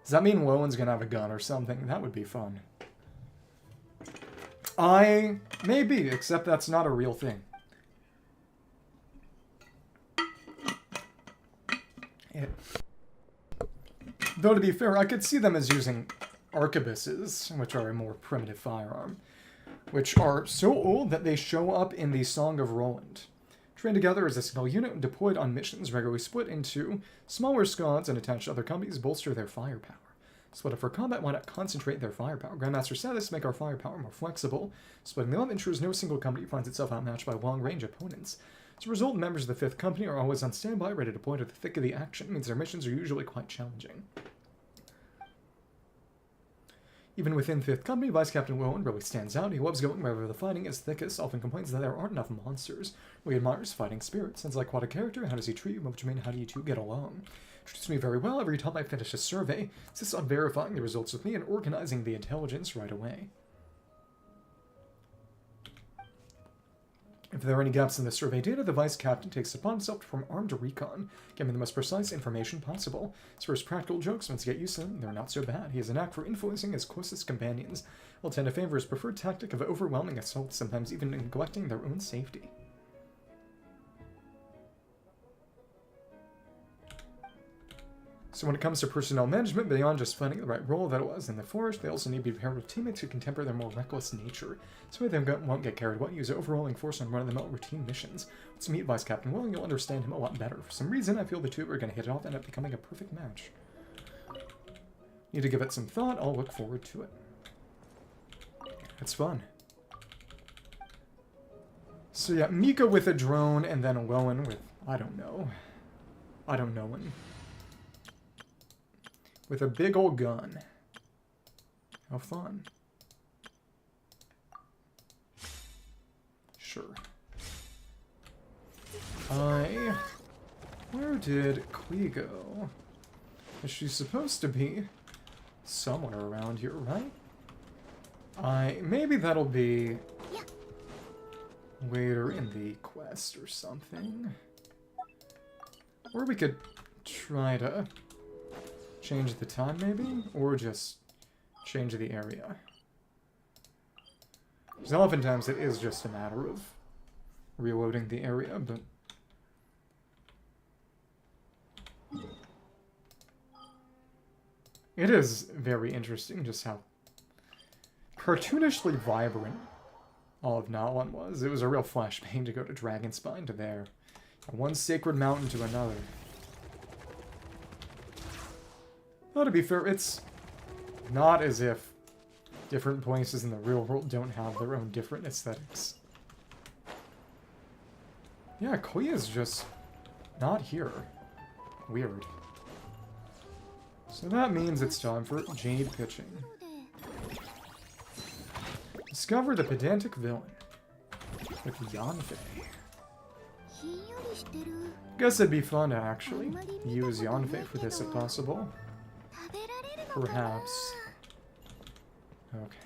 Speaker 1: Does that mean Lowen's gonna have a gun or something? That would be fun. Maybe, except that's not a real thing. Though to be fair, I could see them as using arquebuses, which are a more primitive firearm, which are so old that they show up in the Song of Roland. Trained together as a single unit and deployed on missions, regularly split into smaller squads and attached to other companies bolster their firepower. Split up for combat, why not concentrate their firepower? Grandmaster status make our firepower more flexible. Splitting them up ensures no single company finds itself outmatched by long-range opponents. As a result, members of the 5th Company are always on standby, ready to deploy to the thick of the action. It means their missions are usually quite challenging. Even within 5th Company, Vice Captain Willen really stands out. He loves going wherever the fighting is thickest, often complains that there aren't enough monsters. He admires fighting spirit. Sounds like quite a character. How does he treat you? Which mean, how do you two get along? Treats me very well every time I finish a survey. Insists on verifying the results with me and organizing the intelligence right away. If there are any gaps in the survey data, the Vice Captain takes it upon himself to perform armed recon, giving the most precise information possible. As for his practical jokes, once you get used to them, they're not so bad. He has a knack for influencing his closest companions. Will tend to favor his preferred tactic of overwhelming assault, sometimes even neglecting their own safety. So when it comes to personnel management, beyond just finding the right role that it was in the forest, they also need to be paired with teammates who can temper their more reckless nature. So they won't get carried away, use overwhelming force on run-of-the-mill routine missions. Once you meet Vice Captain Willing, you'll understand him a lot better. For some reason, I feel the two are going to hit it off and end up becoming a perfect match. Need to give it some thought, I'll look forward to it. It's fun. So yeah, Mika with a drone, and then Lowen with, I don't know one. With a big old gun. How fun. Sure. Where did Klee go? Is she supposed to be somewhere around here, right? Maybe that'll be later in the quest or something. Or we could try to change the time, maybe? Or just change the area. Because oftentimes it is just a matter of reloading the area, but... it is very interesting just how cartoonishly vibrant all of Nalan was. It was a real flashbang to go to Dragonspine to there. One sacred mountain to another. Well, to be fair, it's not as if different places in the real world don't have their own different aesthetics. Yeah, Klee is just not here. Weird. So that means it's time for Jade Pitching. Discover the pedantic villain with Yanfei. Guess it'd be fun to actually use Yanfei for this if possible. Perhaps. Okay.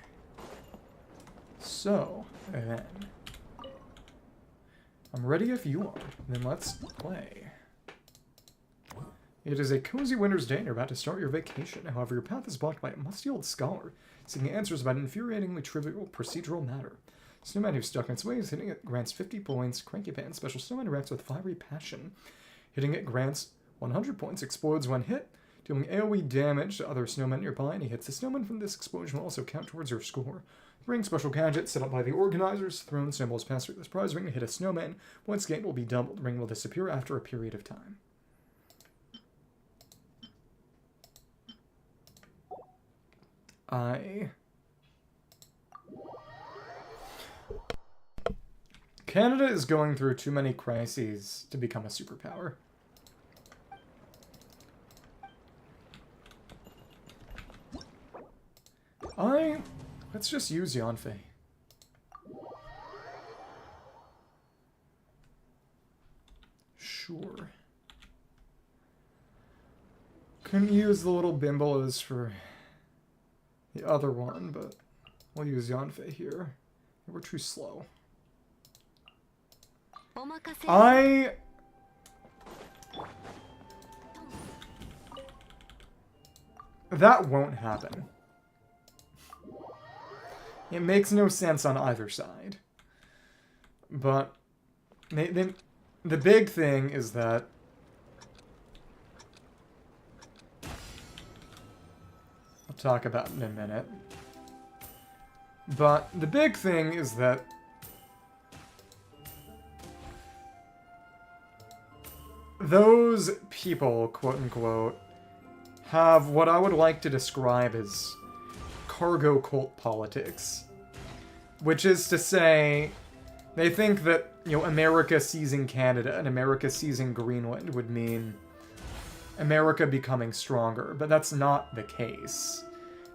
Speaker 1: So, then. I'm ready if you are. Then let's play. It is a cozy winter's day and you're about to start your vacation. However, your path is blocked by a musty old scholar, seeking answers about infuriatingly trivial procedural matter. Snowman who's stuck in its ways, hitting it grants 50 points. Cranky Pan, special snowman reacts with fiery passion. Hitting it grants 100 points, explodes when hit, dealing AoE damage to other snowmen nearby, and he hits the snowman from this explosion will also count towards your score. Ring special gadget set up by the organizers. Thrown snowballs pass through this prize ring to hit a snowman. Once gained will be doubled. Ring will disappear after a period of time. Canada is going through too many crises to become a superpower. Let's just use Yanfei. Sure. Couldn't use the little bimbolas for the other one, but we'll use Yanfei here. We're too slow. That won't happen. It makes no sense on either side. But the big thing is that talk about in a minute. But the big thing is that those people, quote-unquote, have what I would like to describe as cargo cult politics. Which is to say, they think that, you know, America seizing Canada and America seizing Greenland would mean America becoming stronger, but that's not the case.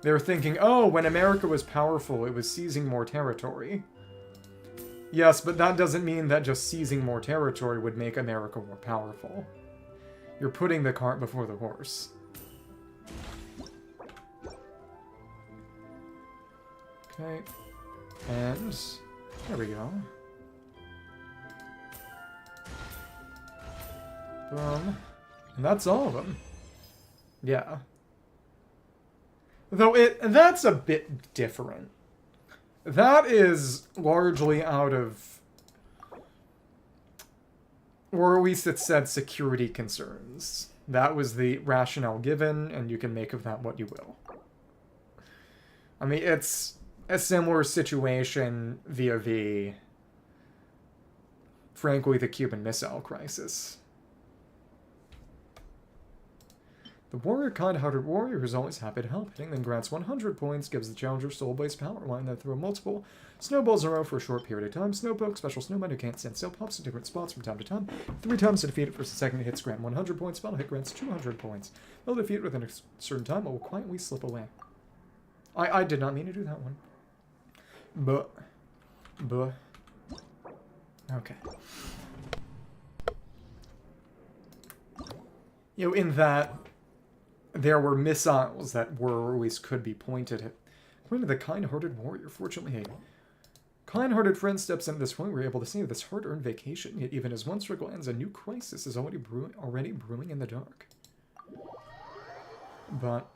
Speaker 1: They're thinking, oh, when America was powerful, it was seizing more territory. Yes, but that doesn't mean that just seizing more territory would make America more powerful. You're putting the cart before the horse. Okay. And there we go. Boom. And that's all of them. Yeah. Though that's a bit different. That is largely out of, or at least it said security concerns. That was the rationale given, and you can make of that what you will. I mean, it's a similar situation via the, frankly, the Cuban Missile Crisis. The warrior, kind-hearted warrior who's always happy to help, hitting then grants 100 points, gives the challenger soul-based power line, then throw multiple snowballs in a row for a short period of time. Snowpoke, special snowman who can't stand still, pops in different spots from time to time. 3 times to defeat it for the second hits grant 100 points, spell hit grants 200 points. They'll defeat it within a certain time, but will quietly slip away. I did not mean to do that one. But. Okay. You know, in that there were missiles that were, or at least could be pointed at. According to the kind-hearted warrior, fortunately, a kind-hearted friend steps into this point. We're able to save this hard-earned vacation. Yet even as one struggle ends, a new crisis is already brewing in the dark. But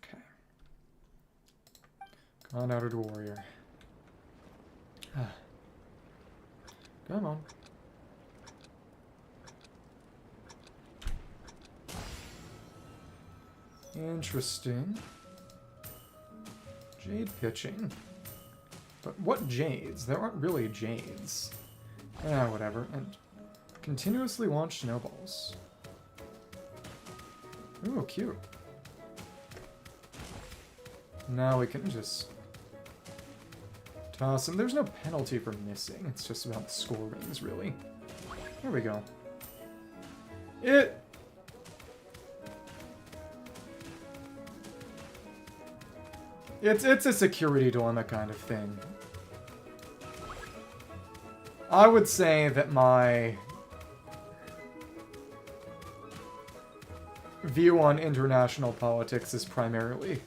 Speaker 1: okay, kind-hearted warrior. Come on. Interesting. Jade pitching. But what jades? There aren't really jades. Whatever. And continuously launch snowballs. Ooh, cute. Now we can just toss them. There's no penalty for missing. It's just about the score rings, really. There we go. It's a security dilemma kind of thing. I would say that my view on international politics is primarily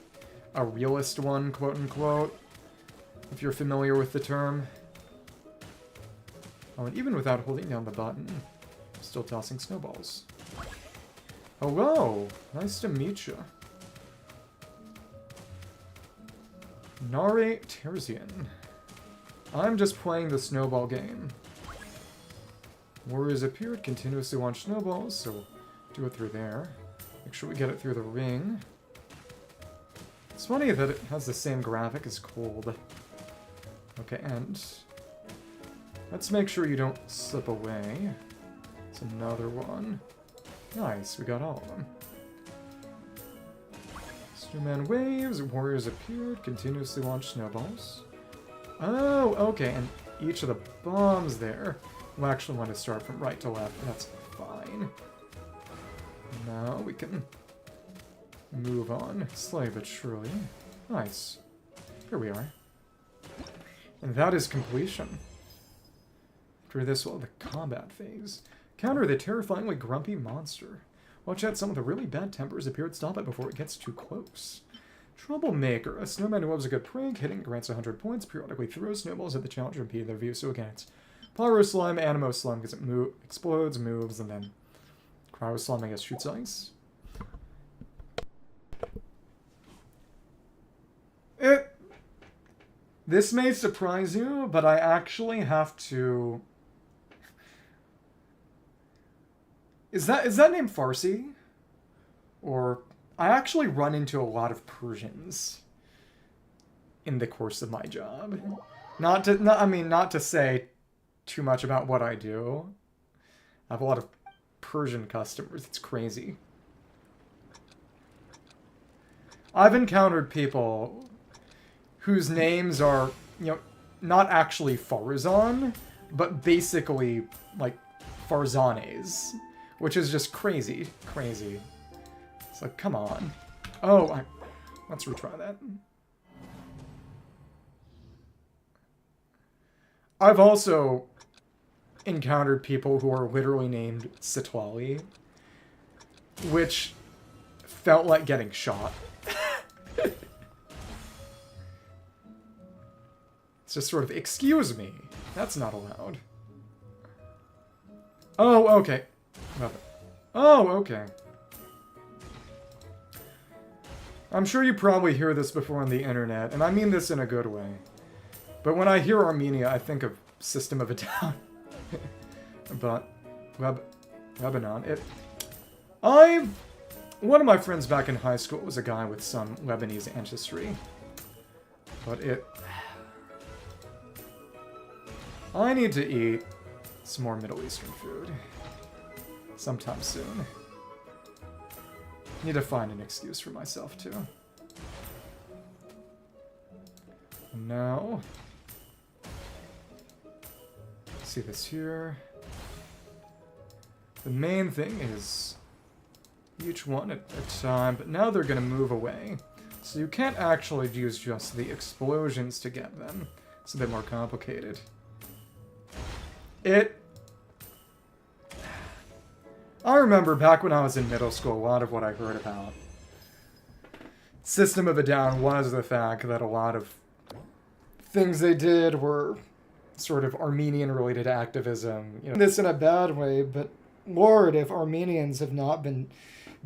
Speaker 1: a realist one, quote-unquote, if you're familiar with the term. Oh, and even without holding down the button, still tossing snowballs. Hello! Nice to meet you. Nare Terzian. I'm just playing the snowball game. Warriors appeared, continuously launch snowballs, so do it through there. Make sure we get it through the ring. It's funny that it has the same graphic as Cold. Okay, and let's make sure you don't slip away. It's another one. Nice, we got all of them. Snowman waves, warriors appeared, continuously launch snowballs. Oh, okay, and each of the bombs there will actually want to start from right to left, and that's fine. Now we can move on, slowly but surely. Nice. Here we are. And that is completion. After this, we'll have the combat phase. Counter the terrifyingly grumpy monster. Watch out, some with the really bad tempers appeared. Stop it before it gets too close. Troublemaker. A snowman who loves a good prank. Hitting grants 100 points. Periodically throws snowballs at the challenger and impede their view. So again, it's Pyro Slime, Animo Slime, because it explodes, moves, and then Cryo Slime, I guess, shoots ice. This may surprise you, but I actually have to... Is that name Farsi? Or I actually run into a lot of Persians in the course of my job. Not to say too much about what I do. I have a lot of Persian customers. It's crazy. I've encountered people whose names are, you know, not actually Farzan, but basically, like, Farzanes. Which is just crazy. Crazy. It's like, come on. Oh, let's retry that. I've also encountered people who are literally named Sitwali, which felt like getting shot. It's just sort of, excuse me, that's not allowed. Oh, okay. Oh, okay. I'm sure you probably hear this before on the internet, and I mean this in a good way. But when I hear Armenia, I think of System of a Down. But Lebanon, one of my friends back in high school was a guy with some Lebanese ancestry. But I need to eat some more Middle Eastern food. Sometime soon. Need to find an excuse for myself, too. Now, see this here. The main thing is each one at a time, but now they're going to move away. So you can't actually use just the explosions to get them. It's a bit more complicated. I remember back when I was in middle school, a lot of what I heard about System of a Down was the fact that a lot of things they did were sort of Armenian-related activism. You know, this in a bad way, but Lord, if Armenians have not been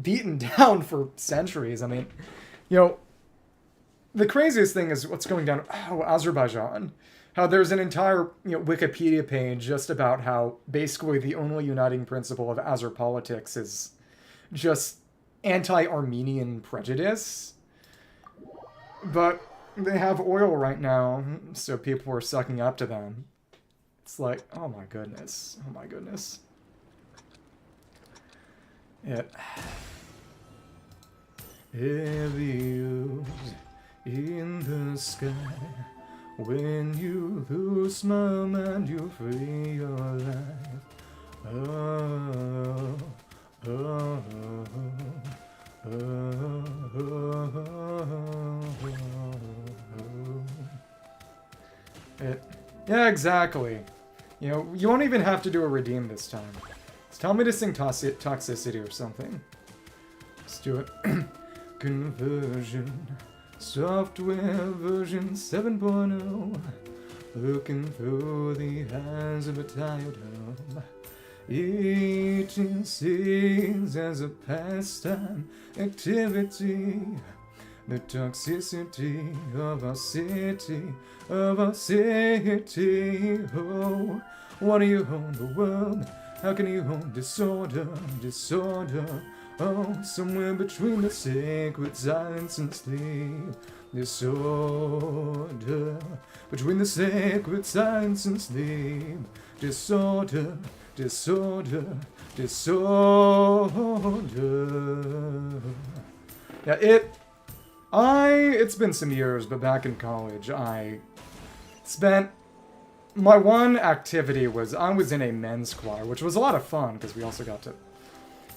Speaker 1: beaten down for centuries. I mean, you know, the craziest thing is what's going down. Oh, Azerbaijan. How there's an entire, you know, Wikipedia page just about how basically the only uniting principle of Azer politics is just anti-Armenian prejudice. But they have oil right now, so people are sucking up to them. It's like, oh my goodness. Oh my goodness. Views in the sky. When you lose my mind, you free your life. Oh, oh, oh, oh. Yeah, exactly. You know, you won't even have to do a redeem this time. Just tell me to sing Toxicity or something. Let's do it. Conversion. Software version 7.0. Looking through the eyes of a tired home. Eating seeds as a pastime activity. The toxicity of our city, Oh, what do you own the world? How can you own disorder? Oh, somewhere between the sacred silence and sleep. Disorder. Between the sacred silence and sleep. Disorder. Yeah, it's been some years, but back in college, I spent... My one activity was, I was in a men's choir, which was a lot of fun, because we also got to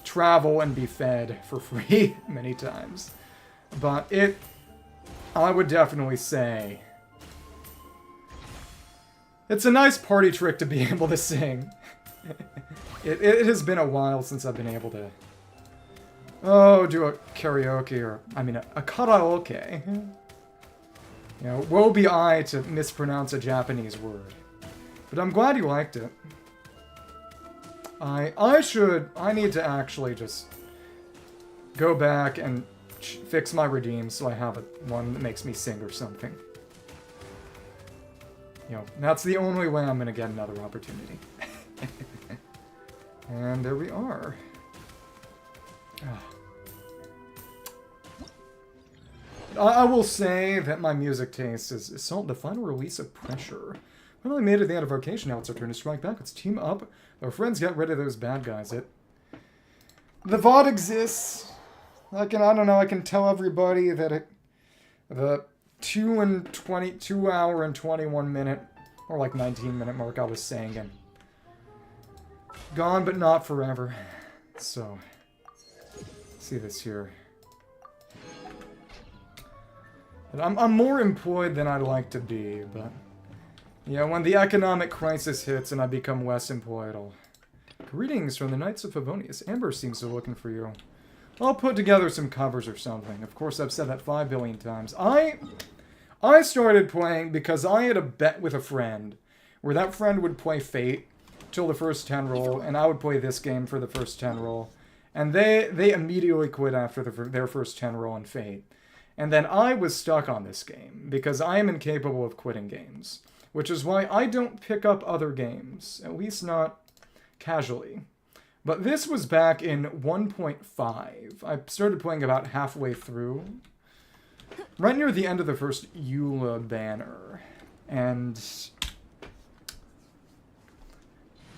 Speaker 1: travel and be fed for free many times. But I would definitely say, it's a nice party trick to be able to sing. It has been a while since I've been able to, do a karaoke, or, I mean, a karaoke. You know, woe be I to mispronounce a Japanese word. But I'm glad you liked it. I need to actually just go back and fix my redeem so I have one that makes me sing or something. You know, that's the only way I'm gonna get another opportunity. And there we are. I will say that my music taste is Assault, the final release of Pressure. Finally made it to the end of Vocation, now it's our turn to strike back. Let's team up. Our friends get rid of those bad guys. The VOD exists. I don't know, I can tell everybody that the 2 hour and 21 minute, or like 19-minute mark I was saying, and gone but not forever. So, see this here. I'm more employed than I'd like to be, but yeah, when the economic crisis hits and I become less employed, Greetings from the Knights of Favonius. Amber seems to be looking for you. I'll put together some covers or something. Of course, I've said that 5 billion times. I started playing because I had a bet with a friend, where that friend would play Fate till the first 10 roll, and I would play this game for the first 10 roll. And they immediately quit after their first 10 roll in Fate. And then I was stuck on this game, because I am incapable of quitting games. Which is why I don't pick up other games, at least not casually. But this was back in 1.5. I started playing about halfway through. Right near the end of the first EULA banner. And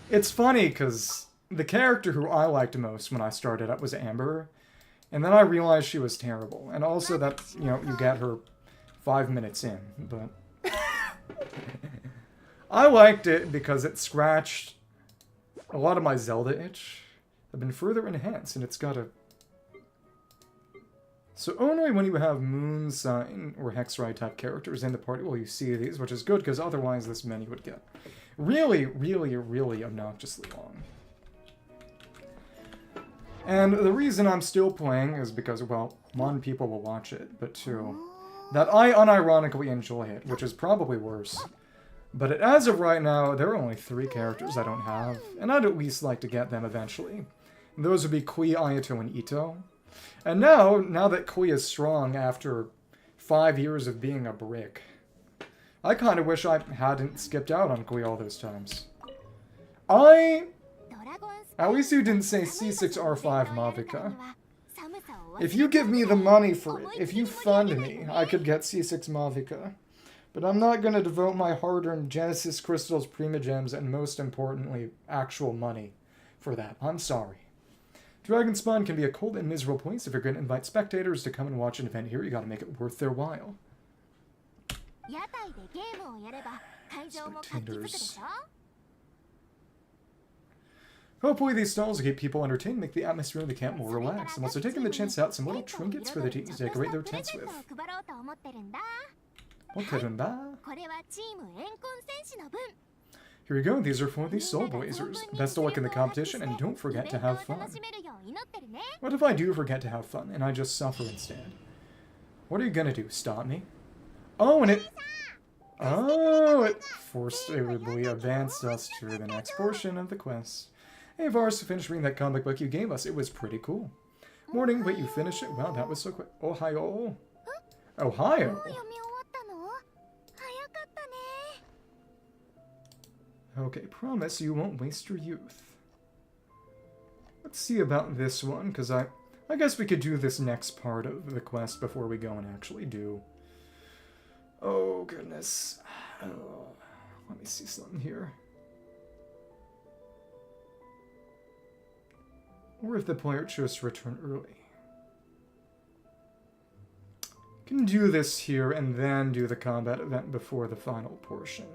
Speaker 1: it's funny, because the character who I liked most when I started up was Amber. And then I realized she was terrible. And also that, you know, you get her 5 minutes in. But I liked it because it scratched a lot of my Zelda itch. Have been further enhanced, and it's got a... So only when you have Moon Sign or Hexrai type characters in the party will you see these, which is good, because otherwise this menu would get really, really, really obnoxiously long. And the reason I'm still playing is because, well, one, people will watch it, but two, that I unironically enjoy it, which is probably worse. But as of right now, there are only 3 characters I don't have, and I'd at least like to get them eventually. And those would be Klee, Ayato, and Ito. And now that Klee is strong after 5 years of being a brick, I kind of wish I hadn't skipped out on Klee all those times. At least you didn't say C6R5 Mavica. If you give me the money for it, if you fund me, I could get C6 Mavica. But I'm not going to devote my hard-earned Genesis Crystals, Primogems, and most importantly, actual money for that. I'm sorry. Dragonspine can be a cold and miserable place. If you're going to invite spectators to come and watch an event here, you got to make it worth their while. Spectators. Hopefully these stalls will keep people entertained, make the atmosphere of the camp more relaxed, and also taking the chance out some little trinkets for the teens to decorate their tents with. Here we go, these are for the Soulblazers. Best of luck in the competition, and don't forget to have fun. What if I do forget to have fun, and I just suffer instead? What are you gonna do, stop me? Oh, and it... Oh, it forcibly advanced us to the next portion of the quest. Hey, Vars, finished reading that comic book you gave us. It was pretty cool. Morning, wait, you finished it? Wow, that was so quick. Ohio. Ohio? Okay, promise you won't waste your youth. Let's see about this one, because I guess we could do this next part of the quest before we go and actually do... Oh, goodness. Oh, let me see something here. Or if the player chose to return early. Can do this here and then do the combat event before the final portion.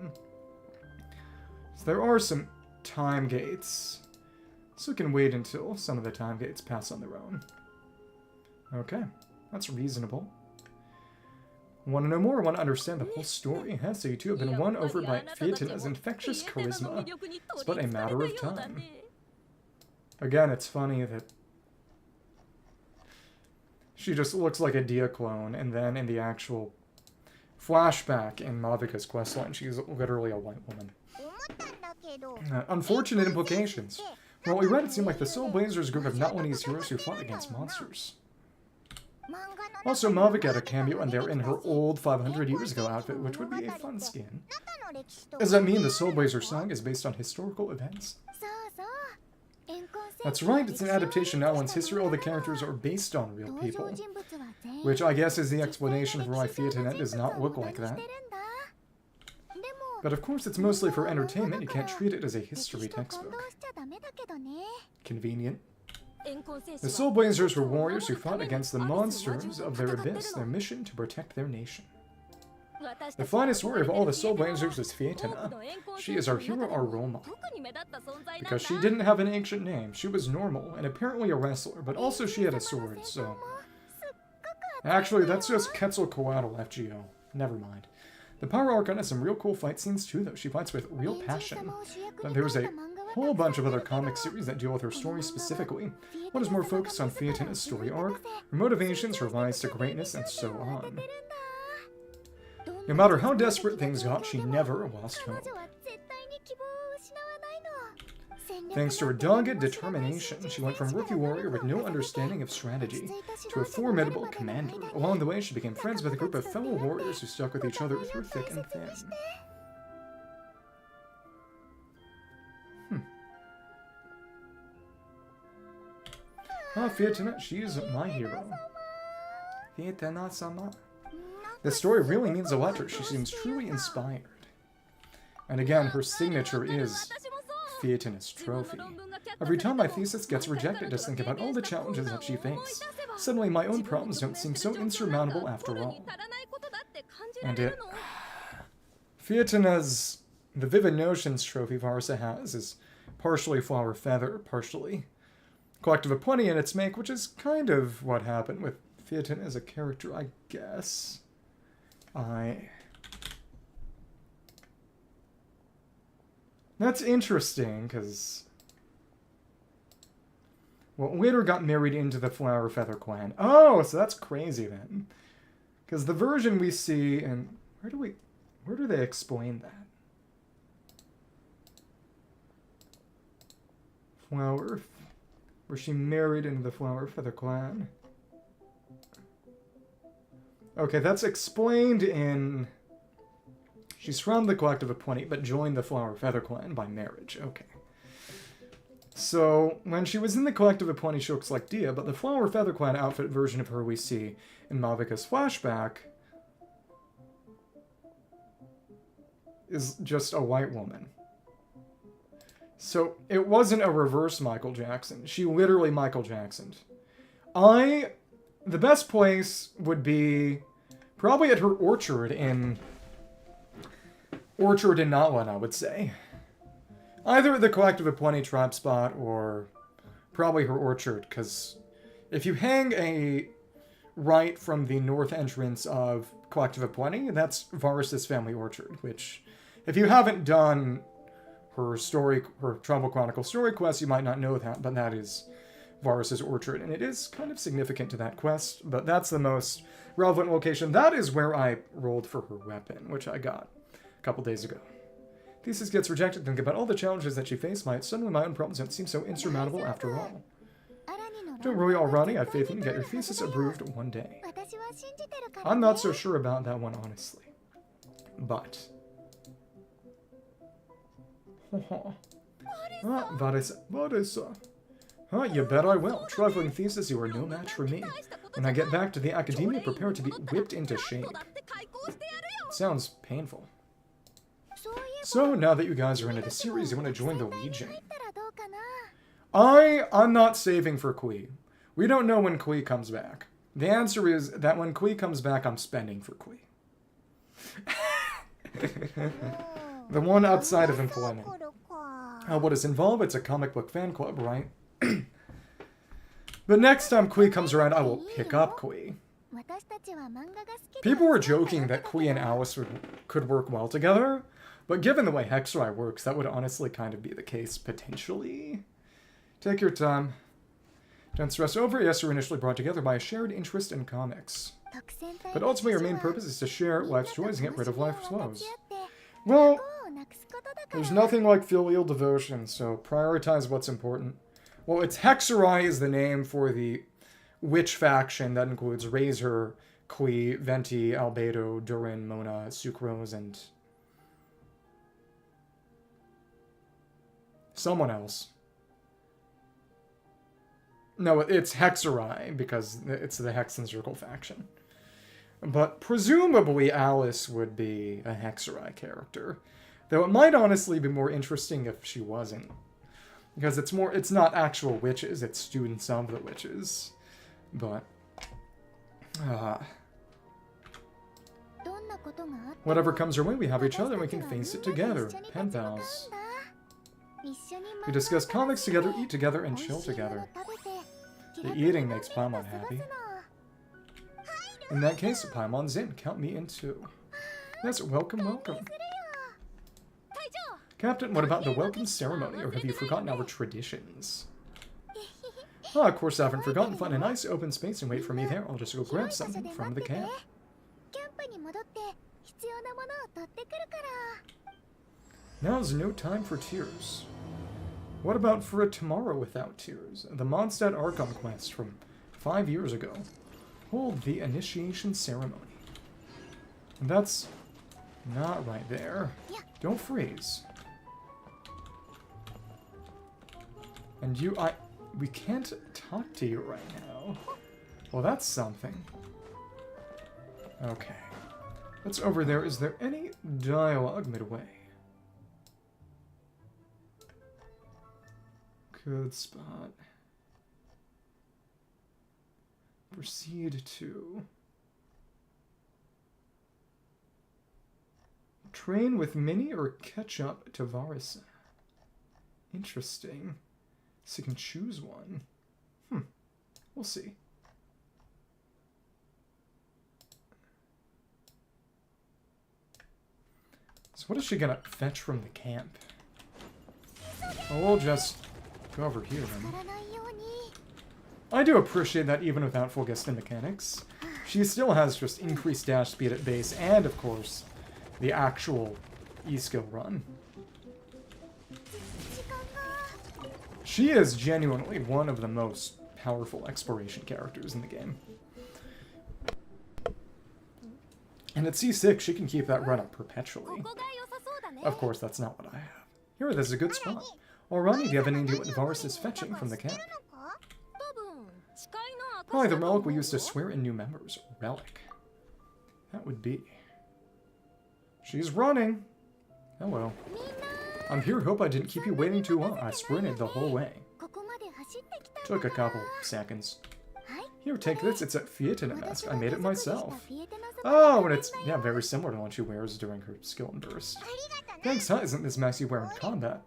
Speaker 1: So there are some time gates, so we can wait until some of the time gates pass on their own. Okay, that's reasonable. Want to know more? Want to understand the whole story? Huh? So you two have been won over by Phaetina's infectious charisma. It's but a matter of time. Again, it's funny that she just looks like a Dia clone, and then in the actual flashback in Mavica's questline, she's literally a white woman. Unfortunate implications. From what we read, it seemed like the Soulblazers group of Notwanese heroes who fought against monsters. Also, Mavica had a cameo, and they're in her old 500 years ago outfit, which would be a fun skin. Does that mean the Soulblazer song is based on historical events? That's right, it's an adaptation now. Once history, all the characters are based on real people. Which I guess is the explanation for why Theatinette does not look like that. But of course it's mostly for entertainment, you can't treat it as a history textbook. Convenient. The Soulblazers were warriors who fought against the monsters of their abyss, their mission to protect their nation. The finest warrior of all the Soulblazers was Theatinette. She is our hero, our role model. Because she didn't have an ancient name, she was normal, and apparently a wrestler, but also she had a sword, so... Actually, that's just Quetzalcoatl FGO. Never mind. The Power Archon has some real cool fight scenes too, though. She fights with real passion. But there's a whole bunch of other comic series that deal with her story specifically. One is more focused on Theatinette's story arc, her motivations, her rise to greatness, and so on. No matter how desperate things got, she never lost hope. Thanks to her dogged determination, she went from rookie warrior with no understanding of strategy to a formidable commander. Along the way, she became friends with a group of fellow warriors who stuck with each other through thick and thin. Ah, Theatinette, she's my hero. Theatinette-sama. This story really means a lot to her. She seems truly inspired. And again, her signature is Theatinette's trophy. Every time my thesis gets rejected, just think about all the challenges that she faced. Suddenly, my own problems don't seem so insurmountable after all. And it... Theatinette's... The Vivid Notions trophy Varsa has is partially Flower Feather, partially Collective of Plenty in its make, which is kind of what happened with Theatinette as a character, I guess. That's interesting, because... Well, later got married into the Flower Feather clan. Oh, so that's crazy then. Because the version we see, and where do they explain that? Where she married into the Flower Feather clan. Okay, that's explained in... She's from the Collective of 20, but joined the Flower Feather clan by marriage. Okay. So, when she was in the Collective of 20, she looks like Dia, but the Flower Feather clan outfit version of her we see in Mavika's flashback is just a white woman. So, it wasn't a reverse Michael Jackson. She literally Michael Jacksoned. The best place would be probably at her orchard in Natlan, I would say. Either at the Collective of Plenty tribe spot or probably her orchard, because if you hang a right from the north entrance of Collective of Plenty, that's Varus's family orchard, which, if you haven't done her Tribal Chronicle story quest, you might not know that, but that is Varus's orchard, and it is kind of significant to that quest, but that's the most relevant location. That is where I rolled for her weapon, which I got a couple days ago. Thesis gets rejected. Think about all the challenges that she faced. Suddenly my own problems don't seem so insurmountable after all. Don't worry, Alrani. I have faith in you to get your thesis approved one day. I'm not so sure about that one, honestly. But... Varesa. You bet I will. Trifling thesis, you are no match for me. When I get back to the academia, prepare to be whipped into shape. Sounds painful. So, now that you guys are into the series, you want to join the Legion. I'm not saving for Klee. We don't know when Klee comes back. The answer is that when Klee comes back, I'm spending for Klee. The one outside of employment. What is involved? It's a comic book fan club, right? But next time Klee comes around, I will pick up Klee. People were joking that Klee and Alice could work well together, but given the way Hexrai works, that would honestly kind of be the case, potentially. Take your time. Don't stress over it. Yes, we're initially brought together by a shared interest in comics. But ultimately, our main purpose is to share life's joys and get rid of life's woes. Well, there's nothing like filial devotion, so prioritize what's important. Well, it's Hexrai is the name for the witch faction that includes Razor, Klee, Venti, Albedo, Durin, Mona, Sucrose, and someone else. No, it's Hexerai, because it's the Hex and Circle faction. But presumably Alice would be a Hexerai character. Though it might honestly be more interesting if she wasn't. Because it's not actual witches, it's students of the witches. But whatever comes our way, we have each other and we can face it together. Pen pals. We discuss comics together, eat together, and chill together. The eating makes Paimon happy. In that case, Paimon's in. Count me in too. Yes, welcome, welcome. Captain, what about the welcome ceremony, or have you forgotten our traditions? Ah, of course I haven't forgotten. Find a nice open space and wait for me there. I'll just go grab something from the camp. Now's no time for tears. What about for a tomorrow without tears? The Mondstadt Archon quest from 5 years ago. Hold the initiation ceremony. And that's not right there. Don't freeze. And we can't talk to you right now. Well, that's something. Okay. What's over there? Is there any dialogue midway? Good spot. Proceed to... Train with Mini or catch up to Varisa. Interesting. So you can choose one. We'll see. So what is she gonna fetch from the camp? Well, we'll just go over here then. I do appreciate that even without full Gestin mechanics, she still has just increased dash speed at base and, of course, the actual E-skill run. She is genuinely one of the most powerful exploration characters in the game. And at C6, she can keep that run up perpetually. Of course, that's not what I have. Here, this is a good spot. Alrighty, do you have any idea what Varus is fetching from the camp? Probably the relic we used to swear in new members. Relic. That would be... She's running! Hello. I'm here, hope I didn't keep you waiting too long. I sprinted the whole way. Took a couple seconds. Here, take this. It's a Fietana mask. I made it myself. Oh, and it's, yeah, very similar to one she wears during her skill and burst. Thanks, huh? Isn't this mask you wear in combat?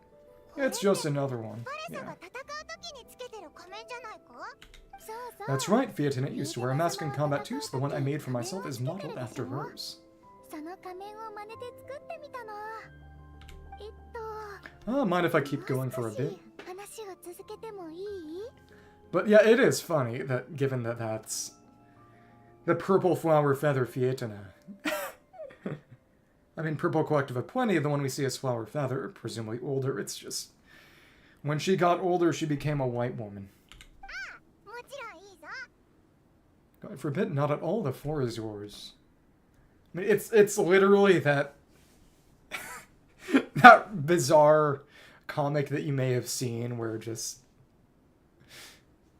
Speaker 1: It's just another one. Yeah. That's right, Fietana used to wear a mask in combat too, so the one I made for myself is modeled after hers. Mind if I keep going for a bit? But yeah, it is funny that, given that that's the Purple Flower Feather Fietana. I mean, Purple Collective of Plenty, the one we see as Flower Feather, presumably older, it's just... When she got older, she became a white woman. God forbid, not at all, the floor is yours. I mean, it's literally that... that bizarre comic that you may have seen where just...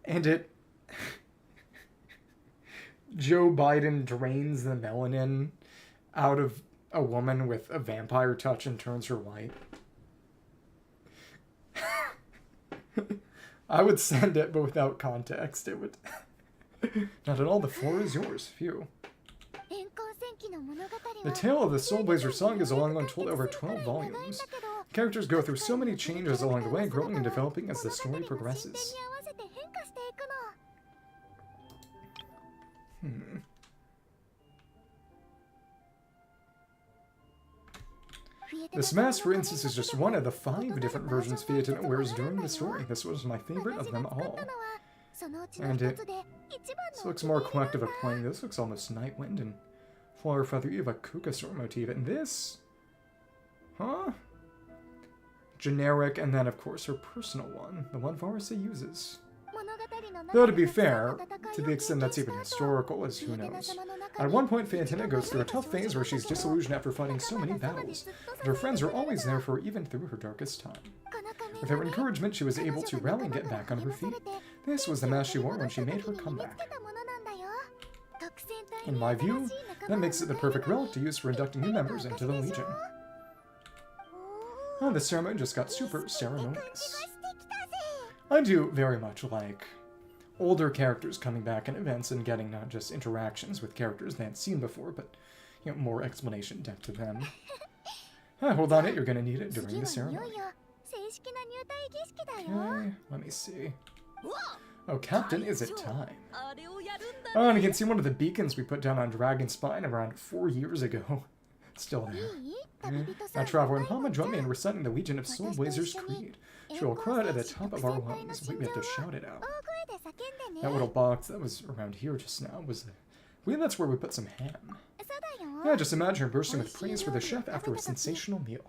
Speaker 1: And it... Joe Biden drains the melanin out of a woman with a vampire touch and turns her white. I would send it, but without context, it would... Not at all, the floor is yours. Phew. The tale of the Soulblazer song is a long one told over 12 volumes. Characters go through so many changes along the way, growing and developing as the story progresses. This mask, for instance, is just one of the 5 different versions Fietana wears during the story. This was my favorite of them all. And this looks more collective of playing. This looks almost Nightwind and Flower Feather. You have a Kukasaur motif. And this... Huh? Generic, and then, of course, her personal one. The one Varisa uses. Though, to be fair, to the extent that's even historical, as who knows. At one point, Fietana goes through a tough phase where she's disillusioned after fighting so many battles, but her friends are always there for her even through her darkest time. With her encouragement, she was able to rally and get back on her feet. This was the mask she wore when she made her comeback. In my view, that makes it the perfect relic to use for inducting new members into the Legion. Oh, the ceremony just got super ceremonious. I do very much like older characters coming back in events and getting not just interactions with characters they hadn't seen before, but more explanation depth to them. Hold on it, you're gonna need it during the ceremony. Okay, let me see. Oh, Captain, is it time? Oh, and you can see one of the beacons we put down on Dragonspine around 4 years ago. Still there. Now, Traveler and Palma, join me in reciting the Legion of Soulblazers Creed. She will cry at the top of our lungs. We have to shout it out. That little box that was around here just now was the... I believe that's where we put some ham. Yeah, just imagine her bursting with praise for the chef after a sensational meal.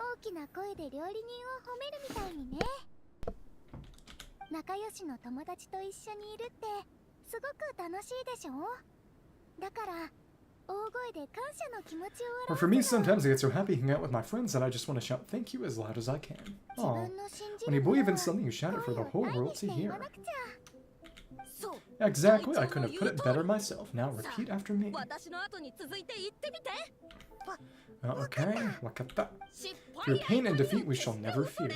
Speaker 1: Or for me, sometimes I get so happy hanging out with my friends that I just want to shout thank you as loud as I can. Aw, when you believe in something, you shout it for the whole world to hear. Exactly, I couldn't have put it better myself. Now repeat after me. Okay, wakata. Through pain and defeat we shall never fear.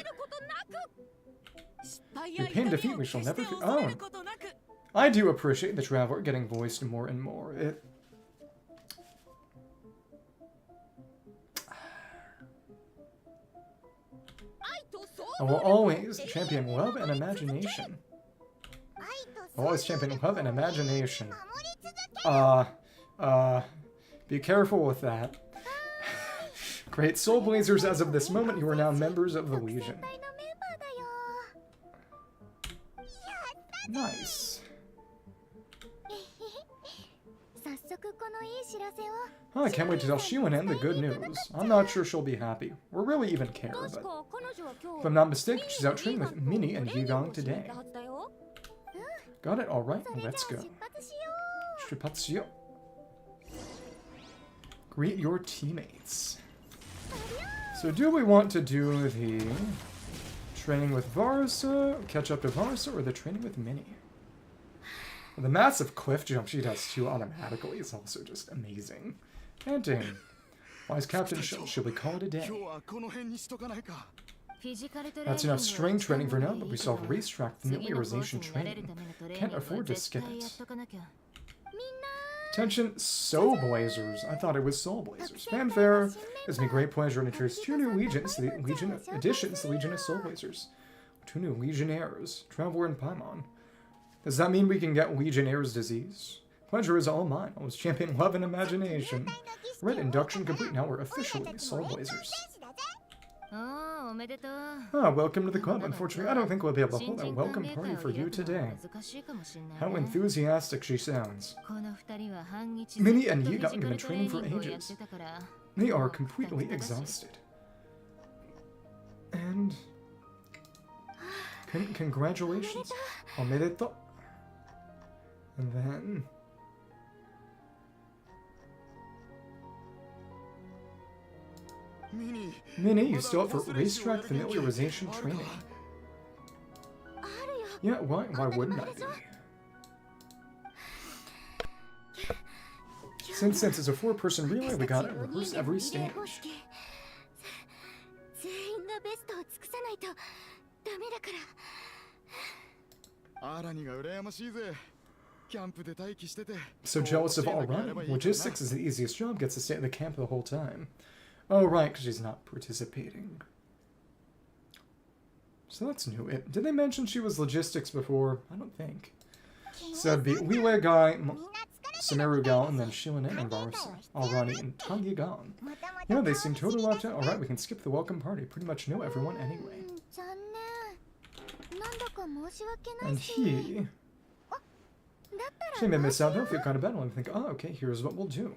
Speaker 1: Through pain and defeat we shall never fear. Oh, I do appreciate the Traveler getting voiced more and more. I will always champion love and imagination. I'll always champion love and imagination. Be careful with that. Great Soulblazers, as of this moment, you are now members of the Legion. Nice. Oh, I can't wait to tell Shiwanen the good news. I'm not sure she'll be happy, or really even care, but... If I'm not mistaken, she's out training with Minnie and Yigong today. Got it? Alright, let's go. Shipatsuyo. Greet your teammates. So do we want to do the training with Varsa, catch up to Varsa, or the training with Minnie? The massive cliff jump she does too automatically is also just amazing. Panting. Wise Captain, should we call it a day? That's enough string training for now, but we still have racetrack familiarization training. Can't afford to skip it. Attention, Soulblazers. I thought it was Soulblazers. Fanfare. It's me great pleasure to introduce 2 new legions, the Legion additions, the Legion of Soulblazers. 2 new Legionnaires, Traveler and Paimon. Does that mean we can get Legionnaire's disease? Pleasure is all mine. I was champion love and imagination. Red induction complete. Now we're officially Soulblazers. Welcome to the club. Unfortunately, I don't think we'll be able to hold a welcome party for you today. How enthusiastic she sounds. Minnie and Yigong have been training for ages. They are completely exhausted. And... congratulations. Omedeto. And then... Minnie, you still up for racetrack familiarization training? Yeah, why wouldn't I be? Since it's a 4-person relay, we gotta rehearse every stage. So jealous of all running. Logistics is the easiest job, gets to stay at the camp the whole time. Oh, right, because she's not participating. So that's new. Did they mention she was logistics before? I don't think. So it'd be Liwe Guy, Sumeru Gal, and then Shiwanen and Varsa, Alrani, and Tangi Gon. Yeah, they seem totally locked out. Alright, we can skip the welcome party. Pretty much know everyone anyway. And he... She may miss out, don't feel kind of bad when I think, oh, okay, here's what we'll do.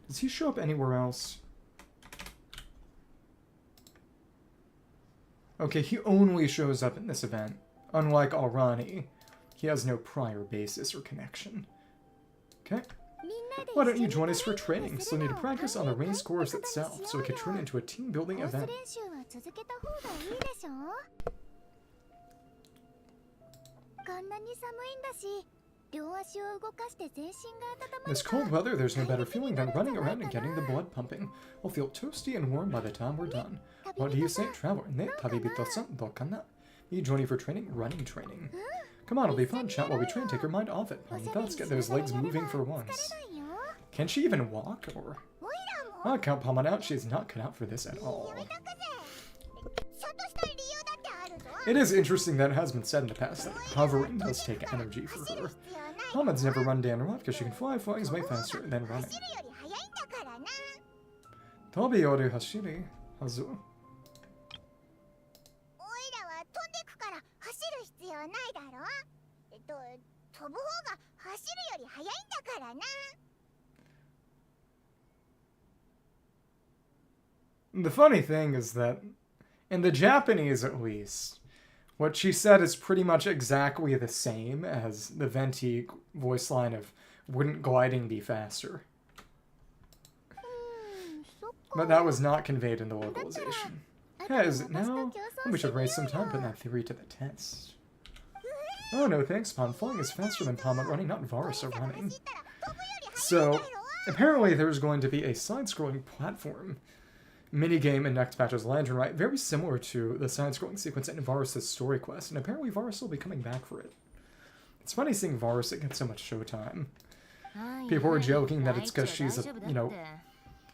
Speaker 1: Does he show up anywhere else? Okay, he only shows up in this event. Unlike Alrani, he has no prior basis or connection. Okay. Why don't you join us for training? Still need to practice on the race course itself, so it could turn into a team-building event. This cold weather, there's no better feeling than running around and getting the blood pumping. I'll feel toasty and warm by the time we're done. What do you say, traveler? Ne tabibito-san dokana? Me join you for training? Running training. Come on, it'll be fun. Chat while we train. Take your mind off it. Let's get those legs moving for once. Can she even walk? Or... Oh, Count Palman out. She's not cut out for this at all. It is interesting that it has been said in the past that hovering does take energy for her. Palman's never run day in her life because she can fly. Flying is way faster than running. Tobi yoru hashiri hazu. The funny thing is that, in the Japanese at least, what she said is pretty much exactly the same as the Venti voice line of, wouldn't gliding be faster? But that was not conveyed in the localization. Yeah, is it now? We should waste some time putting that theory to the test. Oh no thanks, Pon. Flying is faster than Palma running, not Varus running. So, apparently there's going to be a side-scrolling platform minigame in next patch's Lantern Rite, very similar to the side-scrolling sequence in Varus' story quest, and apparently Varus will be coming back for it. It's funny seeing Varus get so much showtime. People were joking that it's because she's a, you know,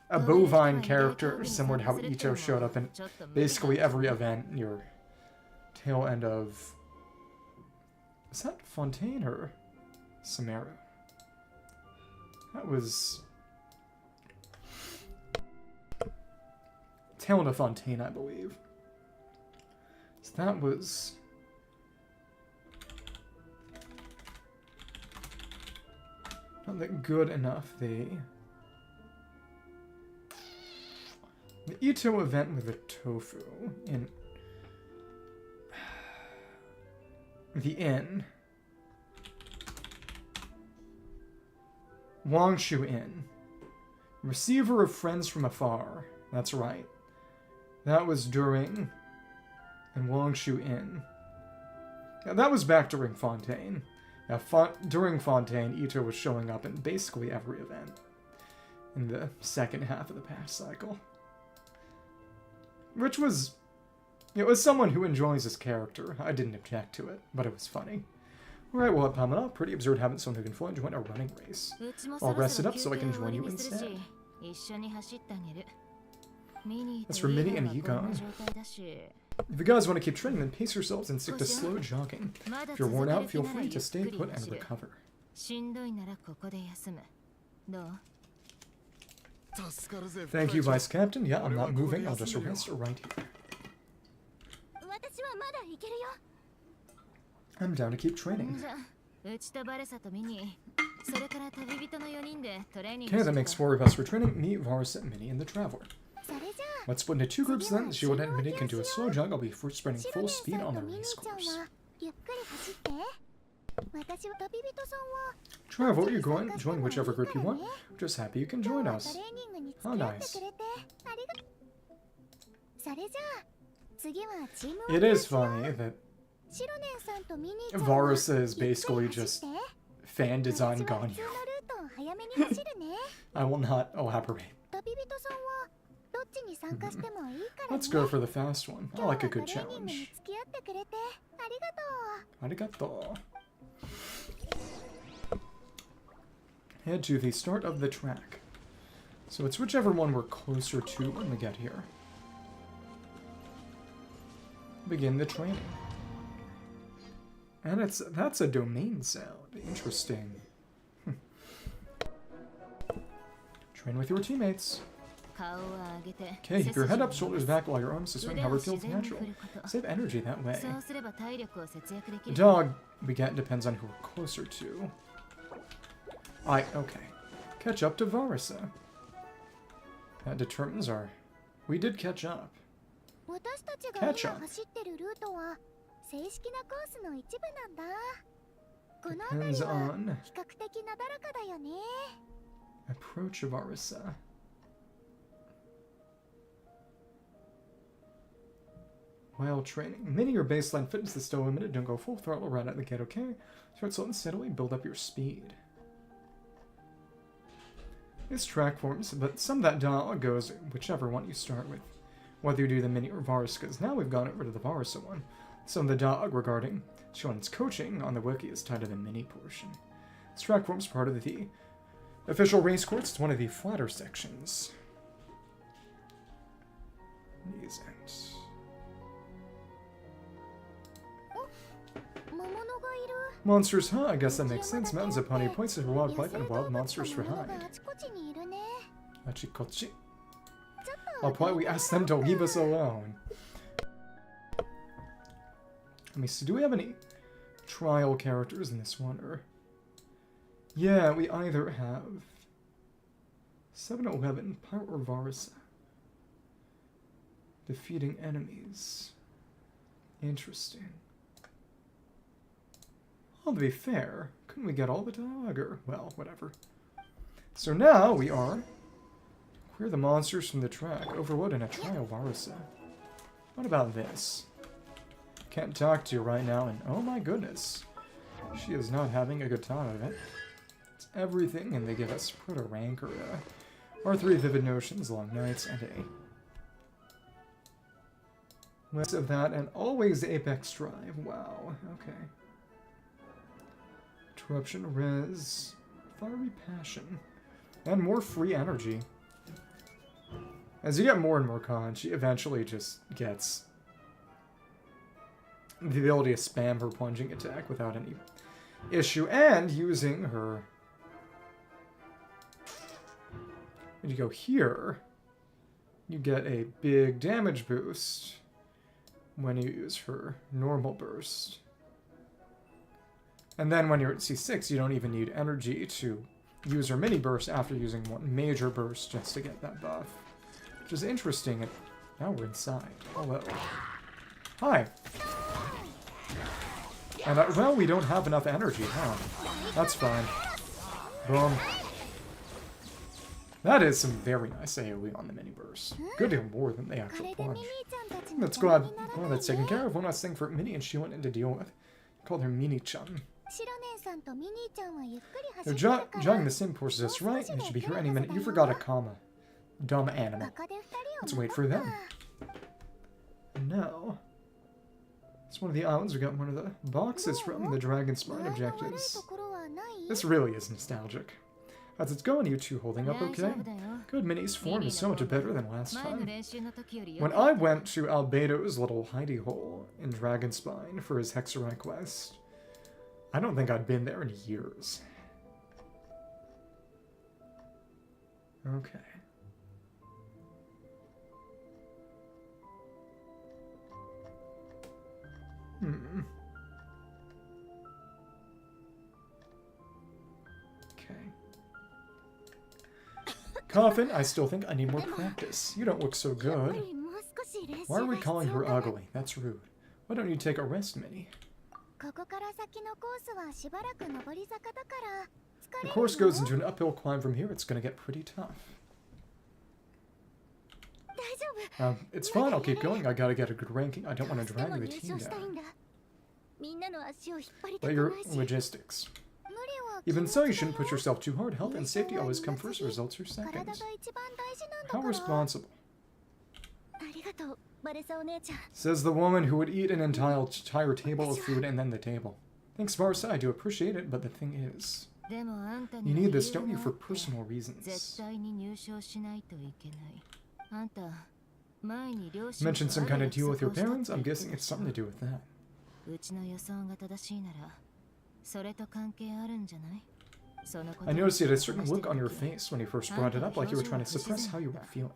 Speaker 1: a bovine character, similar to how Ito showed up in basically every event near tail end of... Is that Fontaine or Sumeru? That was... Tail end of Fontaine, I believe. So that was... Not that good enough, the Ito event with the tofu in the inn. Wangshu Inn. Receiver of friends from afar. That's right. That was during in Wangshu Inn. Yeah, that was back during Fontaine. Yeah, during Fontaine, Ito was showing up in basically every event in the second half of the patch cycle. Which was, you know, as someone who enjoys his character, I didn't object to it, but it was funny. Alright, well, at Pamela, pretty absurd having someone who can fly and join a running race. I'll rest it up so I can join you instead. That's for Mini and Yukon. If you guys want to keep training, then pace yourselves and stick to slow jogging. If you're worn out, feel free to stay put and recover. Thank you, Vice Captain. Yeah, I'm not moving. I'll just rest right here. I'm down to keep training. Okay, that makes 4 of us for training. Me, Varus, Mini, and the Traveler. Let's split into 2 groups then. Shield and Mini can do a slow jog. I'll be sprinting full speed on the race course. Traveler, you're going to join whichever group you want. I'm just happy you can join us. How nice. It is funny that Varus is basically just fan design Ganyu. I will not elaborate. Let's go for the fast one. I like a good challenge. Arigato. Head to the start of the track. So it's whichever one we're closer to when we get here. Begin the training. And that's a domain sound. Interesting. Train with your teammates. Okay, keep your head up, shoulders back while your arms are swinging however feels natural. Save energy that way. The dog we get depends on who we're closer to. Okay. Catch up to Varisa. That determines our... We did catch up. Catch up. Depends on... Approach of Varisa. while training. Mini your baseline fitness is still limited. Don't go full throttle right out of the gate, okay? Start slow and steadily build up your speed. It's track forms, but some of that dialogue goes whichever one you start with. Whether you do the mini or Varus, because now we've gone over to the Varus one. Some of the dialogue regarding Shion's coaching on the wiki is tied to the mini portion. This track forms part of the official race course. It's one of the flatter sections. These ends. Monsters, huh? I guess that makes sense. Mountains of plenty of places for wild life and wild monsters for hide. Achi-kochi. I'll why we asked them to leave us alone. Let me see, do we have any trial characters in this one, or... Yeah, we either have 7-11, Pirate or Varus. Defeating enemies. Interesting. Well, to be fair, couldn't we get all the dialogue, or... well, whatever. So now we are... Clear the monsters from the track. Overload in a trial Varus. What about this? Can't talk to you right now, and oh my goodness. She is not having a good time of it. It's everything, and they give us Proto Rank, or R3 Vivid Notions, Long Nights, and a... less of that, and always Apex Drive. Wow, okay. Interruption, Res, Fiery Passion, and more free energy. As you get more and more con, she eventually just gets the ability to spam her plunging attack without any issue, and using her... When you go here, you get a big damage boost when you use her normal burst. And then when you're at C6, you don't even need energy to use her mini burst after using one major burst just to get that buff. Which is interesting. And now we're inside. Hello. Hi. And well, we don't have enough energy, huh? That's fine. Boom. That is some very nice AoE on the mini burst. Good to more than the actual plunge. Let's go ahead. Well, that's taken care of. One last thing for Mini, and she went in to deal with. Called her Mini-chan. They're jogging the same course as us, right? They should be here any minute. You forgot a comma. Dumb animal. Let's wait for them. And now, it's one of the islands we got one of the boxes from the Dragonspine objectives. This really is nostalgic. How's it going, you two holding up okay? Good, Minnie's form is so much better than last time. When I went to Albedo's little hidey hole in Dragonspine for his Hexerite quest, I don't think I'd been there in years. Okay. Okay. Coffin, I still think I need more practice. You don't look so good. Why are we calling her ugly? That's rude. Why don't you take a rest, Minnie? The course goes into an uphill climb from here. It's gonna get pretty tough. It's fine, I'll keep going. I gotta get a good ranking. I don't want to drag the team down. But your logistics. Even so, you shouldn't push yourself too hard. Health and safety always come first, results are second. How responsible? Says the woman who would eat an entire table of food and then the table. Thanks, Varsa, I do appreciate it, but the thing is... You need this, don't you, for personal reasons. Mentioned some kind of deal with your parents? I'm guessing it's something to do with that. I noticed you had a certain look on your face when you first brought it up, like you were trying to suppress how you were feeling.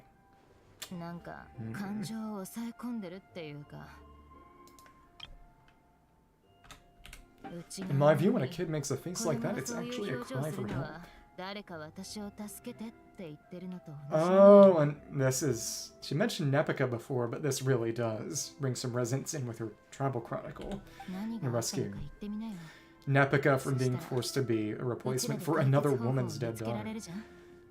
Speaker 1: In my view, when a kid makes a face like that, it's actually a cry for help. Oh, and this is... She mentioned Nepika before, but this really does bring some resonance in with her tribal chronicle and rescuing Nepika from being forced to be a replacement for another woman's dead daughter.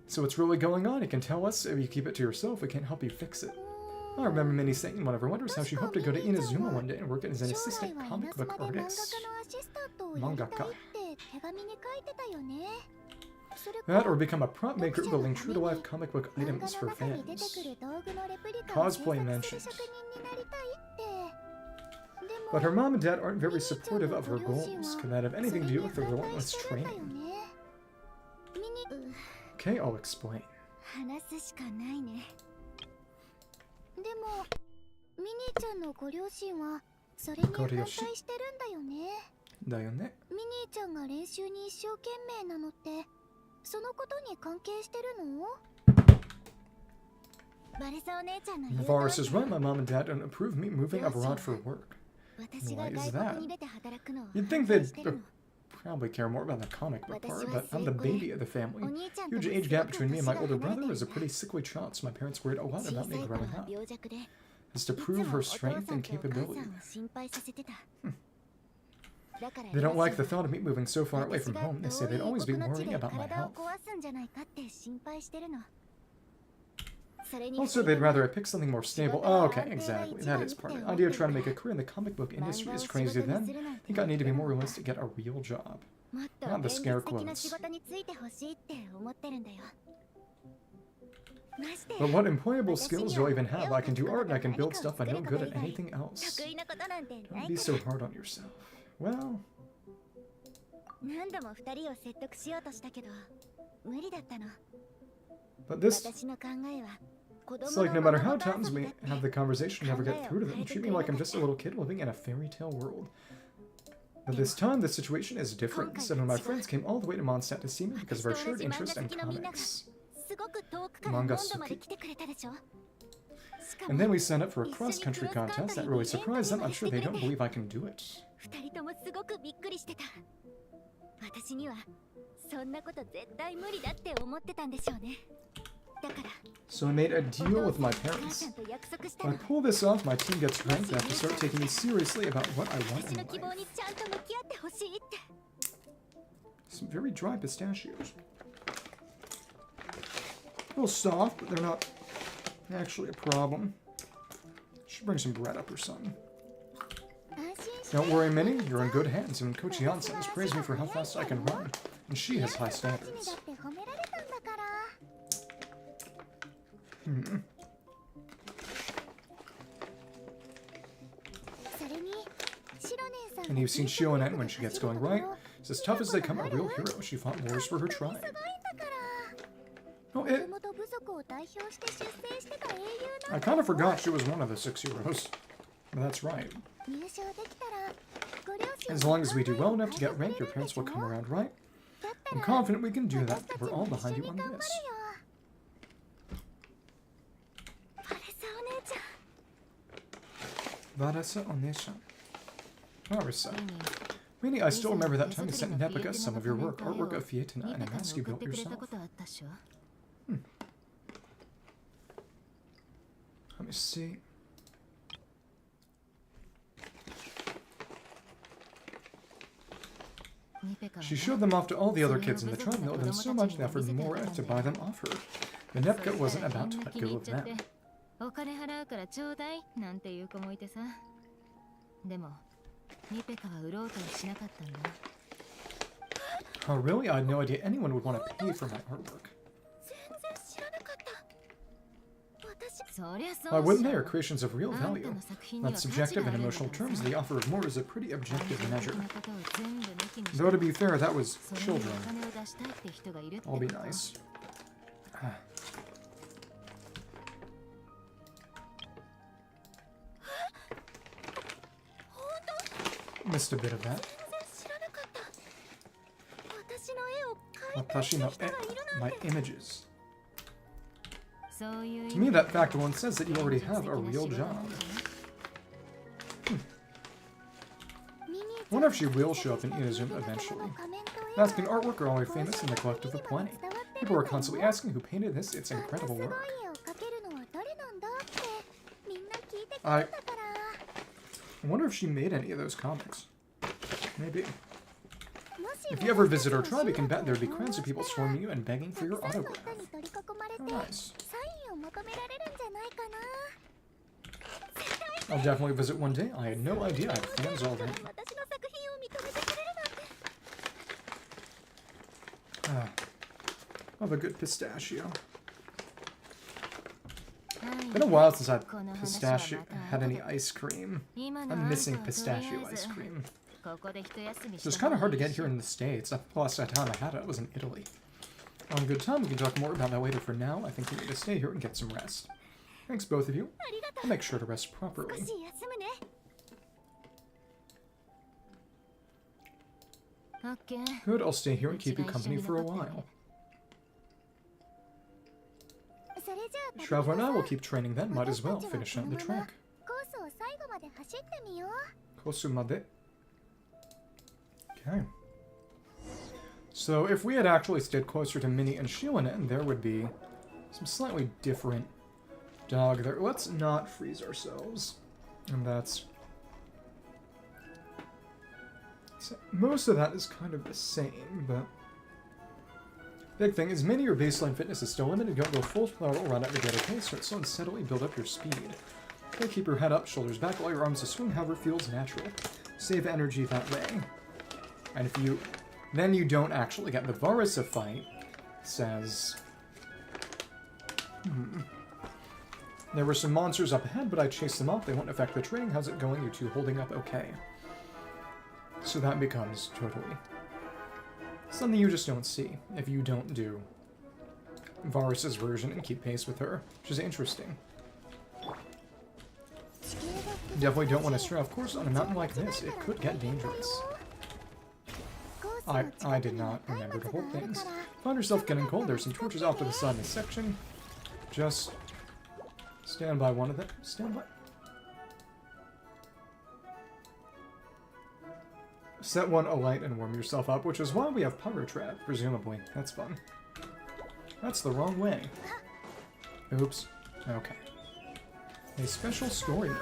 Speaker 1: So what's really going on? You can tell us. If you keep it to yourself, we can't help you fix it. I remember Minnie saying one of her wonders how she hoped to go to Inazuma one day and work as an assistant comic book artist. Mangaka. That or become a prop maker building true-to-life comic book items for fans. Cosplay mentioned. But her mom and dad aren't very supportive of her goals. Could that have anything to do with the relentless training? Okay, I'll explain. Varus is right, my mom and dad don't approve me moving abroad for work. Why is that? You'd think they'd probably care more about the comic book part, but I'm the baby of the family. Huge age gap between me and my older brother is a pretty sickly child, so my parents worried a lot about me growing up. It's to prove her strength and capability. They don't like the thought of me moving so far away from home. They say they'd always be worrying about my health. Also, they'd rather I pick something more stable. Oh, okay, exactly. That is part of it. The idea of trying to make a career in the comic book industry is crazy then. I think I need to be more realistic, get a real job. Not the scare quotes. But what employable skills do I even have? I can do art and I can build stuff. I'm no good at anything else. Don't be so hard on yourself. Well... But this... It's like no matter how times we have the conversation, we never get through to them. Treat me like I'm just a little kid living in a fairy tale world. But this time, the situation is different. Some of my friends came all the way to Mondstadt to see me because of our shared interest in comics. Manga Suki. And then we signed up for a cross-country contest. That really surprised them. I'm sure they don't believe I can do it. So I made a deal with my parents. If I pull this off, my team gets ranked and I have to start taking me seriously about what I want in life. Some very dry pistachios. A little soft, but they're not actually a problem. Should bring some bread up or something. Don't worry, Minnie, you're in good hands. And Coach Janssen has praised me for how fast I can run, and she has high standards. And you've seen Shionen when she gets going right. It's as tough as they come, a real hero. She fought wars for her tribe. Oh, I kind of forgot she was one of the 6 heroes. But that's right. As long as we do well enough to get ranked, your parents will come around, right? I'm confident we can do that. We're all behind you on this. Varasa Onesha. Varasa. Minnie, I still remember that time you sent Nepika some of your work, artwork of Fietana, and a mask you built yourself. Let me see. She showed them off to all the other kids in the tribe and loved them so much they offered more to buy them off her. But Nepika wasn't about to let go of them. Oh, really? I had no idea anyone would want to pay for my artwork. Why wouldn't they? Are creations of real value? Not subjective in emotional terms, the offer of more is a pretty objective measure. Though to be fair, that was children. I'll be nice. Missed a bit of that. Watashi no e, my images. To me, that fact alone says that you already have a real job. I wonder if she will show up in Inazuma eventually. Asking artwork are always famous in the collective of plenty. People are constantly asking who painted this. It's incredible work. I wonder if she made any of those comics. Maybe. If you ever visit our tribe, you can bet there'd be crowds of people swarming you and begging for your autograph. Oh, nice. I'll definitely visit one day. I had no idea I had fans already. Love a good pistachio. Been a while since I had any ice cream. I'm missing pistachio ice cream. So it's kind of hard to get here in the States. The last time I had it was in Italy. On good time, we can talk more about that later. For now, I think we need to stay here and get some rest. Thanks, both of you. I'll make sure to rest properly. Good, I'll stay here and keep you company for a while. Shravana and I will keep training then. Might as well finish out the track. Kosumade. Okay. So if we had actually stayed closer to Mini and Shilinen, there would be some slightly different dog there. Let's not freeze ourselves. And that's... So most of that is kind of the same, but... Big thing is, Mini, your baseline fitness is still limited. Don't go full throttle right at the get okay. Start slow and steadily build up your speed. Okay, keep your head up, shoulders back, allow your arms to swing however feels natural. Save energy that way. And if you... Then you don't actually get the Varisa fight. Says... There were some monsters up ahead, but I chased them off. They won't affect the training. How's it going? You two holding up okay. So that becomes totally... something you just don't see if you don't do Varus's version and keep pace with her, which is interesting. Definitely don't want to stray off course on a mountain like this. It could get dangerous. I did not remember to hold things. Find yourself getting cold. There's some torches off to the side of this section. Just stand by one of them. Stand by. Set one alight and warm yourself up, which is why we have Pyro Trap, presumably. That's fun. That's the wrong way. Oops. Okay. A special story mode.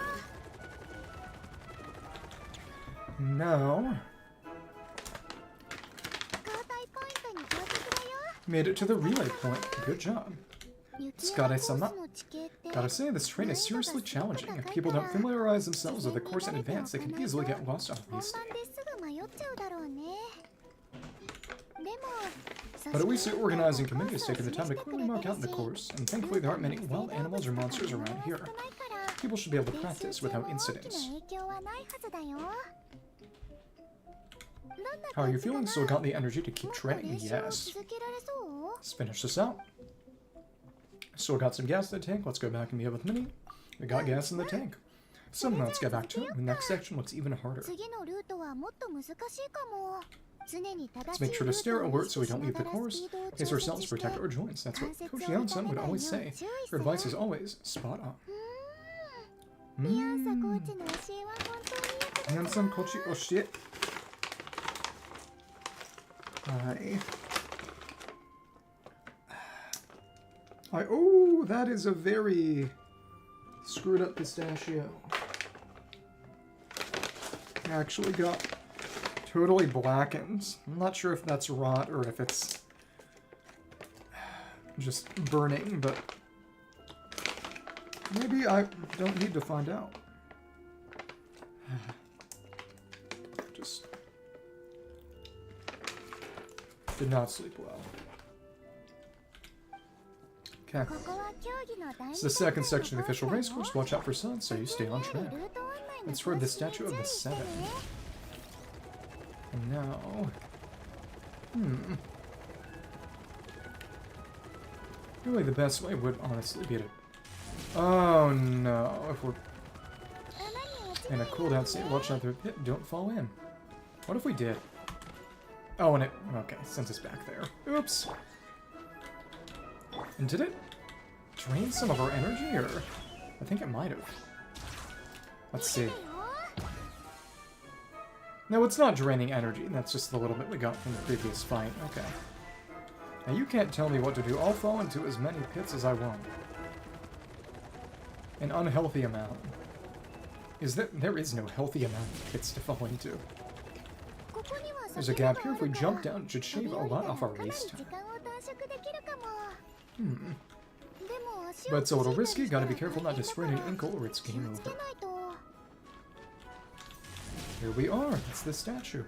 Speaker 1: Now... Made it to the relay point. Good job. Tsukare-sama. Gotta say, this terrain is seriously challenging. If people don't familiarize themselves with the course in advance, they can easily get lost on race day. But at least the organizing committee has taken the time to clearly mark out the course, and thankfully there aren't many wild animals or monsters around here. People should be able to practice without incidents. How are you feeling? Still got the energy to keep training? Yes. Let's finish this out. Still got some gas in the tank. Let's go back and meet up with Mini. We got gas in the tank. So let's get back to it. The next section looks even harder. Let's make sure to stay alert so we don't leave the course. Pace ourselves, protect our joints. That's what Coach Yan-san would always say. Her advice is always spot on. Yan-san Kochi Oshie. Oh, that is a very screwed up pistachio. Actually got totally blackened. I'm not sure if that's rot or if it's just burning, but maybe I don't need to find out. Just did not sleep well. Okay. It's the second section of the official race course. Watch out for sun, so you stay on track. Let's toward the statue of the Seven. And now... Really the best way would honestly be to... Oh no, if we're in a cooldown state, watch out for the pit, don't fall in. What if we did? Oh, and it... Okay, sends us back there. Oops! And did it drain some of our energy, or... I think it might have. Let's see. No, it's not draining energy. That's just the little bit we got from the previous fight. Okay. Now you can't tell me what to do. I'll fall into as many pits as I want. An unhealthy amount. There is no healthy amount of pits to fall into. There's a gap here. If we jump down, it should shave a lot off our race time. But it's a little risky. Gotta be careful not to sprain an ankle or it's game over. Here we are. It's the statue.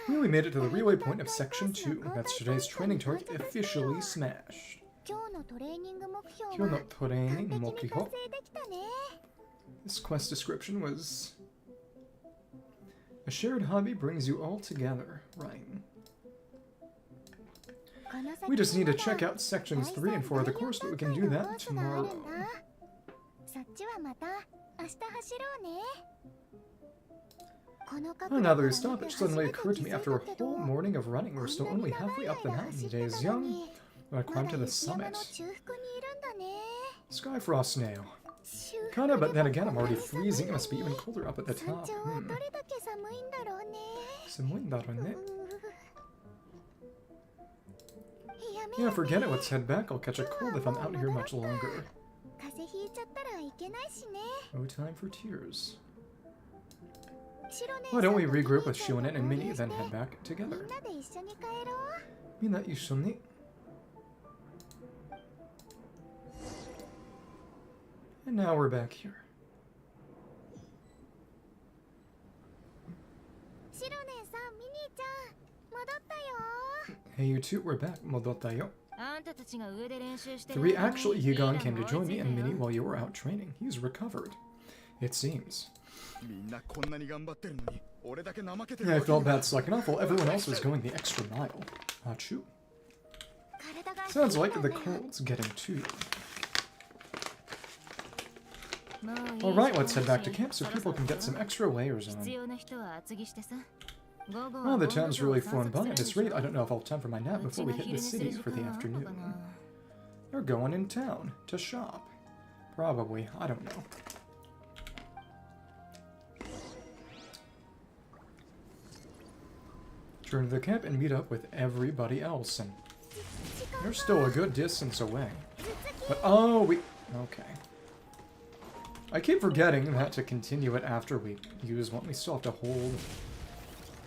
Speaker 1: We made it to the relay point of Section 2. That's today's training target officially smashed. This quest description was... A shared hobby brings you all together. Right. We just need to check out Sections 3 and 4 of the course, but we can do that tomorrow. Oh, now that we stop, it suddenly occurred to me after a whole morning of running, we're still only halfway up the mountain. The day is young. When I climb to the summit. Skyfrost now. Kinda, but then again, I'm already freezing. It must be even colder up at the top. Yeah, forget it. Let's head back. I'll catch a cold if I'm out here much longer. No time for tears. Why don't we regroup with Shionen and Mini, then head back together? Mina ishoni. And now we're back here. Hey you two, we're back. Modotta yo. 3 actual Yigan came to join me and Mini while you were out training. He's recovered. It seems. Yeah, I felt bad slacking off while everyone else was going the extra mile. Achoo. Sounds like the cold's getting to you. Alright, let's head back to camp so people can get some extra layers on. Well, the town's really flown by at this rate. I don't know if I'll have time for my nap before we hit the city for the afternoon. They're going in town to shop. Probably. I don't know. Turn to the camp and meet up with everybody else. And they're still a good distance away. But, oh, we... Okay. I keep forgetting that to continue it after we use one, we still have to hold.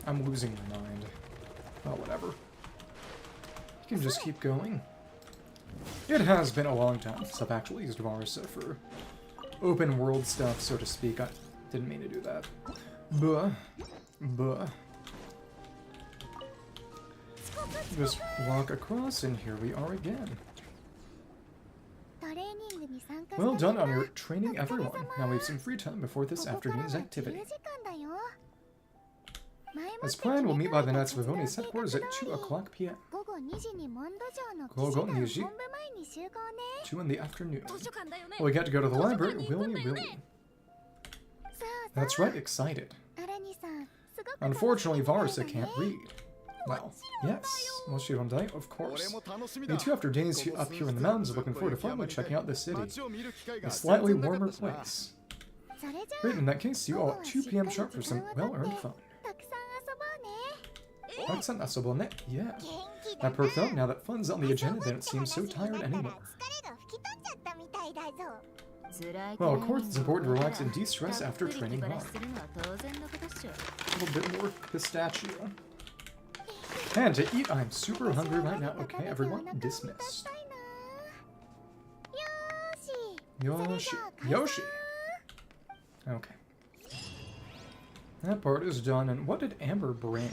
Speaker 1: I'm losing my mind. Well, whatever. You can just keep going. It has been a long time since I've actually used Varsa for open world stuff, so to speak. I didn't mean to do that. Buh. Just walk across, and here we are again. Well done on your training, everyone. Now we have some free time before this afternoon's activity. As planned, we'll meet by the Knights of Livonia's headquarters at 2 o'clock p.m. Gogo Niji. 2 in the afternoon. We get to go to the library, Willy. That's right, excited. Unfortunately, Varsa can't read. Well, yes. Well, she don't die, of course. Me too, after days up here in the mountains, looking forward to finally checking out the city. A slightly warmer place. Great, in that case, see you all at 2 p.m. sharp for some well-earned fun. Yeah. That perked up. Now that fun's on the agenda, they don't seem so tired anymore. Well, of course, it's important to relax and de-stress after training hard. A little bit more pistachio. And to eat, I'm super hungry right now. Okay, everyone, dismissed. Yoshi. Okay. That part is done, and what did Amber bring?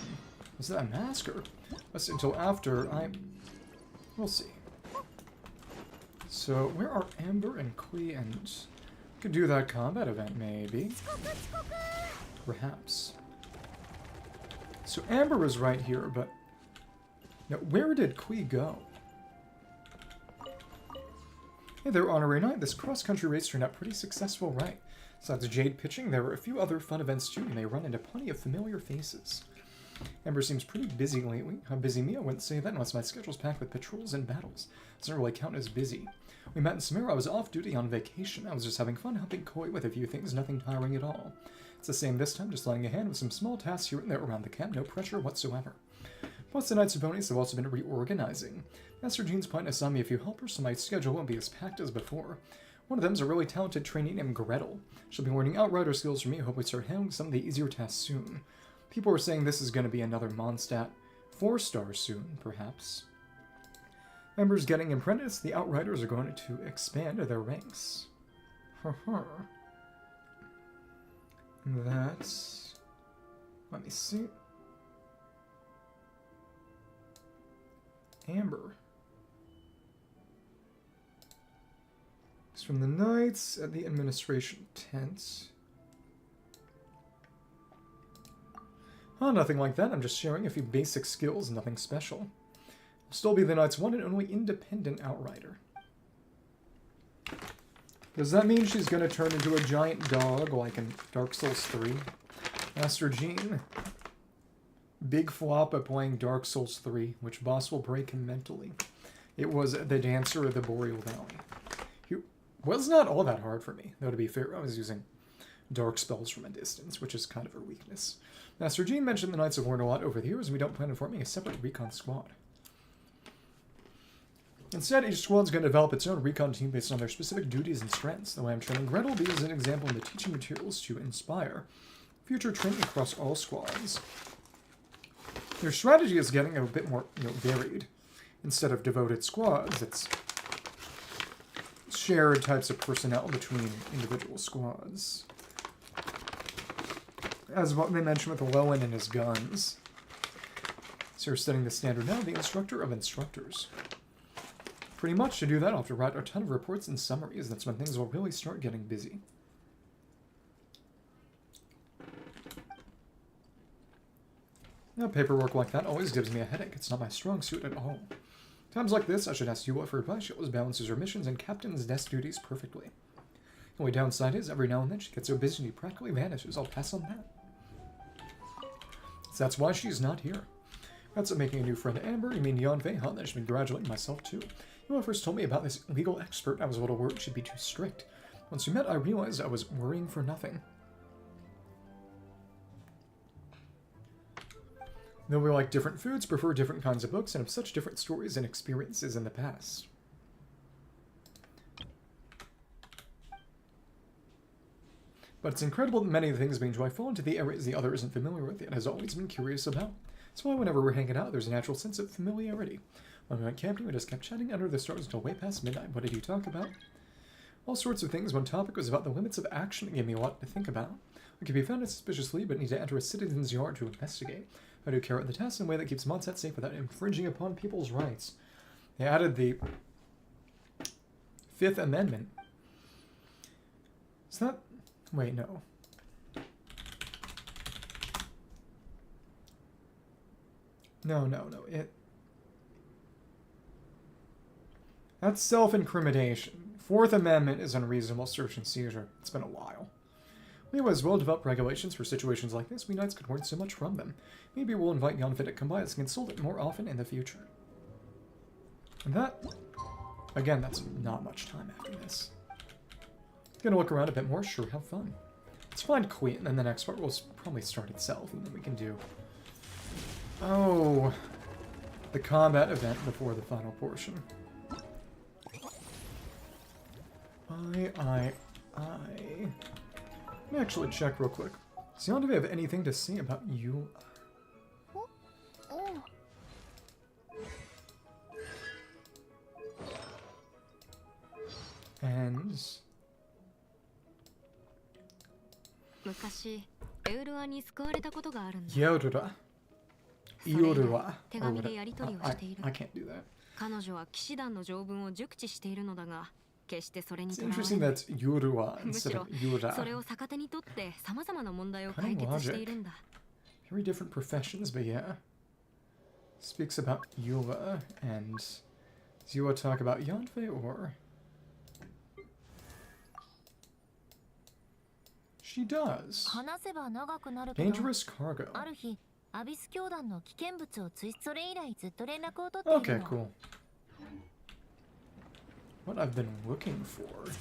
Speaker 1: Was that a masker? That's until after we'll see. So, where are Amber and Klee and... Could do that combat event, maybe. Perhaps. So Amber was right here, but... Now, where did Klee go? Hey there, Honorary Knight. This cross-country race turned out pretty successful, right? Besides Jade Pitching, there were a few other fun events too, and they run into plenty of familiar faces. Amber seems pretty busy lately. How busy me? I wouldn't say that unless my schedule's packed with patrols and battles. Doesn't really count as busy. We met in Sumeru. I was off duty on vacation. I was just having fun helping Koi with a few things, nothing tiring at all. It's the same this time, just lending a hand with some small tasks here and there around the camp, no pressure whatsoever. Plus, the Knights of Ponies have also been reorganizing. Master Jean's plan assigned me a few helpers, so my schedule won't be as packed as before. One of them is a really talented trainee named Gretel. She'll be learning Outrider skills from me. I hope we start handling some of the easier tasks soon. People are saying this is going to be another Mondstadt 4-star soon, perhaps. Members getting apprenticed, the Outriders are going to expand their ranks. That's... Let me see. Amber. It's from the Knights at the administration tent. Oh, nothing like that. I'm just sharing a few basic skills, nothing special. I'll still be the Knight's one and only independent outrider. Does that mean she's going to turn into a giant dog like in Dark Souls 3? Master Jean. Big flop at playing Dark Souls 3. Which boss will break him mentally? It was the Dancer of the Boreal Valley. He was not all that hard for me. Though to be fair, I was using dark spells from a distance, which is kind of her weakness. Master Jean mentioned the Knights have learned a lot over the years, and we don't plan on forming a separate recon squad. Instead, each squad's going to develop its own recon team based on their specific duties and strengths. The way I'm training Gretel will be as an example in the teaching materials to inspire future training across all squads. Their strategy is getting a bit more, varied. Instead of devoted squads, it's shared types of personnel between individual squads. As what they mentioned with Lowen and his guns. So you're studying the standard now, the instructor of instructors. Pretty much to do that, I'll have to write a ton of reports and summaries. That's when things will really start getting busy. Now, paperwork like that always gives me a headache. It's not my strong suit at all. Times like this, I should ask Yua for advice. She always balances her missions and captain's desk duties perfectly. The only downside is, every now and then she gets so busy she practically vanishes. I'll pass on that. So that's why she's not here. That's making a new friend, Amber. You mean Yanfei, huh? I should be congratulating myself, too. You first told me about this legal expert. I was a little worried she'd be too strict. Once we met, I realized I was worrying for nothing. Though we like different foods, prefer different kinds of books, and have such different stories and experiences in the past. But it's incredible that many of the things we enjoy fall into the areas the other isn't familiar with, yet has always been curious about. That's why whenever we're hanging out, there's a natural sense of familiarity. When we went camping, we just kept chatting under the stars until way past midnight. What did you talk about? All sorts of things. One topic was about the limits of action. It gave me a lot to think about. We could be found suspiciously, but need to enter a citizen's yard to investigate. How do you carry out the task in a way that keeps Mondstadt safe without infringing upon people's rights? They added the Fifth Amendment. Is that... Wait, no. No. That's self-incrimination. Fourth Amendment is unreasonable search and seizure. It's been a while. We have as well-developed regulations for situations like this. We Knights could learn so much from them. Maybe we'll invite Yanfei to come by us and consult it more often in the future. And that... Again, that's not much time after this. Gonna look around a bit more. Sure, have fun. Let's find Klee, and then the next part will probably start itself, and then we can do... Oh... The combat event before the final portion. Let me actually check real quick. Does Yanfei have anything to say about you? And... Yaoyao. Yaoyao. I can't do that. It's interesting that's Yaoyao instead of Yaoyao. Kind of logic. Very different professions, but yeah. Speaks about Yaoyao, and does Yaoyao talk about Yanfei, or... She does. Dangerous cargo. Okay, cool. What I've been looking for.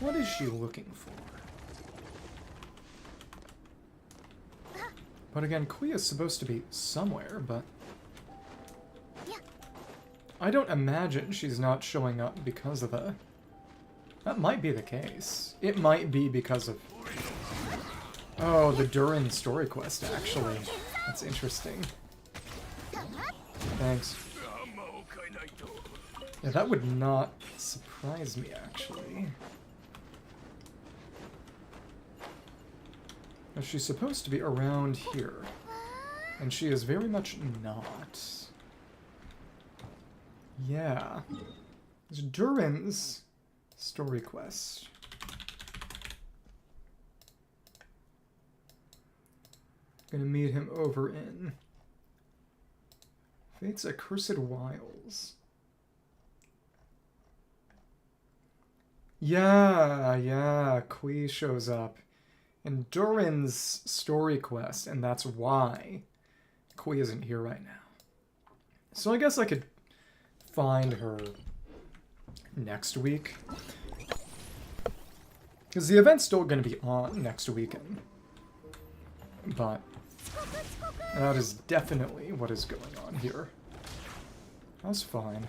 Speaker 1: What is she looking for? But again, Klee is supposed to be somewhere, but... I don't imagine she's not showing up because of the... That might be the case. It might be because of... Oh, the Durin story quest, actually. That's interesting. Thanks. Yeah, that would not surprise me, actually. Now, she's supposed to be around here. And she is very much not. Yeah. It's Durin's story quest. Gonna meet him over in Fate's Accursed Wilds. Yeah, Klee shows up in Durin's story quest, and that's why Klee isn't here right now. So I guess I could find her next week. Because the event's still going to be on next weekend. But that is definitely what is going on here. That's fine.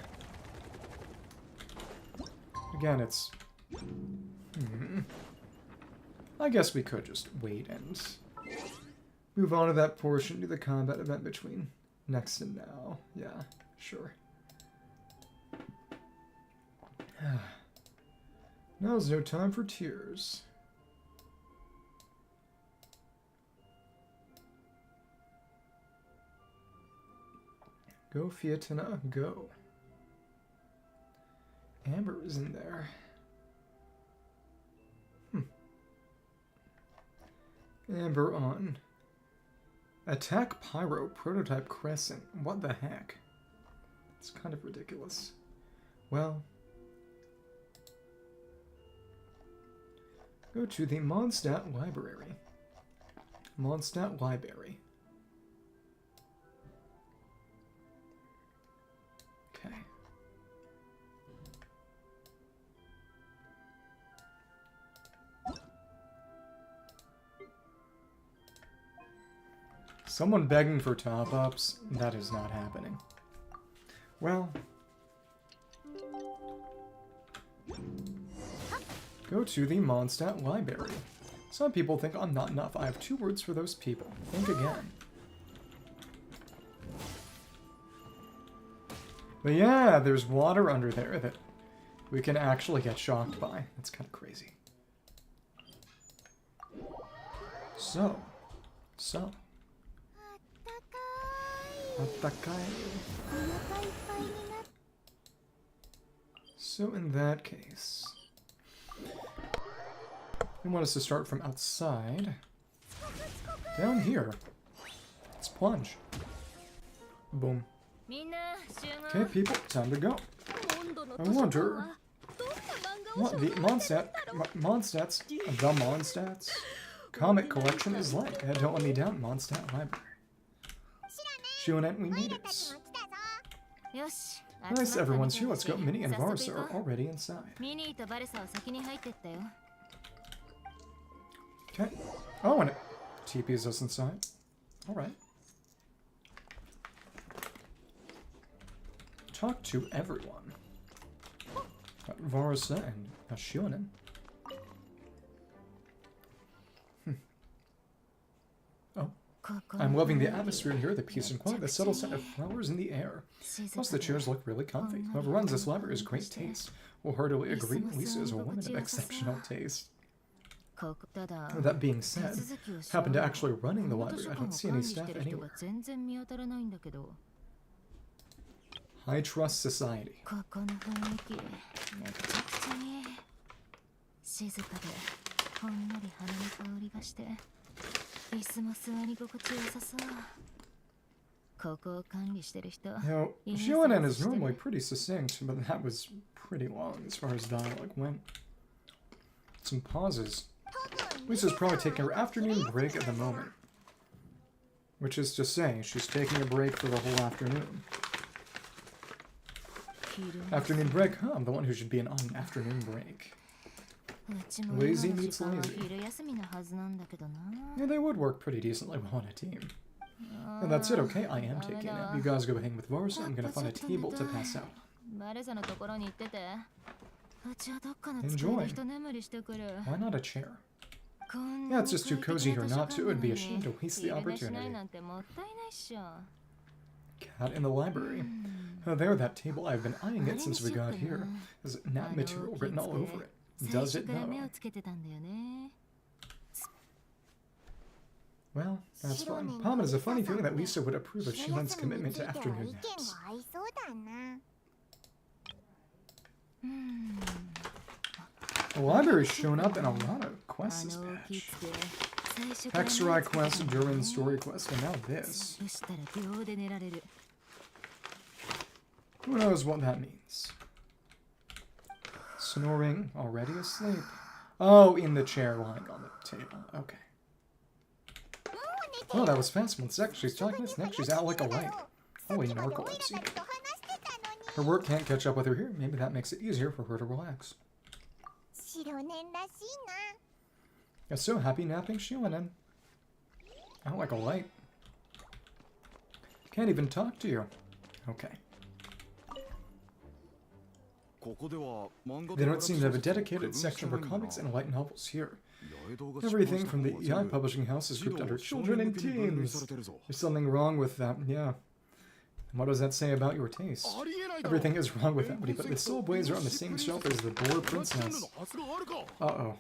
Speaker 1: Again, it's... I guess we could just wait and move on to that portion, do the combat event between next and now. Yeah, sure. Now's no time for tears. Go, Fiatina, go. Amber is in there. Amber on. Attack Pyro, Prototype Crescent. What the heck? It's kind of ridiculous. Well. Go to the Mondstadt Library. Mondstadt Library. Okay. Someone begging for top-ups? That is not happening. Well. Go to the Mondstadt Library. Some people think I'm not enough. I have 2 words for those people. Think again. But yeah, there's water under there that we can actually get shocked by. That's kind of crazy. So. So in that case, we want us to start from outside. Down here. Let's plunge. Boom. Okay, people, time to go. I wonder what the Mondstadt's comic collection is like. Don't let me down, Mondstadt Library. Shonen, we made it. Nice, everyone's here. Let's go. Minnie and Varsa are already inside. Okay. Oh, and it TPs us inside. Alright. Talk to everyone. Varsa and Shonen. Oh. I'm loving the atmosphere in here, the peace and quiet, the subtle scent of flowers in the air. Plus the chairs look really comfy. Whoever runs this library has great taste. Will heartily agree, Lisa is a woman of exceptional taste. That being said, happen to actually running the library. I don't see any staff anywhere. High Trust Society. Now, Shonen is normally pretty succinct, but that was pretty long as far as dialogue went. Some pauses. Lisa's probably taking her afternoon break at the moment. Which is to say, she's taking a break for the whole afternoon. Afternoon break? Huh, I'm the one who should be on an afternoon break. Lazy meets lazy. Yeah, they would work pretty decently well on a team. And that's it, okay? I am taking it. You guys go hang with Varsa. I'm gonna find a table to pass out. Enjoy. Why not a chair? Yeah, it's just too cozy here not to. It would be a shame to waste the opportunity. Cat in the library. Oh, there, that table. I've been eyeing it since we got here. There's nap material written all over it. Does it though? Well, that's fun. Palm has a funny feeling that Lisa would approve of Shion's commitment to afternoon naps. The library's shown up in a lot of quests this patch. Hexerai quest, German story quest, and now this. Who knows what that means? Snoring, already asleep. Oh, in the chair lying on the table. Okay. Oh, that was fast. One sec, she's talking this next. She's out like a light. Holy narcolepsy. Her work can't catch up with her here. Maybe that makes it easier for her to relax. You're so happy napping, Shionen. Out like a light. Can't even talk to you. Okay. They don't seem to have a dedicated section for comics and light novels here. Everything from the Yaoyao publishing house is grouped under children and teens. There's something wrong with that, yeah. And what does that say about your taste? Everything is wrong with that, but he put the Soulblazer on the same shelf as the Boar Princess. Uh-oh.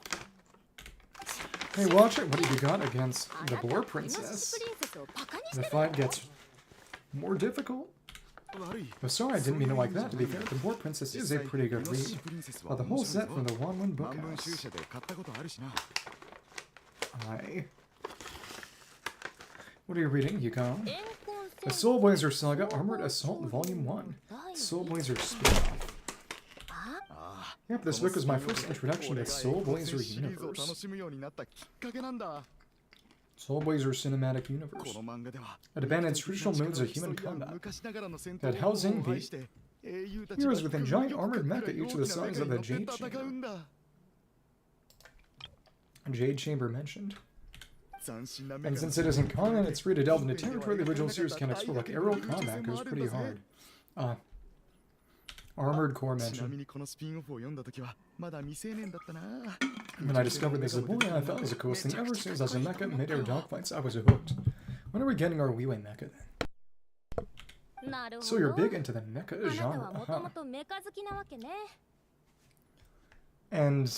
Speaker 1: Hey, watch it. What have you got against the Boar Princess? The fight gets more difficult. Oh, sorry, I didn't mean it like that. To be fair, the Boar Princess is a pretty good read. The whole set from the Wanwan Bookhouse. What are you reading, Yuko? The Soulblazer Saga Armored Assault Volume 1. Soulblazer spin-off. Yep, this book was my first introduction to the Soulblazer universe. Soulblazer Cinematic Universe. It abandons traditional modes of human combat. That housing the heroes within giant armored mecha, each of the size of the Jade Chamber. Jade Chamber mentioned. And since it isn't canon, it's free to delve into territory the original series can explore, like aerial combat goes pretty hard. Armored Core mentioned. When I discovered this as a boy, I thought it was the coolest thing ever. Since I was a mecha mid-air dogfights, I was hooked. When are we getting our Wii mecha then? So you're big into the mecha genre, huh? And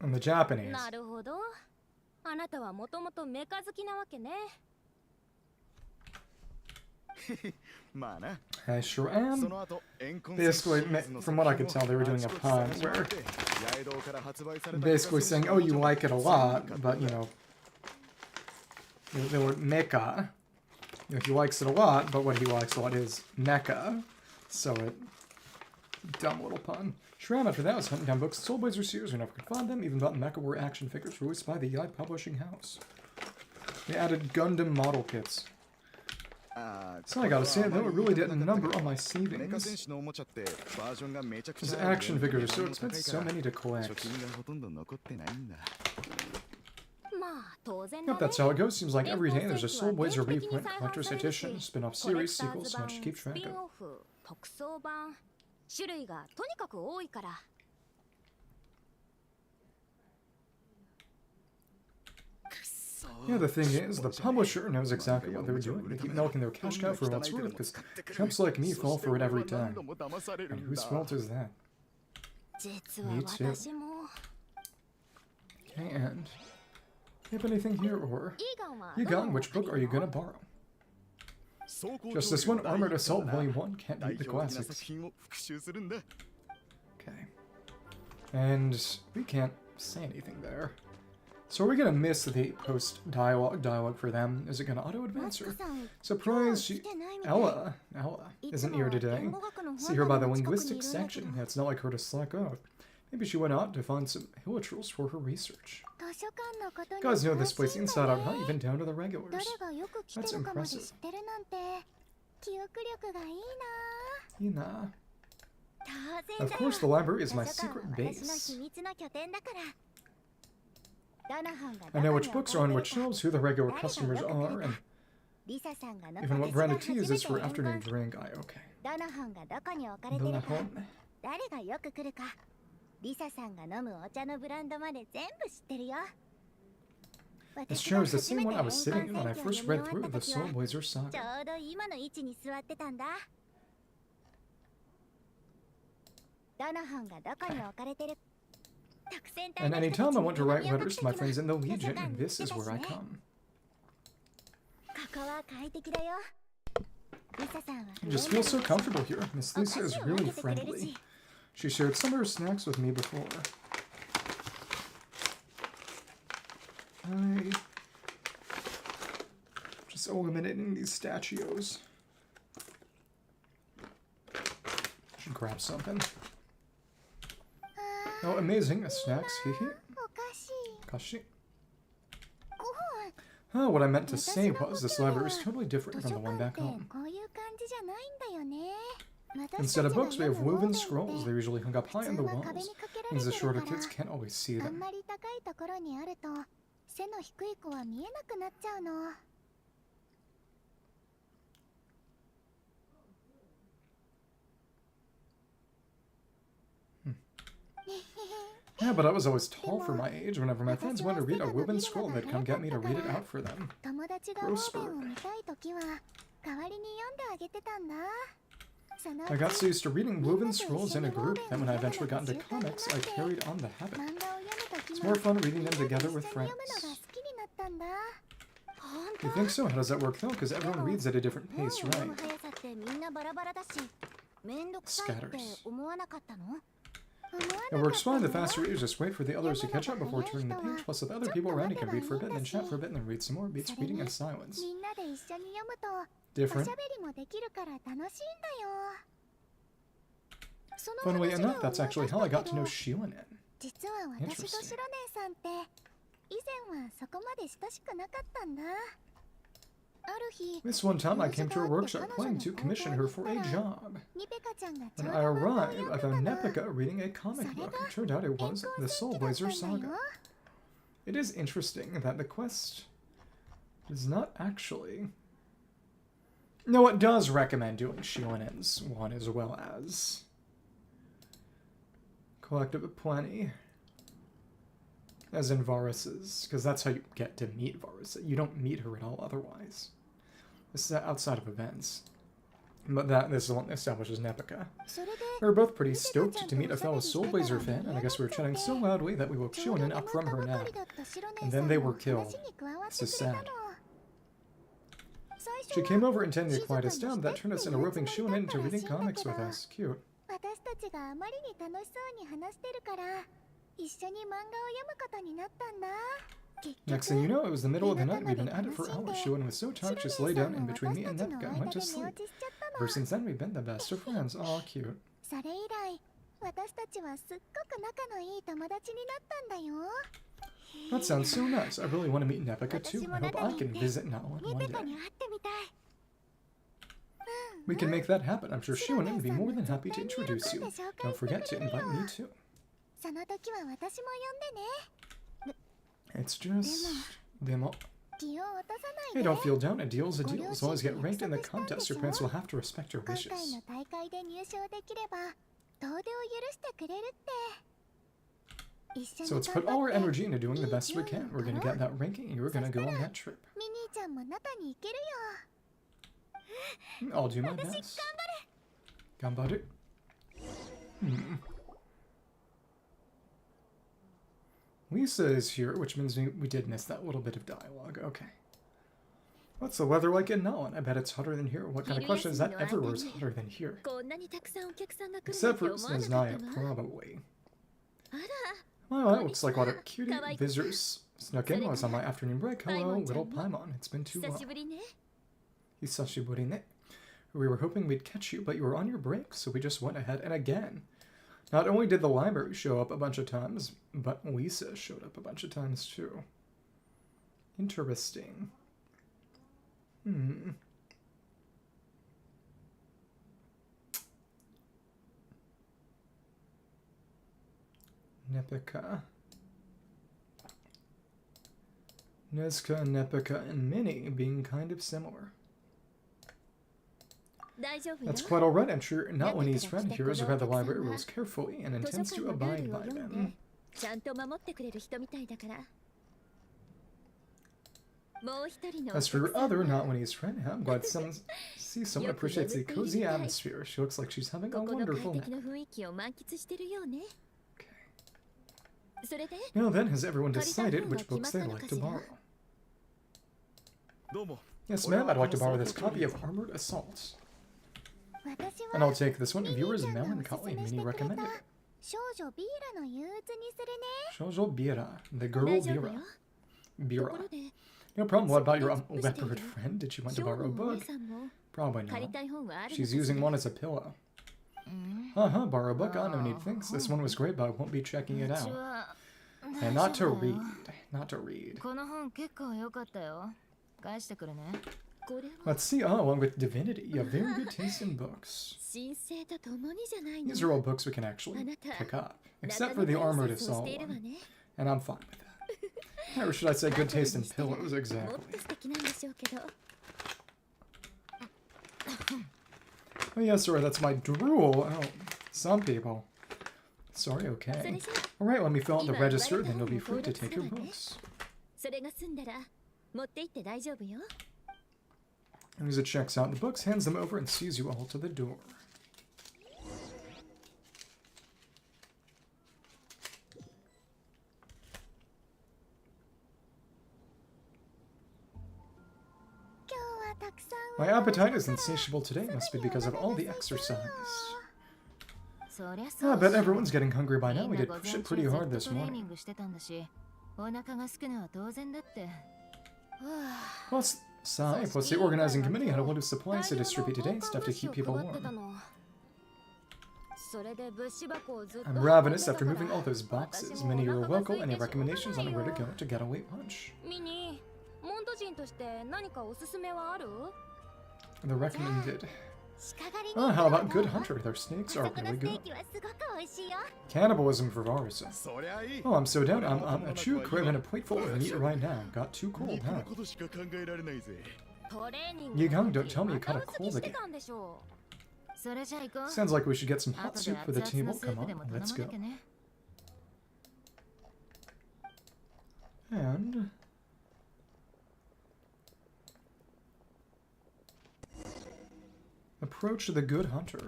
Speaker 1: in the Japanese. I sure am. Basically, from what I could tell, they were doing a pun where basically saying, oh, you like it a lot, but, you know, the word mecha, you know, he likes it a lot, but what he likes a lot is mecha. So dumb little pun. Shram after that was hunting down books. Soulblazer series, we never could find them, even bought mecha war action figures released by the Yaoyao publishing house. They added Gundam model kits. So I gotta say, though, it really did a number on my savings. These action figures are so expensive, so many to collect. Yep, that's how it goes. Seems like every day there's a Soulblazer reprint, collector's edition, spin-off series, sequels, so much to keep track of. Yeah, the thing is, the publisher knows exactly what they're doing. They keep milking their cash cow for what's worth, because chumps like me fall for it every time. And whose fault is that? Me too. Okay, and... you have anything here, or... Egon, which book are you gonna borrow? Just this one, Armored Assault Volume 1, can't beat the classics. Okay. And we can't say anything there. So are we gonna miss the post-dialogue for them? Is it gonna auto-advance her? Surprise, Ella isn't here today. See her by the linguistics section. Yeah, it's not like her to slack off. Maybe she went out to find some hilichurls for her research. Guys know this place inside out, huh? Even down to the regulars. That's impressive. Ina. Of course, the library is my secret base. I know which books are on which shelves, who the regular customers are, and even what brand of tea is this for afternoon drink. Okay. This chair is the same one I was sitting in when I first read through the Soulblazer saga. And anytime I want to write letters to my friends in the Legion, this is where I come. I just feel so comfortable here. Miss Lisa is really friendly. She shared some of her snacks with me before. Just eliminating these statues. Should grab something. Oh, amazing. Snacks. Hehe. Kashi. Oh, what I meant to say was this library is totally different from the one back home. Instead of books, we have woven scrolls. They're usually hung up high on the walls, means the shorter kids can't always see them. Yeah, but I was always tall for my age. Whenever my friends wanted to read a woven scroll, they'd come get me to read it out for them. Gross spurt. I got so used to reading woven scrolls in a group that when I eventually got into comics, I carried on the habit. It's more fun reading them together with friends. You think so? How does that work though? Because everyone reads at a different pace, right? Scatters. It works fine. The faster readers just wait for the others to catch up before turning the page. Plus, with other people around, you can read for a bit, then chat for a bit, and then read some more. Beats reading in silence. Different. Funnily enough, that's actually how I got to know Shionen. Interesting. This one time I came to her workshop planning to commission her for a job. When I arrived, I found Nepika reading a comic book. It turned out it was the Soulblazers saga. It is interesting that the quest is not actually... No, it does recommend doing Shionen's one as well as Collective of Plenty. As in Varus's, because that's how you get to meet Varus. You don't meet her at all otherwise. This is outside of events. But this is the one that establishes Nepika. We were both pretty stoked to meet a fellow Soulblazer fan, and I guess we were chatting so loudly that we woke Shionen up from her nap. And then they were killed. This is sad. She came over intending to quiet us down, but that turned us into roping Shionen into reading comics with us. Cute. Next thing you know, it was the middle of the night. We'd been at it for hours. Shionen was so tired, just lay down in between me and Nepika and went to sleep. Ever since then, we've been the best of friends. Aw, cute. That sounds so nice. I really want to meet Nepika too. I hope I can visit Naoan one day. We can make that happen. I'm sure Shionen would be more than happy to introduce you. Don't forget to invite me too. It's just... Demo. Hey, don't feel down. A deal's a deal. As long as you get ranked in the contest, your parents will have to respect your wishes. So let's put all our energy into doing the best we can. We're gonna get that ranking, and you're gonna go on that trip. I'll do my best. Ganbaru. Lisa is here, which means we did miss that little bit of dialogue. Okay. What's the weather like in Naoan? I bet it's hotter than here. What kind of question is that? Everywhere's hotter than here. Except for Snaznaya, probably. Well, that looks like a lot of cutie visitors snuck in while I was on my afternoon break. Hello, little Paimon. It's been too long. Hisashiburi ne. We were hoping we'd catch you, but you were on your break, so we just went ahead and again. Not only did the library show up a bunch of times, but Lisa showed up a bunch of times too. Interesting. Nepika. Nezuka, Nepika, and Minnie being kind of similar. That's quite alright. I'm sure Naoani's friend here has read the library rules carefully and intends to abide by them. As for your other Naoani's friend, I'm glad to see someone appreciates the cozy atmosphere. She looks like she's having a wonderful nap. Now then, has everyone decided which books they'd like to borrow? Yes, ma'am, I'd like to borrow this copy of Armored Assault. And I'll take this one. Viewer's Melancholy Mini recommended. Shoujo Bira, the girl Bira. Bira. No problem, what about your leopard friend? Did she want to borrow a book? Probably not. She's using one as a pillow. Borrow a book, I don't need things. This one was great, but I won't be checking it out. And not to read. Not to read. Let's see, along with Divinity, you have very good taste in books. These are all books we can actually pick up. Except for the Armored Assault one. And I'm fine with that. Or should I say good taste in pillows, exactly. Oh yes, sorry, that's my drool. Oh, some people. Sorry, okay. Alright, let me fill out the register, then you'll be free to take your books. User checks out the books, hands them over, and sees you all to the door. My appetite is insatiable today, must be because of all the exercise. I bet everyone's getting hungry by now. We did push it pretty hard this morning. Plus the organizing committee had a lot of supplies to distribute today, stuff to keep people warm. I'm ravenous after moving all those boxes. Many are local. Any recommendations on where to go to get away punch? The recommended. How about Good Hunter? Their snakes are really good. Cannibalism for Varsa. Oh, I'm so down. I'm a chew craving a plate full of meat right now. Got too cold, huh? Yigang, don't tell me you caught a cold again. Sounds like we should get some hot soup for the table. Come on, let's go. And... approach the Good Hunter.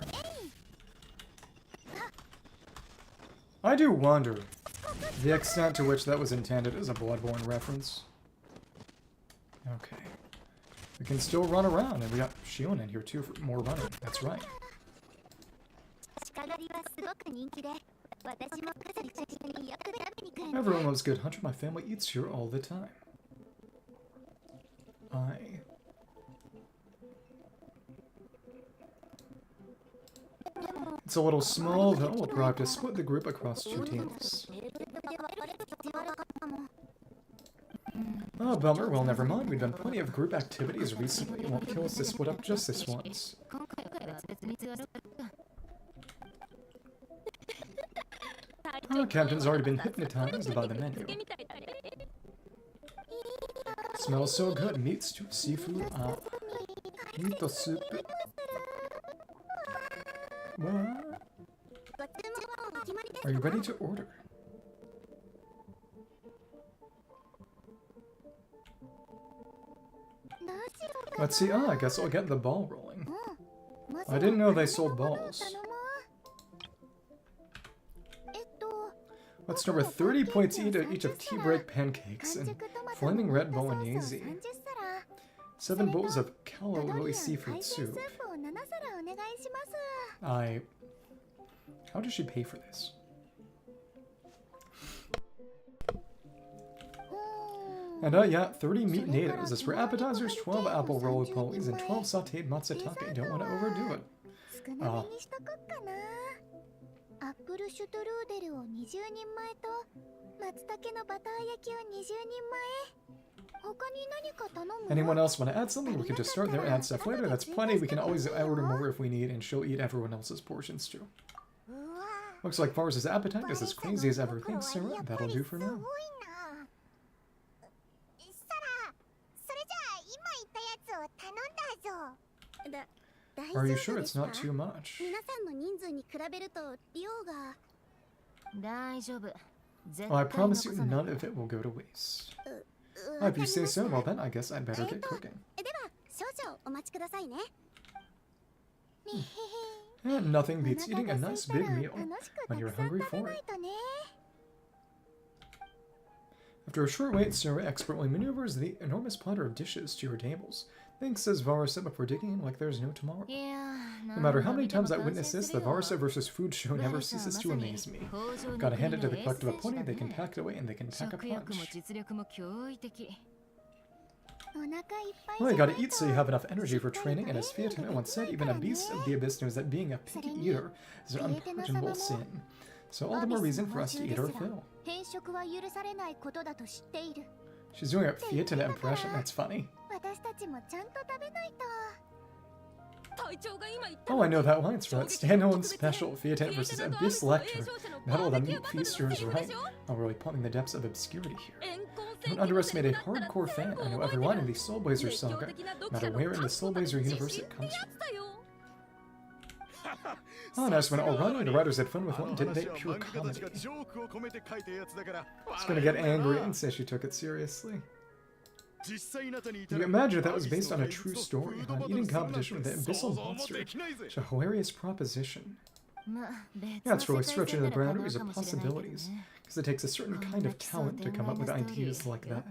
Speaker 1: I do wonder the extent to which that was intended as a Bloodborne reference. Okay. We can still run around, and we got Shion in here too for more running. That's right. Everyone loves Good Hunter. My family eats here all the time. It's a little small, though. We'll probably have to split the group across 2 teams. Oh, bummer. Well, never mind. We've done plenty of group activities recently. It won't kill us to split up just this once. Oh, Captain's already been hypnotized by the menu. Smells so good. Meat stew, seafood, meat soup. What? Are you ready to order? Let's see. I guess I'll get the ball rolling. I didn't know they sold balls. Let's start with 30 plates each of tea break pancakes and flaming red bolognese. 7 bowls of calla seafood soup. How does she pay for this? And yeah, 30 meat natives. As for appetizers, 12 apple roly-polies and 12 sauteed matsutake. Don't want to overdo it. Anyone else want to add something? We can just start there and add stuff later. That's plenty. We can always order more if we need, and she'll eat everyone else's portions too. Looks like Farz's appetite is as crazy as ever. Thanks, Sarah. That'll do for now. Are you sure it's not too much? Well, I promise you none of it will go to waste. If you say so, well then I guess I'd better get cooking. And nothing beats eating a nice big meal when you're hungry for it. After a short wait, Sarah expertly maneuvers the enormous platter of dishes to your tables. Thanks, says Varasa before digging in like there's no tomorrow. No matter how many times I witness this, the Varasa versus food show never ceases to amaze me. Gotta hand it to the collective opponent, they can pack it away and they can pack a punch. Well, you gotta eat so you have enough energy for training, and as Fiatino once said, even a beast of the abyss knows that being a picky eater is an unpardonable sin. So all the more reason for us to eat our fill. She's doing a Fiatino impression, that's funny. Oh, I know that line. It's for that standalone special, Fiatino versus Abyss Lecture. Battle of the Meat Feasters, right? Oh, we're really pumping the depths of obscurity here. Don't underestimate a hardcore fan. I know every line in the Soulblazers saga, no matter where in the Soulblazer universe it comes from. Oh, nice when already the writers had fun with one, didn't they? Pure comedy. She's gonna get angry and say she took it seriously. Can you imagine if that was based on a true story, on an eating competition with an abyssal monster? Such a hilarious proposition. Yeah, it's really stretching the boundaries of possibilities, because it takes a certain kind of talent to come up with ideas like that.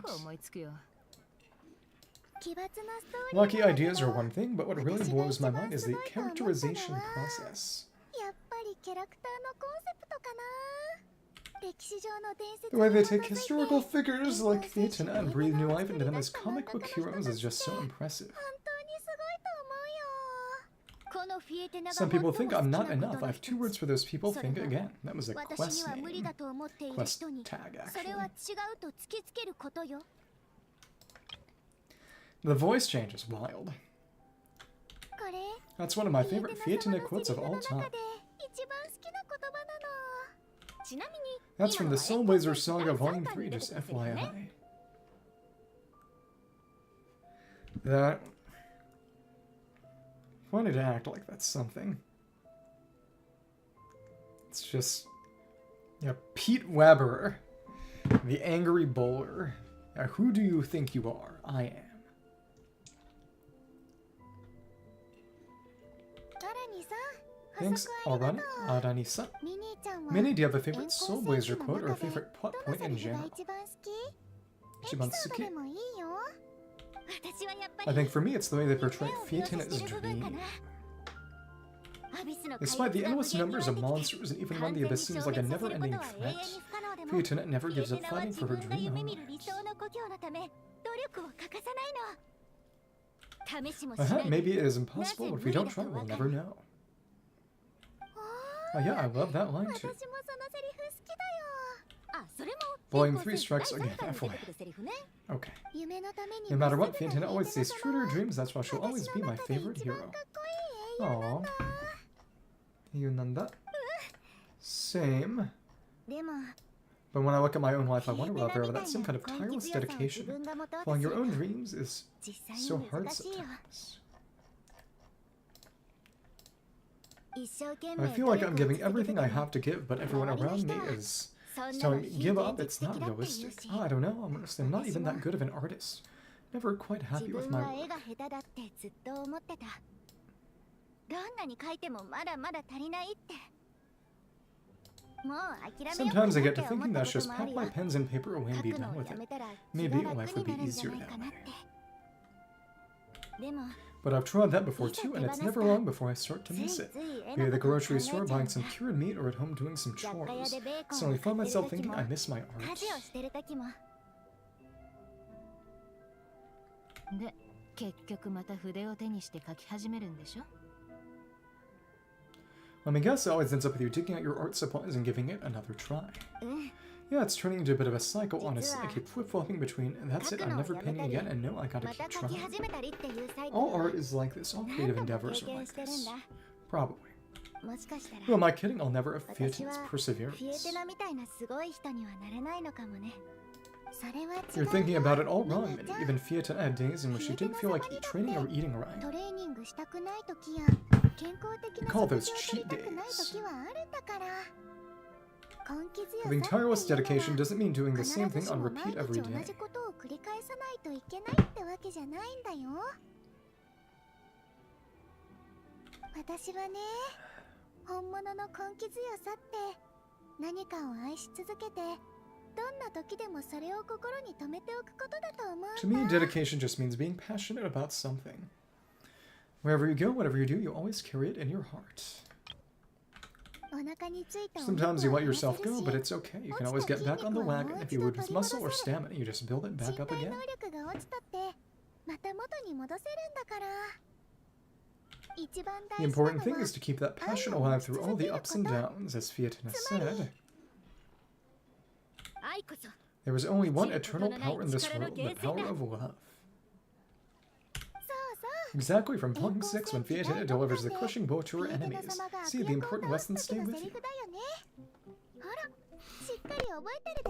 Speaker 1: Lucky ideas are one thing, but what really blows my mind is the characterization process. The way they take historical figures like Fiatino and breathe new life into them as comic book heroes is just so impressive. Some people think I'm not enough. I have 2 words for those people. Think again. That was a quest name. Quest tag, actually. The voice change is wild. That's one of my favorite Fiatino quotes of all time. That's from the Soulblazers Saga Volume 3, just FYI. That... Funny to act like that's something. It's just... Yeah, Pete Weber, the angry bowler. Yeah, who do you think you are? I am. Thanks, Arana. Arani-san. Minnie, do you have a favorite Soulblazer quote or a favorite plot point in general? Ichibansuki? I think for me it's the way they portray Fiatino's dream. Despite the endless numbers of monsters and even when the abyss seems like a never-ending threat, Fiatino never gives up fighting for her dream home. Maybe it is impossible, but if we don't try, we'll never know. Oh yeah, I love that line too. Volume 3 strikes again, FYI. Okay. No matter what, Fiatino always stays true to her dreams, that's why she'll always be my favorite hero. Aww. Yunanda. Same. But when I look at my own life, I wonder whether that's some kind of tireless dedication. Following your own dreams is so hard sometimes. I feel like I'm giving everything I have to give, but everyone around me is telling me, give up, it's not realistic. Oh, I don't know, I'm not even that good of an artist. Never quite happy with my work. Sometimes I get to thinking that I should just pack my pens and paper away and be done with it. Maybe life would be easier that way. But I've tried that before too, and it's never long before I start to miss it. Be at the grocery store buying some cured meat or at home doing some chores. Suddenly I find myself thinking I miss my art. Let me guess, it always ends up with you digging out your art supplies and giving it another try. Yeah, it's turning into a bit of a cycle, honestly. I keep flip-flopping betwing, and that's it, I'm never painting again, and no, I gotta keep trying. All art is like this, all creative endeavors are like this. Probably. Who am I kidding? I'll never have Fiatino's perseverance. You're thinking about it all wrong, and even Fiatino had days in which she didn't feel like training or eating right. I call those cheat days. Having tireless dedication doesn't mean doing the same thing on repeat every day. To me, dedication just means being passionate about something. Wherever you go, whatever you do, you always carry it in your heart. Sometimes you let yourself go, but it's okay. You can always get back on the wagon. If you lose muscle or stamina, you just build it back up again. The important thing is to keep that passion alive through all the ups and downs, as Fiatina said. There is only one eternal power in this world, the power of love. Exactly from Pong 6 when Fiatina delivers the crushing blow to her enemies. See, the important lessons stay with you.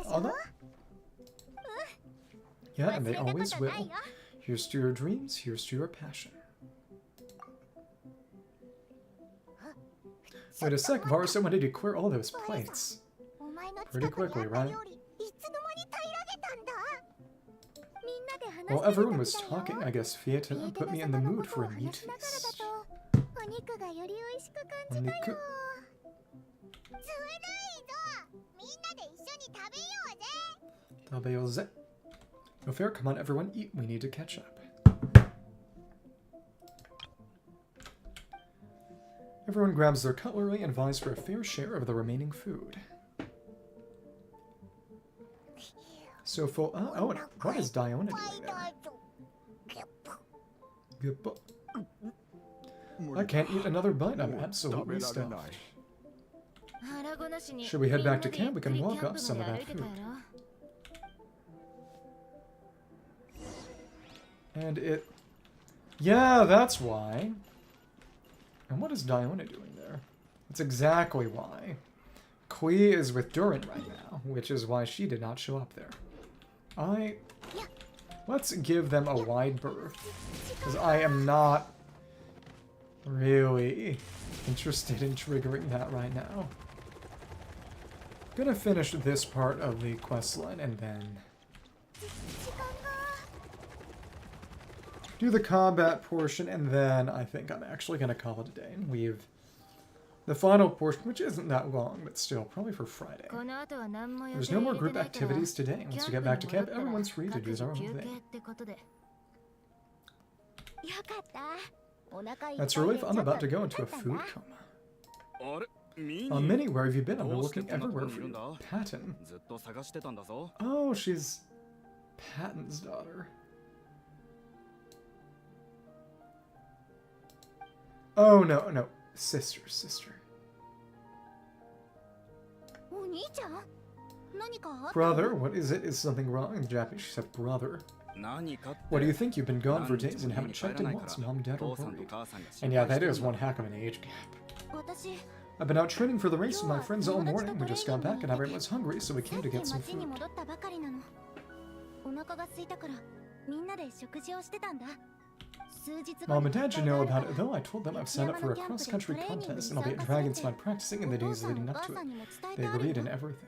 Speaker 1: Although, yeah, and they always will. Here's to your dreams, here's to your passion. Wait a sec, Varso wanted to clear all those plates. Pretty quickly, right? While everyone was talking, I guess Fiatina put me in the mood for a meat feast. Oniku. Tabeyoze. No fair, come on everyone, eat, we need to catch up. Everyone grabs their cutlery and vies for a fair share of the remaining food. So full. Oh, and what is Diona doing there? I can't eat another bite. I'm absolutely stuffed. Should we head back to camp? We can walk up some of that food. And it... Yeah, that's why. And what is Diona doing there? That's exactly why. Klee is with Durin right now, which is why she did not show up there. Let's give them a wide berth, because I am not really interested in triggering that right now. Gonna finish this part of the questline and then do the combat portion, and then I think I'm actually gonna call it a day and leave the final portion, which isn't that long, but still, probably for Friday. There's no more group activities today. Once we get back to camp, everyone's free to do their own thing. That's a relief. I'm about to go into a food coma. Minnie, where have you been? I've been looking everywhere for you. Patton. Oh, she's Patton's daughter. Oh, no. Sister. Brother, what is it? Is something wrong? In Japanese, she said brother. What do you think? You've been gone for days and haven't checked in once. Mom and Dad are worried. And yeah, that is one heck of an age gap. I've been out training for the race with my friends all morning. We just got back and everyone was hungry, so we came to get some food. Mom and Dad should know about it, though. I told them I've signed up for a cross-country contest and I'll be at Dragonspine practicing in the days leading up to it. They agreed and everything.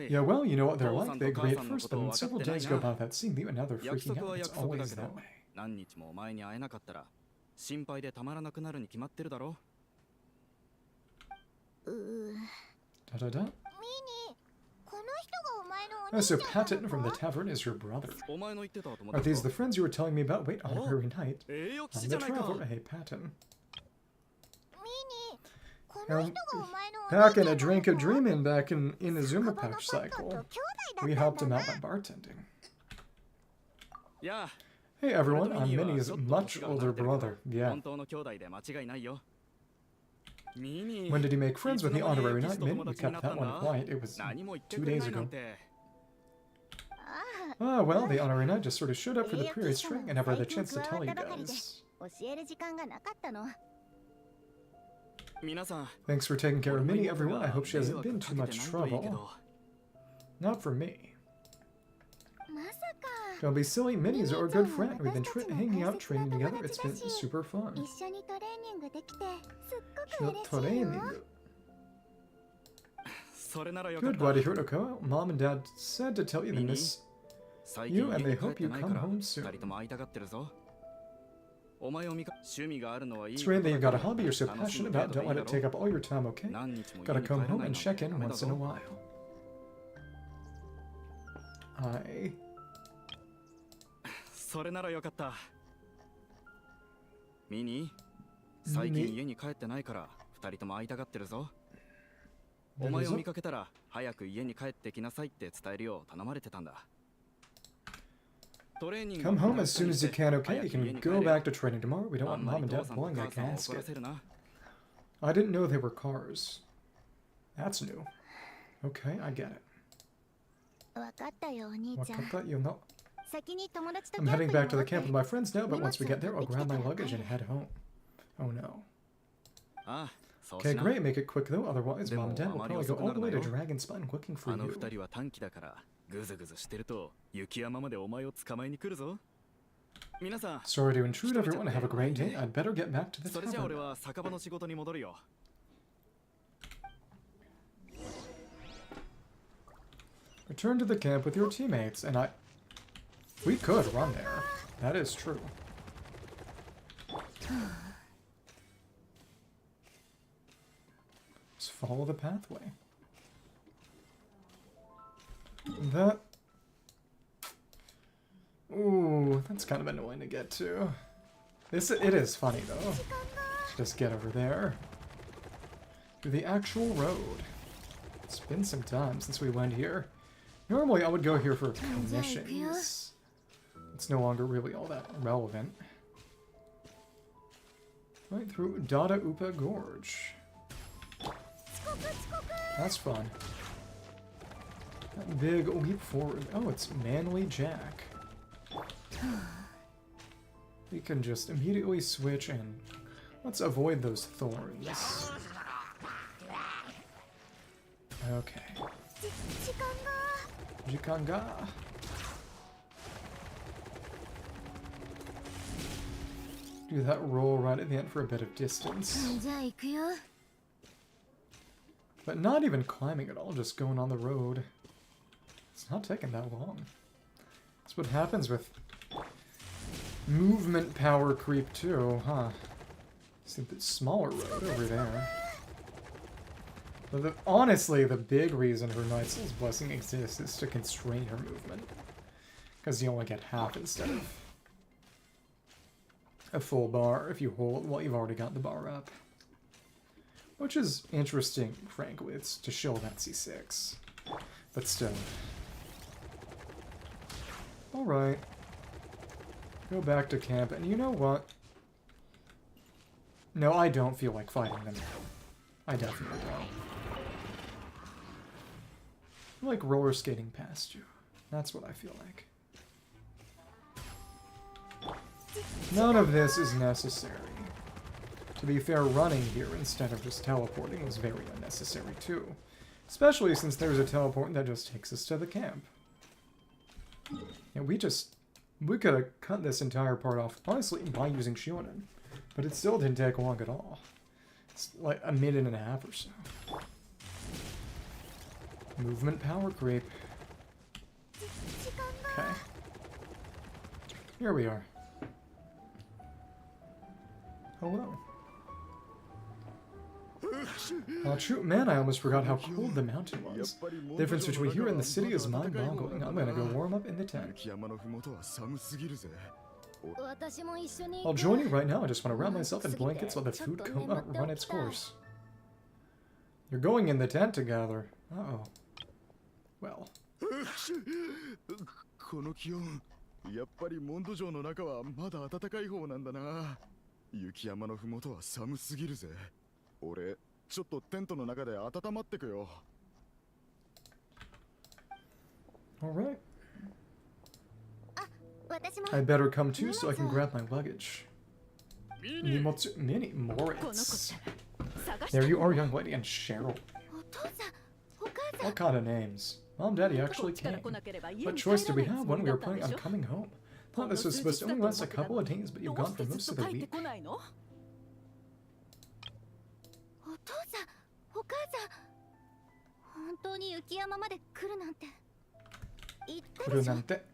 Speaker 1: Yeah, well, you know what they're like. They agree at first, but then several days go by without seeing you and now they're freaking out. It's always that way. Da-da-da. Oh, so Patton from the tavern is your brother. Are these the friends you were telling me about? Wait, on a very night. I'm the traveler. Hey, Patton. Back in a drink of dreaming back in Inazuma patch cycle. We helped him out by bartending. Hey everyone, I'm Minnie's much older brother. Yeah. When did he make friends with the honorary knight? Minnie, you kept that one quiet. It was 2 days ago. Ah, well, the honorary knight just sort of showed up for the period string and never had the chance to tell you guys. Thanks for taking care of Minnie, everyone. I hope she hasn't been too much trouble. Not for me. Don't be silly, Minnie's our good friend. We've been hanging out, training together. It's been super fun. Good, glad to hear it, Okoa. Mom and Dad said to tell you they miss you and they hope you come home soon. It's great that you've got a hobby you're so passionate about. Don't let it take up all your time, okay? Gotta come home and check in once in a while. Hi.
Speaker 2: それならよかった。ミニ、最近家に帰ってないから二人とも会いたがってるぞ。お前を見かけたら早く家に帰ってきなさいって伝えるよう頼まれてたんだ。
Speaker 1: Come home as soon as you can, okay? You can go back to training tomorrow. We don't want mom and dad blowing that gasket. I didn't know they were cars. That's new. Okay, I get it. I'm heading back to the camp with my friends now, but once we get there, I'll grab my luggage and head home. Oh no. Okay, great. Make it quick though, otherwise mom and dad will probably go all the way to Dragonspine looking for you. Sorry to intrude everyone. Have a great day. I'd better get back to the tavern. Return to the camp with your teammates, and we could run there. That is true. Just follow the pathway. That... Ooh, that's kind of annoying to get to. It is funny, though. Just get over there. To the actual road. It's been some time since we went here. Normally, I would go here for commissions. It's no longer really all that relevant. Right through Dada Upa Gorge. That's fun. That big leap forward. Oh, it's Manly Jack. We can just immediately switch and let's avoid those thorns. Okay. Jikanga. Do that roll right at the end for a bit of distance. But not even climbing at all, just going on the road. It's not taking that long. That's what happens with movement power creep too, huh? See the smaller road over there. But honestly, the big reason her Night Soul's Blessing exists is to constrain her movement. Because you only get half instead of a full bar if you hold while you've already got the bar up. Which is interesting, frankly. It's to show that C6. But still. Alright. Go back to camp, and you know what? No, I don't feel like fighting them. I definitely don't. I like roller skating past you. That's what I feel like. None of this is necessary. To be fair, running here instead of just teleporting was very unnecessary too. Especially since there's a teleport that just takes us to the camp. Yeah, we could have cut this entire part off, honestly, by using Shionen. But it still didn't take long at all. It's like a minute and a half or so. Movement power creep. Okay. Here we are. Hello. Oh, true. Man, I almost forgot how cold the mountain was. The difference between here and the city is mind-boggling. I'm gonna go warm up in the tent. I'll join you right now. I just want to wrap myself in blankets while the food run its course. You're going in the tent together. Uh-oh. Well. Alright. I better come too so I can grab my luggage. Mini Moritz. There you are, young lady, and Cheryl. What kind of names? Mom, Daddy actually came. What choice did we have when we were planning on coming home? Thought this was supposed to only last a couple of days, but you've gone for most of the week.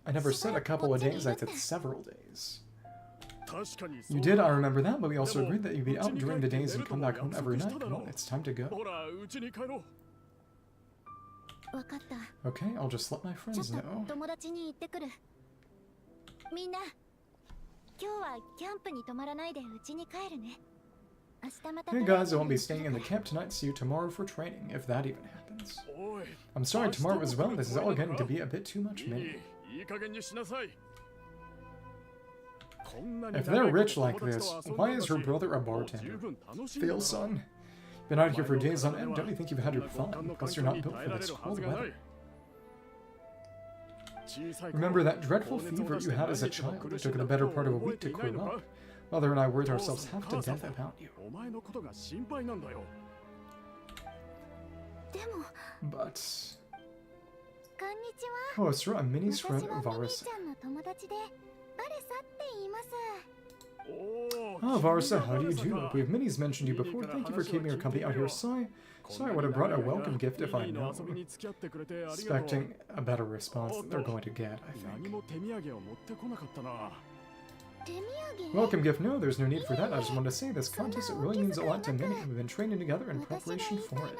Speaker 1: I never said a couple of days, I said several days. You did, I remember that, but we also agreed that you'd be out during the days and come back home every night. Come on, it's time to go. Okay, I'll just let my friends know. Hey guys, I won't be staying in the camp tonight. See you tomorrow for training, if that even happens. I'm sorry, tomorrow as well. This is all getting to be a bit too much, Mini. If they're rich like this, why is her brother a bartender? Phil, son. Been out here for days on end. Don't you think you've had your fun? Plus you're not built for this cold weather. Remember that dreadful fever you had as a child? It took the better part of a week to clear up. Mother and I worried ourselves half to death about you. But... Oh, sir, I'm Minnie's friend, Varus. Oh, Varsa, how do you do? We've Minnie's mentioned you before. Thank you for keeping your company out here. Sorry, I would have brought a welcome gift if I know. Expecting a better response than they're going to get, I think. Welcome gift? No, there's no need for that. I just wanted to say this contest, it really means a lot to Minnie. We've been training together in preparation for it.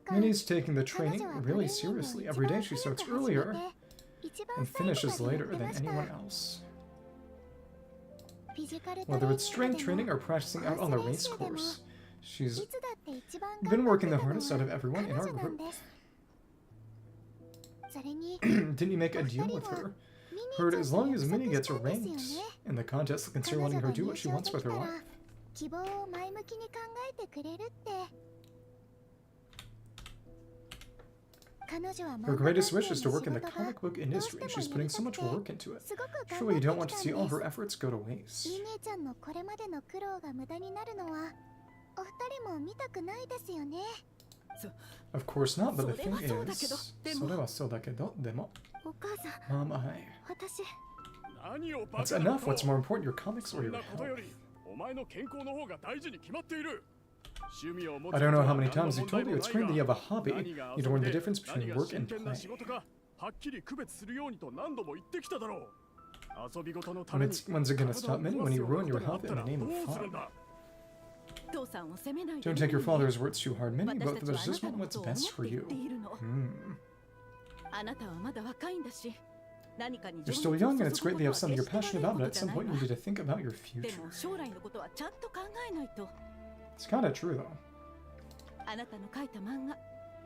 Speaker 1: Minnie's taking the training really seriously. Every day she starts earlier and finishes later than anyone else. Whether it's strength training or practicing out on the race course, she's been working the hardest out of everyone in our group. Didn't you make a deal with her? Heard as long as Minnie gets ranked in the contest, consider letting her do what she wants with her life. Her greatest wish is to work in the comic book industry, and she's putting so much work into it. Surely you don't want to see all her efforts go to waste. Of course not, but the thing is... Mom, That's enough. What's more important, your comics or your health? I don't know how many times you've told you it's great that you have a hobby. You don't learn the difference between work and play. When's it gonna stop, Minnie, when you ruin your health in the name of fun? Don't take your father's words too hard, Minnie. Both of us just want what's best for you. You're still young, and it's great that you have something you're passionate about, but at some point you need to think about your future. It's kinda true, though.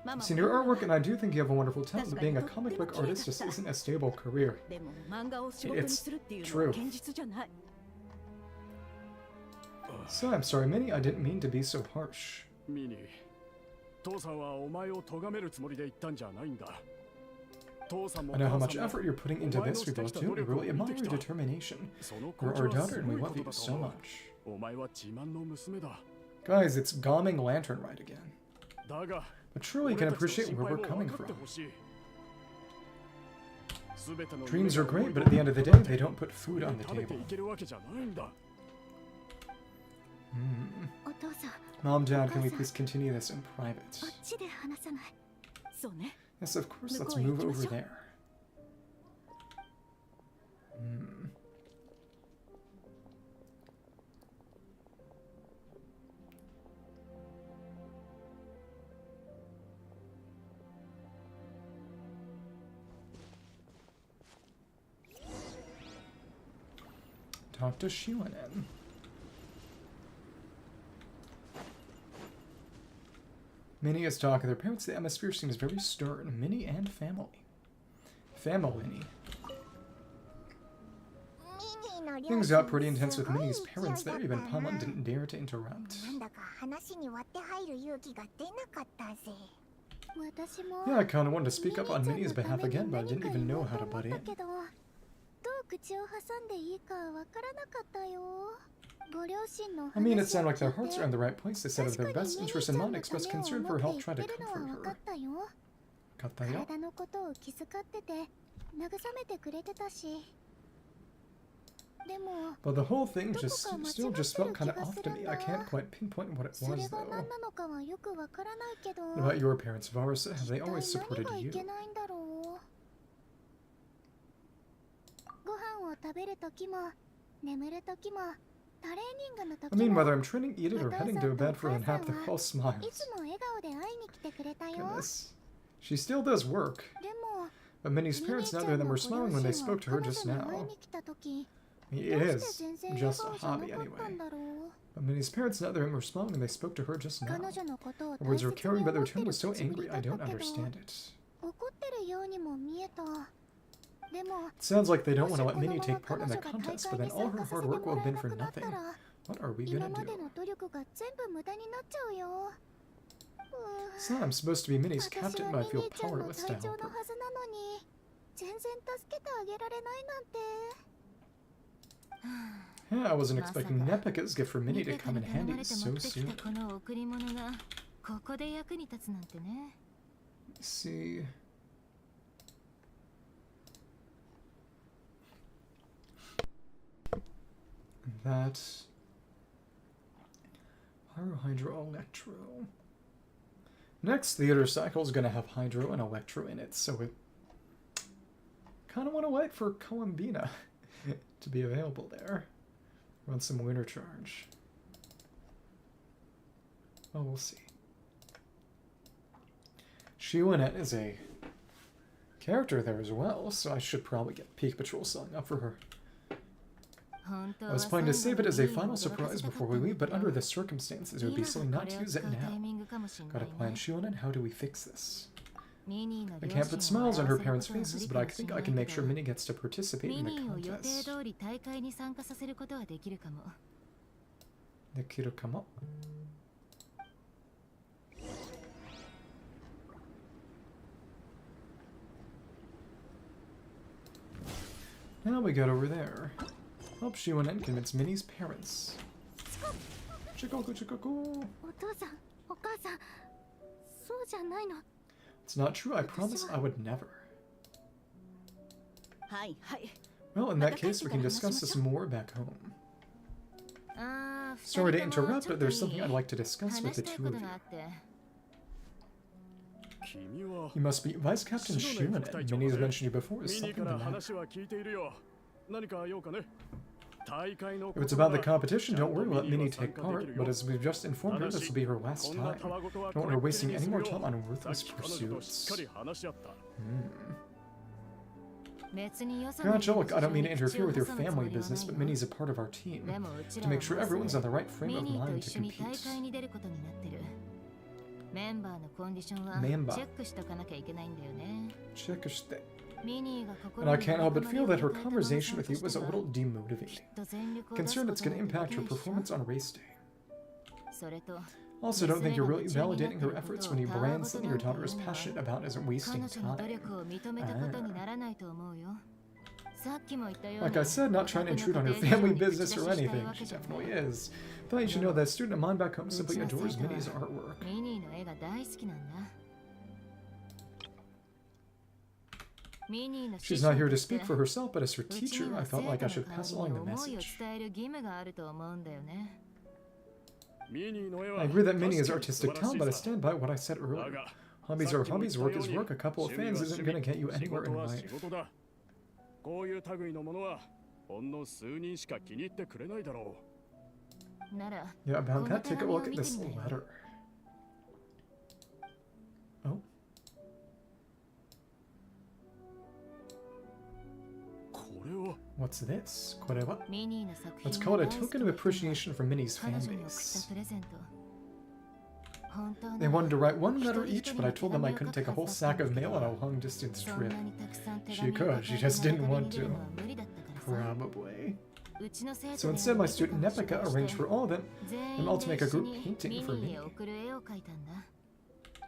Speaker 1: I've seen your artwork, and I do think you have a wonderful talent, but being a comic book artist just isn't a stable career. It's true. So, I'm sorry, Minnie, I didn't mean to be so harsh. I know how much effort you're putting into this, we both do. We really admire your determination. You're our daughter, and we love you so much. Guys, it's Gauming Lantern Rite again. But surely you can appreciate where we're coming from. Dreams are great, but at the end of the day, they don't put food on the table. Mom, Dad, can we please continue this in private? Yes, of course, let's move over there. Talk to Shilinen. Minnie is talking to their parents. The atmosphere seems very stern. Minnie and family. Family. Things got pretty intense with Minnie's parents there. Even Paimon didn't dare to interrupt. Yeah, I kinda wanted to speak up on Minnie's behalf again, but I didn't even know how to butt in. I mean, it sounded like their hearts are in the right place. They said of their best interest in mind, expressed concern for her health, tried to comfort her. But the whole thing still just felt kind of off to me. I can't quite pinpoint what it was, though. What about your parents, Varsa? Have they always supported you? I mean, whether I'm training, eat it, or heading to bed for a nap, they're all smiles. Goodness. She still does work. But Minnie's parents, neither of them were smiling when they spoke to her just now. It is just a hobby anyway. But Minnie's parents, neither of them were smiling when they spoke to her just now. The words were caring, but their tone was so angry, I don't understand it. It sounds like they don't want to let Minnie take part in the contest, but then all her hard work will have been for nothing. What are we gonna do? It's not I'm supposed to be Minnie's captain, but I feel powerless to help her. Yeah, I wasn't expecting Nepika's gift for Minnie to come in handy so soon. Let's see. That Pyro, Hydro, Electro. Next theater cycle is going to have Hydro and Electro in it, so it kind of want to wait for Columbina to be available there. Run some Winter Charge. Well, we'll see. Shiwanet is a character there as well, so I should probably get Peak Patrol selling up for her. I was planning to save it as a final surprise before we leave, but under the circumstances, it would be silly not to use it now. Got a plan, Shiwanet? How do we fix this? I can't put smiles on her parents' faces, but I think I can make sure Minnie gets to participate in the contest. Dekiru-kamo. Now we got over there. Help Shiwanen convince Minnie's parents. Chikoku, Chikoku. It's not true, I promise I would never. Well, in that case, we can discuss this more back home. Sorry to interrupt, but there's something I'd like to discuss with the two of you. You must be Vice Captain Shiwanen. Minnie's mentioned you before as something to matter. If it's about the competition, don't worry, we'll let Minnie take part, but as we've just informed her, this will be her last time. Don't want her wasting any more time on worthless pursuits. Angelic, I don't mean to interfere with your family business, but Minnie's a part of our team. To make sure everyone's on the right frame of mind to compete. Member. And I can't help but feel that her conversation with you was a little demotivating. Concerned it's going to impact her performance on race day. Also, don't think you're really validating her efforts when you brand something your daughter is passionate about as wasting time. Like I said, not trying to intrude on her family business or anything. She definitely is. Thought you should know that student of mine back home simply adores Minnie's artwork. She's not here to speak for herself, but as her teacher, I felt like I should pass along the message. I agree that Minnie is artistic talent, but I stand by what I said earlier. Hobbies are hobbies, work is work. A couple of fans isn't going to get you anywhere in life. Yeah, about that, take a look at this letter. Oh. What's this? Let's call it a token of appreciation for Minnie's fanbase. They wanted to write one letter each, but I told them I couldn't take a whole sack of mail on a long-distance trip. She could, she just didn't want to. Probably. So instead, my student Nepika arranged for all of them all to make a group painting for Minnie.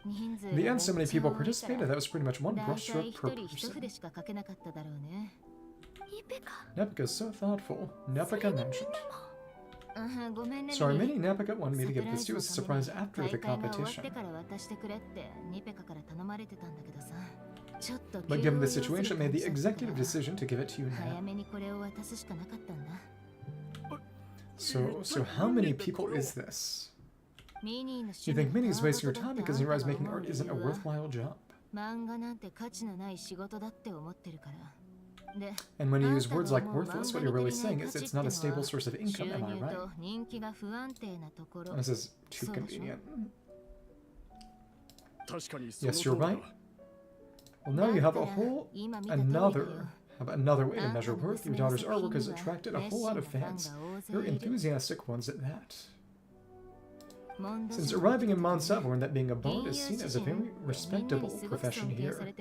Speaker 1: In the end, so many people participated that was pretty much one brushstroke per person. Nepika's so thoughtful. Nepika mentioned. Sorry, Minnie, Nepika wanted me to give this to you as a surprise after the competition. But given the situation, I made the executive decision to give it to you now. So how many people is this? You think Minnie's wasting your time because you realize making art isn't a worthwhile job? And when you use words like worthless, what you're really saying is it's not a stable source of income, am I right? This is too convenient. Yes, you're right. Well, now you have another way to measure worth. Your daughter's artwork has attracted a whole lot of fans. You're enthusiastic ones at that. Since arriving in Mount Saborn, that being a bard is seen as a very respectable profession here.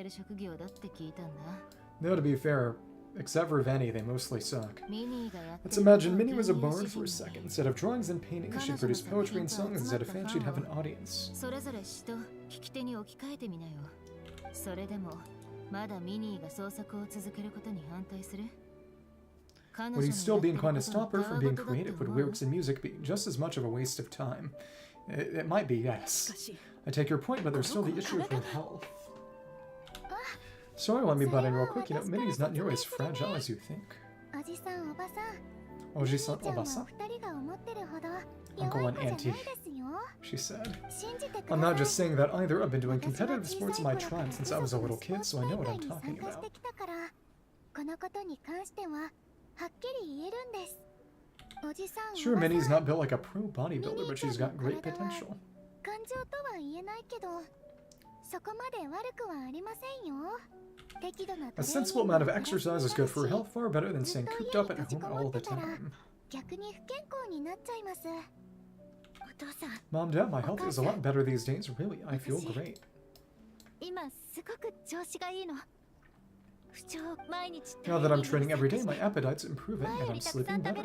Speaker 1: Though to be fair, except for Vanny, they mostly suck. Let's imagine Minnie was a bard for a second. Instead of drawings and paintings, she'd produce poetry and songs. Instead of fans, she'd have an audience. Would you still be inclined to stop her from being creative? Would lyrics and music be just as much of a waste of time? It might be, yes. I take your point, but there's still the issue of her health. Sorry, let me butt in real quick. You know, Minnie's not nearly as fragile as you think. Oji-san, Oba-san? Uncle and Auntie, she said. I'm not just saying that either. I've been doing competitive sports in my tribe since I was a little kid, so I know what I'm talking about. Sure, Minnie's not built like a pro bodybuilder, but she's got great potential. A sensible amount of exercise is good for her health, far better than staying cooped up at home all the time. Mom, Dad, my health is a lot better these days, really. I feel great. Now that I'm training every day, my appetite's improving and I'm sleeping better.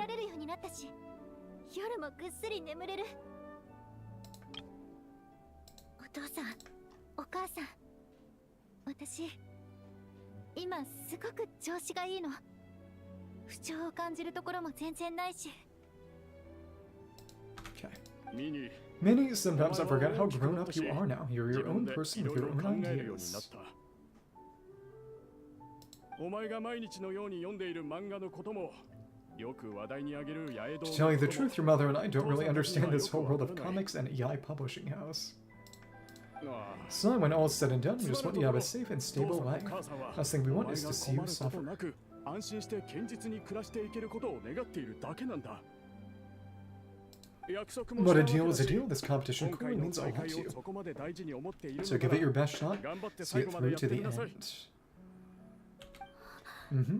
Speaker 1: Okay. Minnie, sometimes I forget how grown up you are now. You're your own person with your own ideas. To tell you the truth, your mother and I don't really understand this whole world of comics and Yaoi publishing house. So when all is said and done, we just want you to have a safe and stable life. Last thing we want is to see you suffer. But a deal is a deal. This competition clearly means a lot to you. So give it your best shot. See it through to the end.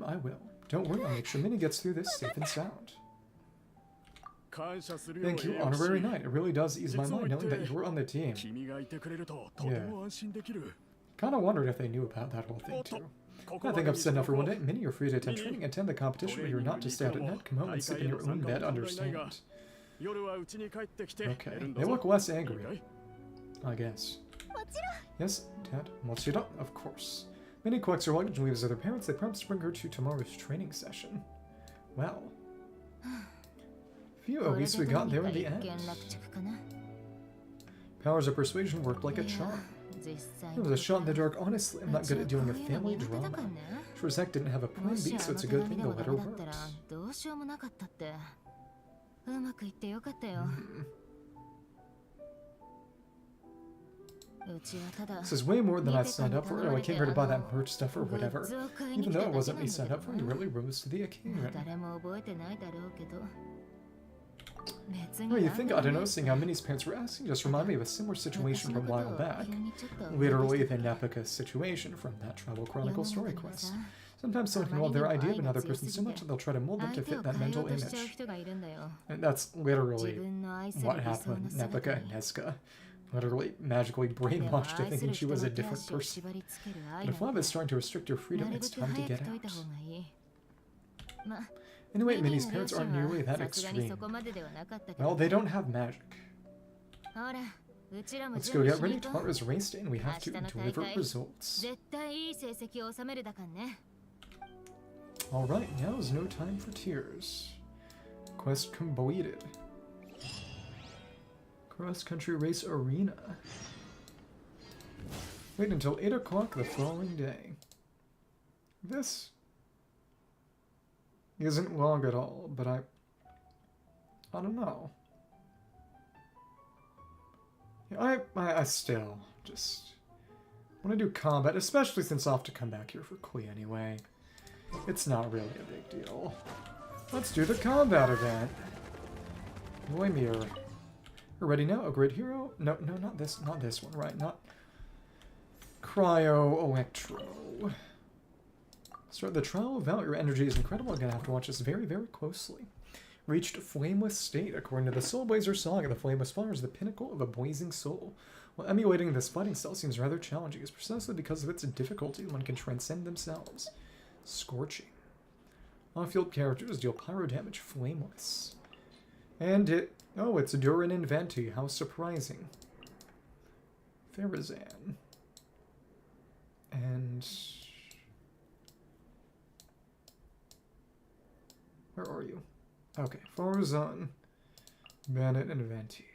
Speaker 1: I will. Don't worry, I'll make sure Minnie gets through this safe and sound. Thank you, Honorary Knight. It really does ease my mind knowing that you were on the team. Yeah. Kinda wondered if they knew about that whole thing, too. I think I've said enough for one day. Minnie, you're free to attend training, attend the competition, but you're not to stay out at night. Come home and sleep in your own bed, understand? Okay, they look less angry, I guess. Yes, Dad, mochiro, of course. Minnie collects her luggage and leaves with her parents. They promise to bring her to tomorrow's training session. Well. Phew, at least we got there in the end. Powers of persuasion worked like a charm. It was a shot in the dark. Honestly, I'm not good at dealing with family drama. Sure as heck didn't have a plan B, so it's a good thing the letter worked. This is way more than I signed up for. I came here to buy that merch stuff or whatever. Even though it wasn't me signed up for, you really rose to the occasion. Oh, you think, I don't know, seeing how Minnie's parents were asking just reminded me of a similar situation from a while back. Literally the Nepika situation from that Travel Chronicle story quest. Sometimes someone can love their idea of another person so much that they'll try to mold them to fit that mental image. And that's literally what happened with Nepika and Neska. Literally magically brainwashed to thinking she was a different person. But if love is starting to restrict your freedom, it's time to get out. Anyway, Minnie's parents aren't nearly that extreme. Well, they don't have magic. Let's go get ready. Tomorrow's race day and we have to deliver results. Alright, now is no time for tears. Quest completed. Cross-country race arena. Wait until 8 o'clock the following day. This isn't long at all, but I don't know. I still just want to do combat, especially since I'll have to come back here for Klee anyway. It's not really a big deal. Let's do the combat event. Voimir. We're ready now? A great hero? No, not this one, right? Not Cryo Electro. Start the Trial of Valor. Your energy is incredible. I'm gonna have to watch this very, very closely. Reached flameless state. According to the Soulblazers song, the flameless fire is the pinnacle of a blazing soul. While emulating this fighting style seems rather challenging, it's precisely because of its difficulty one can transcend themselves. Scorching. On-field characters deal pyro damage flameless. And oh, it's Durin and Venti. How surprising. Farazan. And where are you? Okay, Farazan, Bennett, and Venti.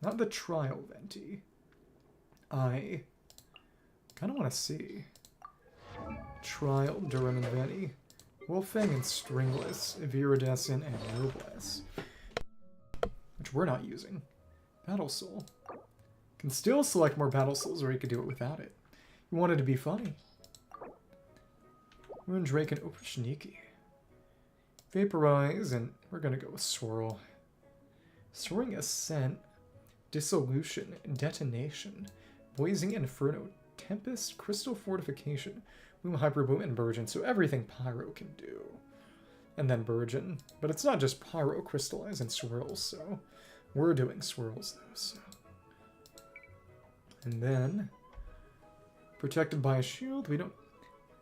Speaker 1: Not the Trial Venti. I kind of want to see. Trial, Durin, and Venti. Wolfang and Stringless, Viridescent, and Noblesse. Which we're not using. Battle Soul. Can still select more Battle Souls, or you could do it without it. You wanted to be funny. Moondrake and Opushniki. Vaporize, and we're gonna go with Swirl. Soaring Ascent, Dissolution, Detonation, Blazing Inferno, Tempest, Crystal Fortification, Boom, Hyper Boom, and Burgeon, so everything Pyro can do. And then Burgeon. But it's not just Pyro, Crystallize, and Swirls, so we're doing Swirls, though, so. And then, protected by a shield, we don't...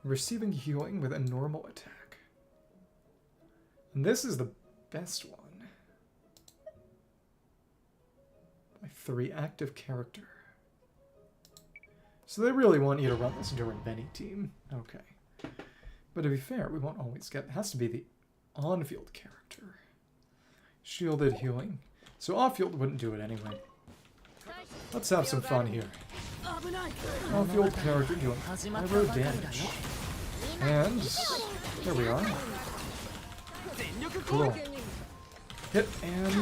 Speaker 1: Receiving healing with a normal attack. And this is the best one. By 3 active character. So they really want you to run this during Benny team. Okay. But to be fair, we won't always get... It has to be the on-field character. Shielded healing. So off-field wouldn't do it anyway. Let's have some fun here. Off-field character doing pyro damage. And there we are. Cool. Hit and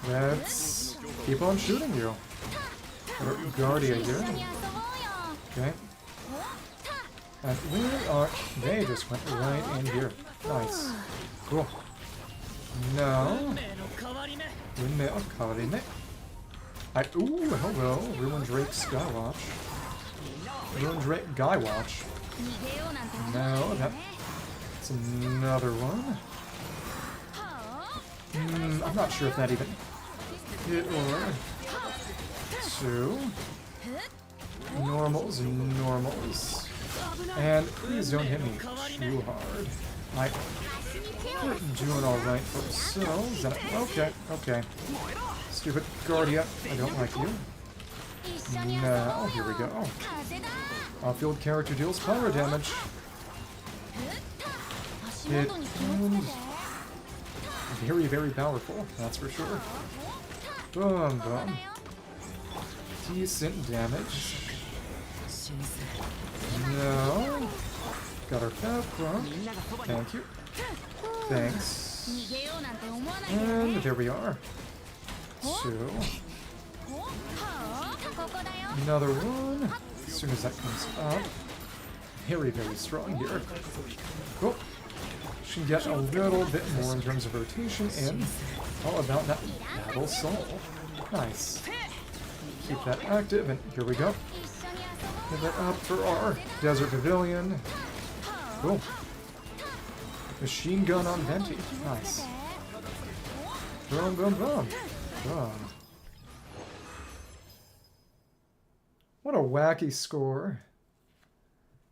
Speaker 1: let's keep on shooting you. Guardia here. Okay. And we are... They just went right in here. Nice. Cool. Now... Windmill Karime. Ooh, hello. Ruined Drake Skywatch. Ruined Drake Guywatch. No, that's another one. I'm not sure if that even hit or... 2. Normals. And please don't hit me too hard. We're doing alright for ourselves. Okay. Stupid Guardia, I don't like you. Now, here we go. Off-field character deals power damage. Hit and... Very, very powerful, that's for sure. Boom. Decent damage. No. Got our Fab. Thank you. Thanks. And there we are. 2. Another one. As soon as that comes up. Very, very strong here. Cool. Should get a little bit more in terms of rotation and all about that Battle Soul. Nice. Keep that active, and here we go. Get that up for our Desert Pavilion. Cool. Machine gun on Venti. Nice. Boom. What a wacky score.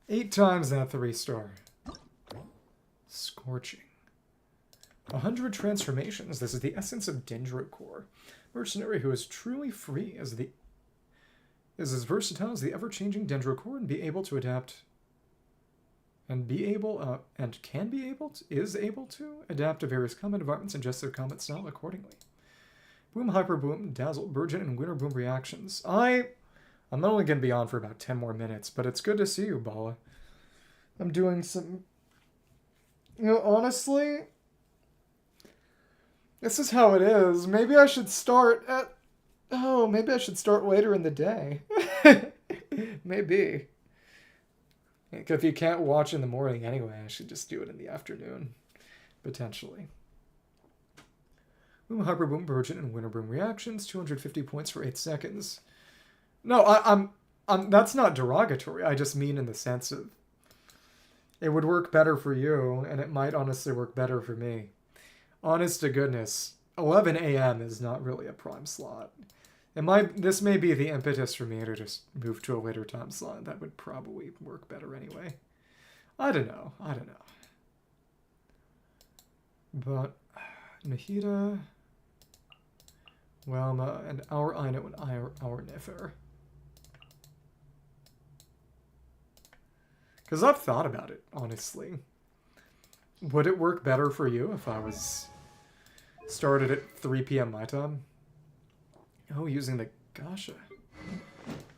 Speaker 1: 8 times that 3-star. Scorching. 100 transformations. This is the essence of Dendrocore. Mercenary who is truly free is as versatile as the ever-changing Dendrocore and be able to adapt is able to adapt to various combat environments and adjust their combat style accordingly. Boom, Hyper Boom, Dazzle, Burgeon, and Winter Boom reactions. I I'm only going to be on for about 10 more minutes, but it's good to see you, Bala. I'm doing some... You know, honestly, this is how it is. Maybe I should start at... Oh, maybe I should start later in the day. Maybe. If you can't watch in the morning anyway, I should just do it in the afternoon. Potentially. Boom, Hyper Boom, Virgin, and Winter Boom reactions. 250 points for 8 seconds. No, I'm that's not derogatory. I just mean in the sense of it would work better for you, and it might honestly work better for me. Honest to goodness, 11 a.m. is not really a prime slot. This may be the impetus for me to just move to a later time slot. That would probably work better anyway. I don't know. But Nahida, Welma, and our Aino and our Nefer. Because I've thought about it, honestly. Would it work better for you if I was started at 3 p.m. my time? Oh, using the Gasha.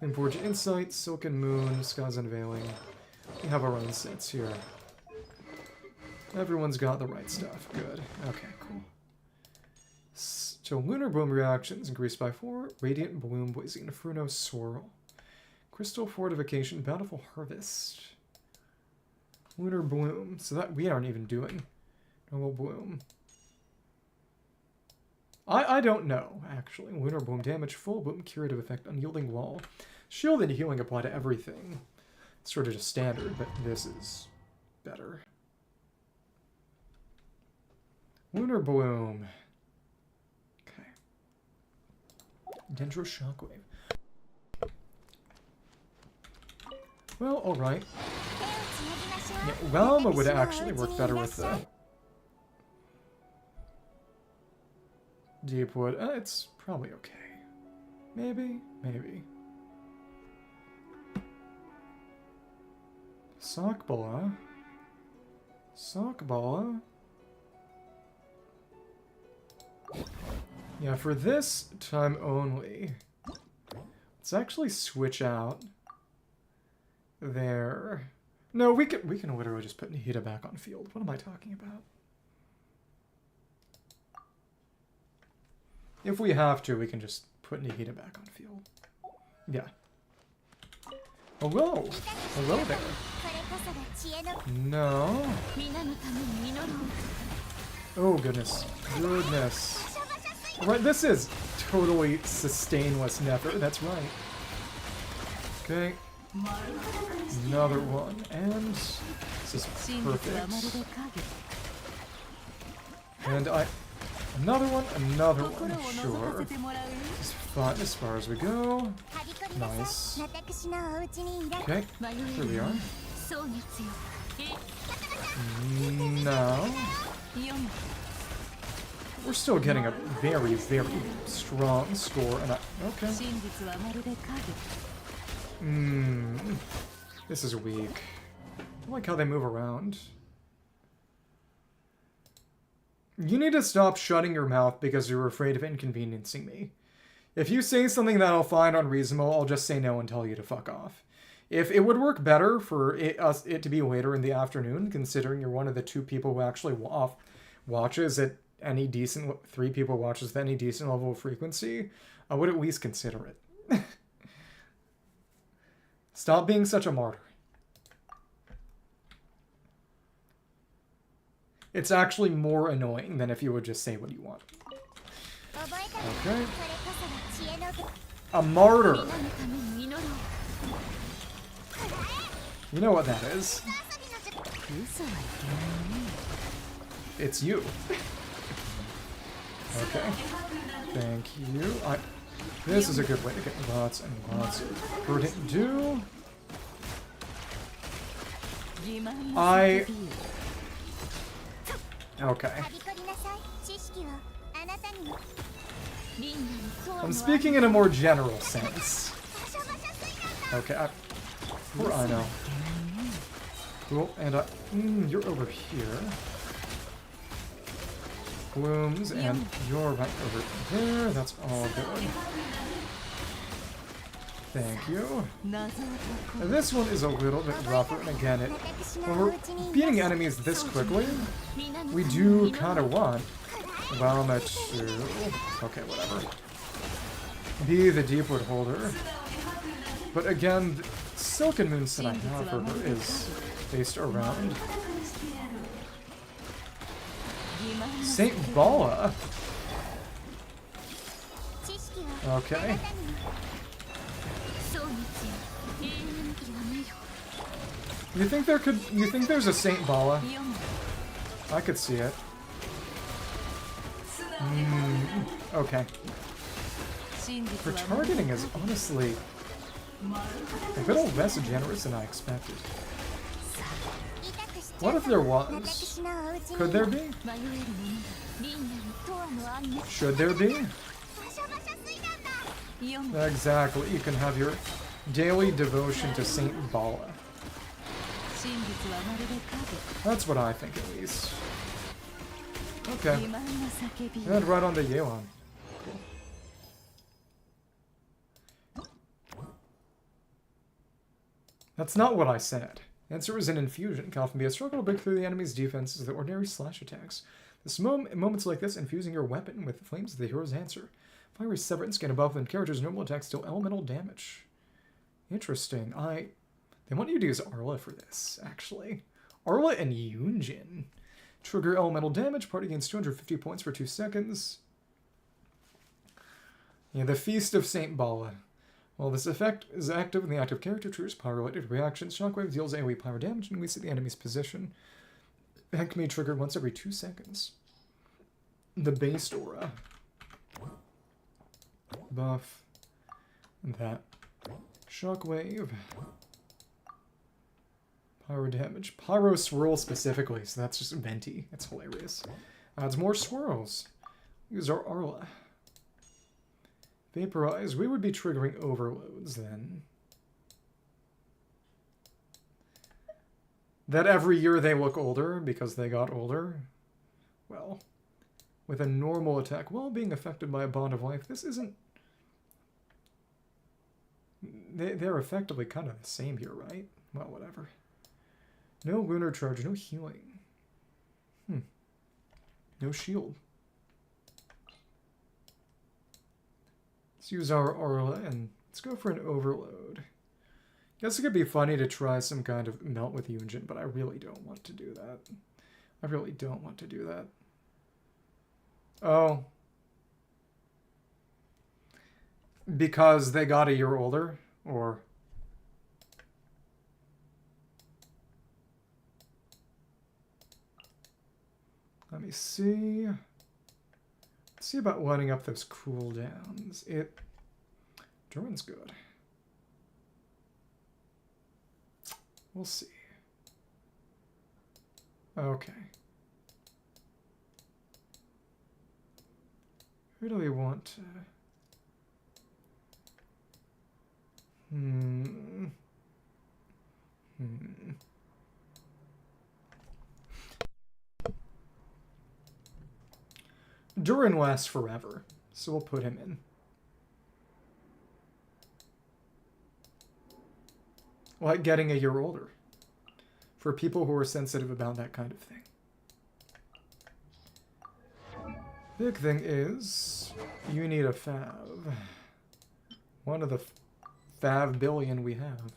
Speaker 1: Import Insight, Silken Moon, Skies Unveiling. We have our own sets here. Everyone's got the right stuff. Good. Okay, cool. So, Lunar Boom reactions increased by 4. Radiant Bloom, Blazing Inferno, Swirl. Crystal Fortification, Bountiful Harvest. Lunar Bloom. So that we aren't even doing. Normal Bloom. I don't know, actually. Lunar Bloom damage, full bloom, curative effect, unyielding wall. Shield and healing apply to everything. It's sort of just standard, but this is better. Lunar Bloom. Okay. Dendro Shockwave. Well, alright. Yeah, Velma would actually work better with the Deepwood. It's probably okay. Maybe. Sockball. Yeah, for this time only, let's actually switch out there. No, we can literally just put Nahida back on field. What am I talking about? If we have to, we can just put Nahida back on field. Yeah. Hello. Hello there. No. Oh, goodness. Right, this is totally sustainless Nefer. That's right. Okay. Another one. And this is perfect. And another one, sure. This is fine as far as we go. Nice. Okay, here we are. No. We're still getting a very, very strong score, and okay. This is weak. I like how they move around. You need to stop shutting your mouth because you're afraid of inconveniencing me. If you say something that I'll find unreasonable, I'll just say no and tell you to fuck off. If it would work better for it to be later in the afternoon, considering you're one of the 2 people who actually watches at any decent... 3 people watches at any decent level of frequency, I would at least consider it. Stop being such a martyr. It's actually more annoying than if you would just say what you want. Okay. A martyr. You know what that is. It's you. Okay. Thank you. This is a good way to get lots and lots of verdant dew. Okay. I'm speaking in a more general sense. Okay, poor Aino. Cool, and you're over here. Blooms, and you're right over there. That's all good. Thank you. This one is a little bit rougher, and again, when we're beating enemies this quickly, we do kind of want Valma to... Okay, whatever. Be the Deepwood holder. But again, the Silken Moonset I have for her is based around Saint Bala. Okay. You think there's a Saint Bala? I could see it. Okay. Her targeting is honestly a bit less generous than I expected. What if there was? Could there be? Should there be? Exactly. You can have your daily devotion to Saint Bala. That's what I think, at least. Okay. And right on the Yeon. Cool. That's not what I said. Answer is an infusion. Can often be a struggle to break through the enemy's defenses with ordinary slash attacks. Moments like this, infusing your weapon with flames is the hero's answer. Fiery Severance gain a buff and character's normal attacks deal elemental damage. Interesting. They want you to use Arla for this, actually. Arla and Yunjin. Trigger elemental damage. Party gains 250 points for 2 seconds. Yeah, the Feast of Saint Bala. While this effect is active when the active character triggers power-related reactions, Shockwave deals AoE power damage and we at the enemy's position. That can be triggered once every 2 seconds. The Based Aura. Buff. And that. Shockwave. Pyro damage. Pyro swirl specifically, so that's just venti. It's hilarious. Adds more swirls. Use our Arla. Vaporize. We would be triggering overloads then. That every year they look older because they got older. Well, with a normal attack while being affected by a bond of life, this isn't... They're effectively kind of the same here, right? Well, whatever. No lunar charge, no healing. No shield. Let's use our Arla and let's go for an overload. Guess it could be funny to try some kind of melt with Yunjin, but I really don't want to do that. I really don't want to do that. Oh. Because they got a year older? Or... Let me see. Let's see about lining up those cooldowns. Durin's good. We'll see. Okay. Who do we want to... Durin lasts forever, so we'll put him in. Like getting a year older. For people who are sensitive about that kind of thing. Big thing is, you need a fav. One of the fav billion we have.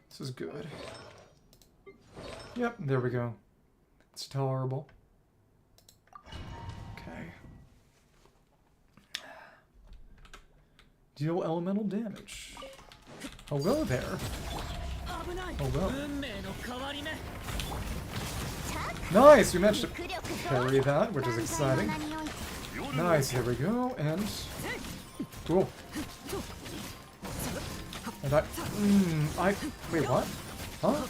Speaker 1: This is good. Yep, there we go. It's tolerable. Okay. Deal elemental damage. Hello there. Hello. Nice! We managed to parry that, which is exciting. Nice, here we go, and... Cool. And wait, what? Huh?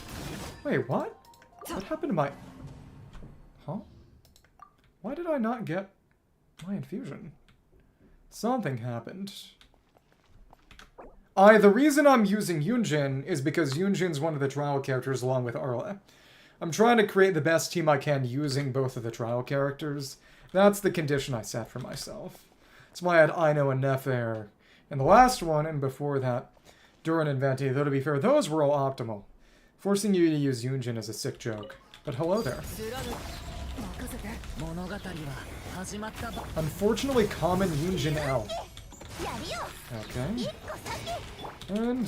Speaker 1: Wait, what? What happened to my... Huh? Why did I not get my infusion? Something happened. The reason I'm using Yunjin is because Yunjin's one of the trial characters along with Arla. I'm trying to create the best team I can using both of the trial characters. That's the condition I set for myself. That's why I had Aino and Nefer And the last one, and before that, Durin and Venti, though to be fair, those were all optimal. Forcing you to use Yunjin is a sick joke. But hello there. Unfortunately, common Yunjin L. Okay. And...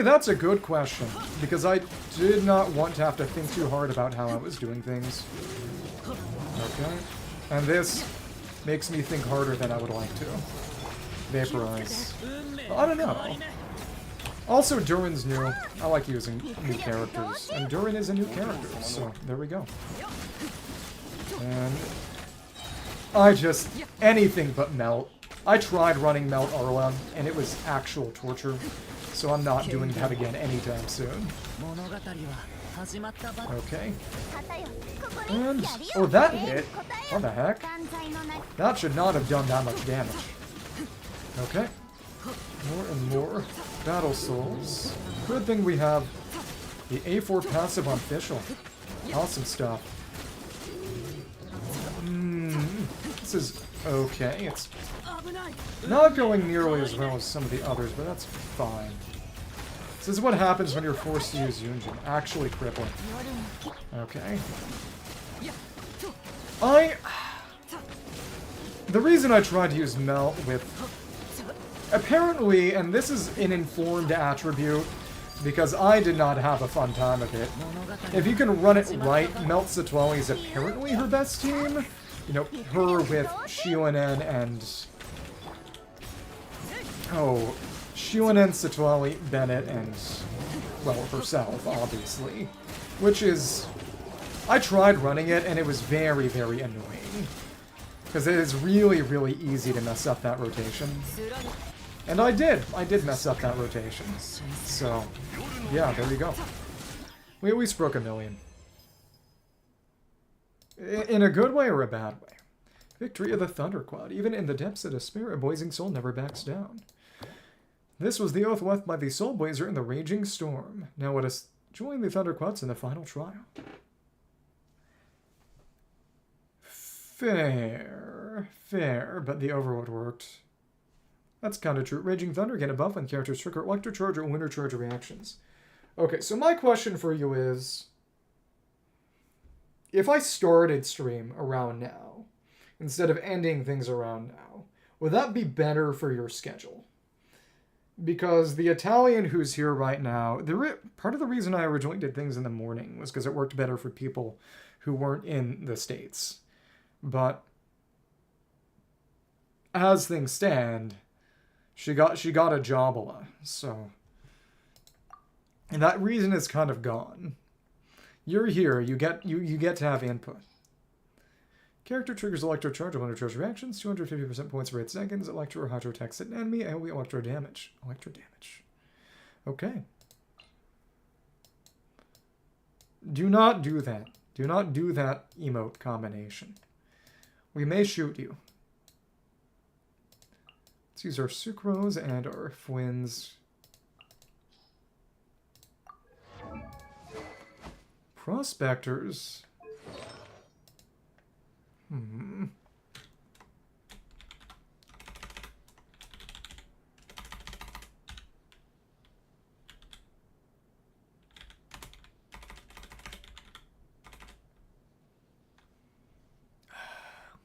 Speaker 1: that's a good question. Because I did not want to have to think too hard about how I was doing things. Okay. And this makes me think harder than I would like to. Vaporize. I don't know. Also, Durin's new. I like using new characters. And Durin is a new character, so there we go. And I just... anything but Melt. I tried running Melt Arla, and it was actual torture. So I'm not doing that again anytime soon. Okay. And... oh, that hit? What the heck? That should not have done that much damage. Okay. More and more Battle Souls. Good thing we have the A4 passive on Fischl. Awesome stuff. This is okay. It's not going nearly as well as some of the others, but that's fine. This is what happens when you're forced to use Yunjin. Actually crippling. Okay. The reason I tried to use Melt with... apparently, and this is an informed attribute, because I did not have a fun time of it. If you can run it right, Melt Satuali is apparently her best team. You know, her with Shionen and... oh, Shionen, Satuali, Bennett, and, well, herself, obviously. Which is... I tried running it, and it was very, very annoying. Because it is really, really easy to mess up that rotation. And I did mess up that rotation. So, yeah, there you go. We at least broke 1 million. In a good way or a bad way? Victory of the Thunderquad. Even in the depths of despair, a blazing soul never backs down. This was the oath left by the Soulblazer in the raging storm. Now let us join the Thunderquads in the final trial. Fair, but the overload worked. That's kind of true. Raging Thunder get a buff when characters trigger Electro Charge or Winter Charge reactions. Okay, so my question for you is... if I started stream around now, instead of ending things around now, would that be better for your schedule? Because the Italian who's here right now... part of the reason I originally did things in the morning was because it worked better for people who weren't in the States. But as things stand... She got a Jabala, so... and that reason is kind of gone. You're here, you get to have input. Character triggers Electro Charge or Winter Charge reactions, 250% points per 8 seconds, Electro or Hydro attacks hit an enemy, AoE Electro damage. Okay. Do not do that. Do not do that emote combination. We may shoot you. Let's use our Sucrose and our Fwins. Prospectors.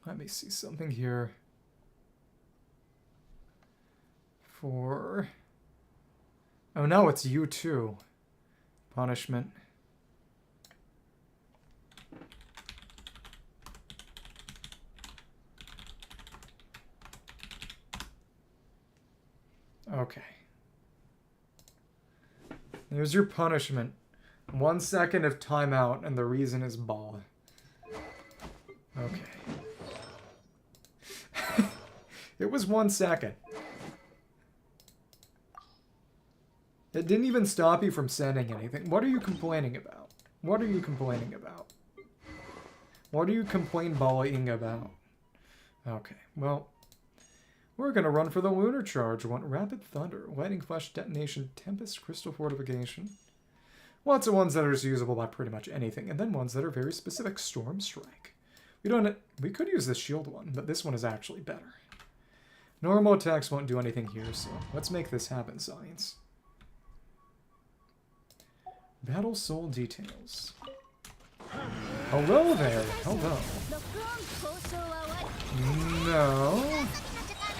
Speaker 1: Let me see something here. For... oh no, it's you too. Punishment. Okay. Here's your punishment. 1 second of timeout, and the reason is ball. Okay. It was 1 second. It didn't even stop you from sending anything. What are you complaining about? What are you complaining about? What are you complain-balling about? Okay, well... we're going to run for the Lunar Charge. Want Rapid Thunder, Lightning Flash Detonation, Tempest, Crystal Fortification. Lots of ones that are just usable by pretty much anything, and then ones that are very specific. Storm Strike. We could use the shield one, but this one is actually better. Normal attacks won't do anything here, so let's make this happen, science. Battle Soul details. Hello there. Hello. No.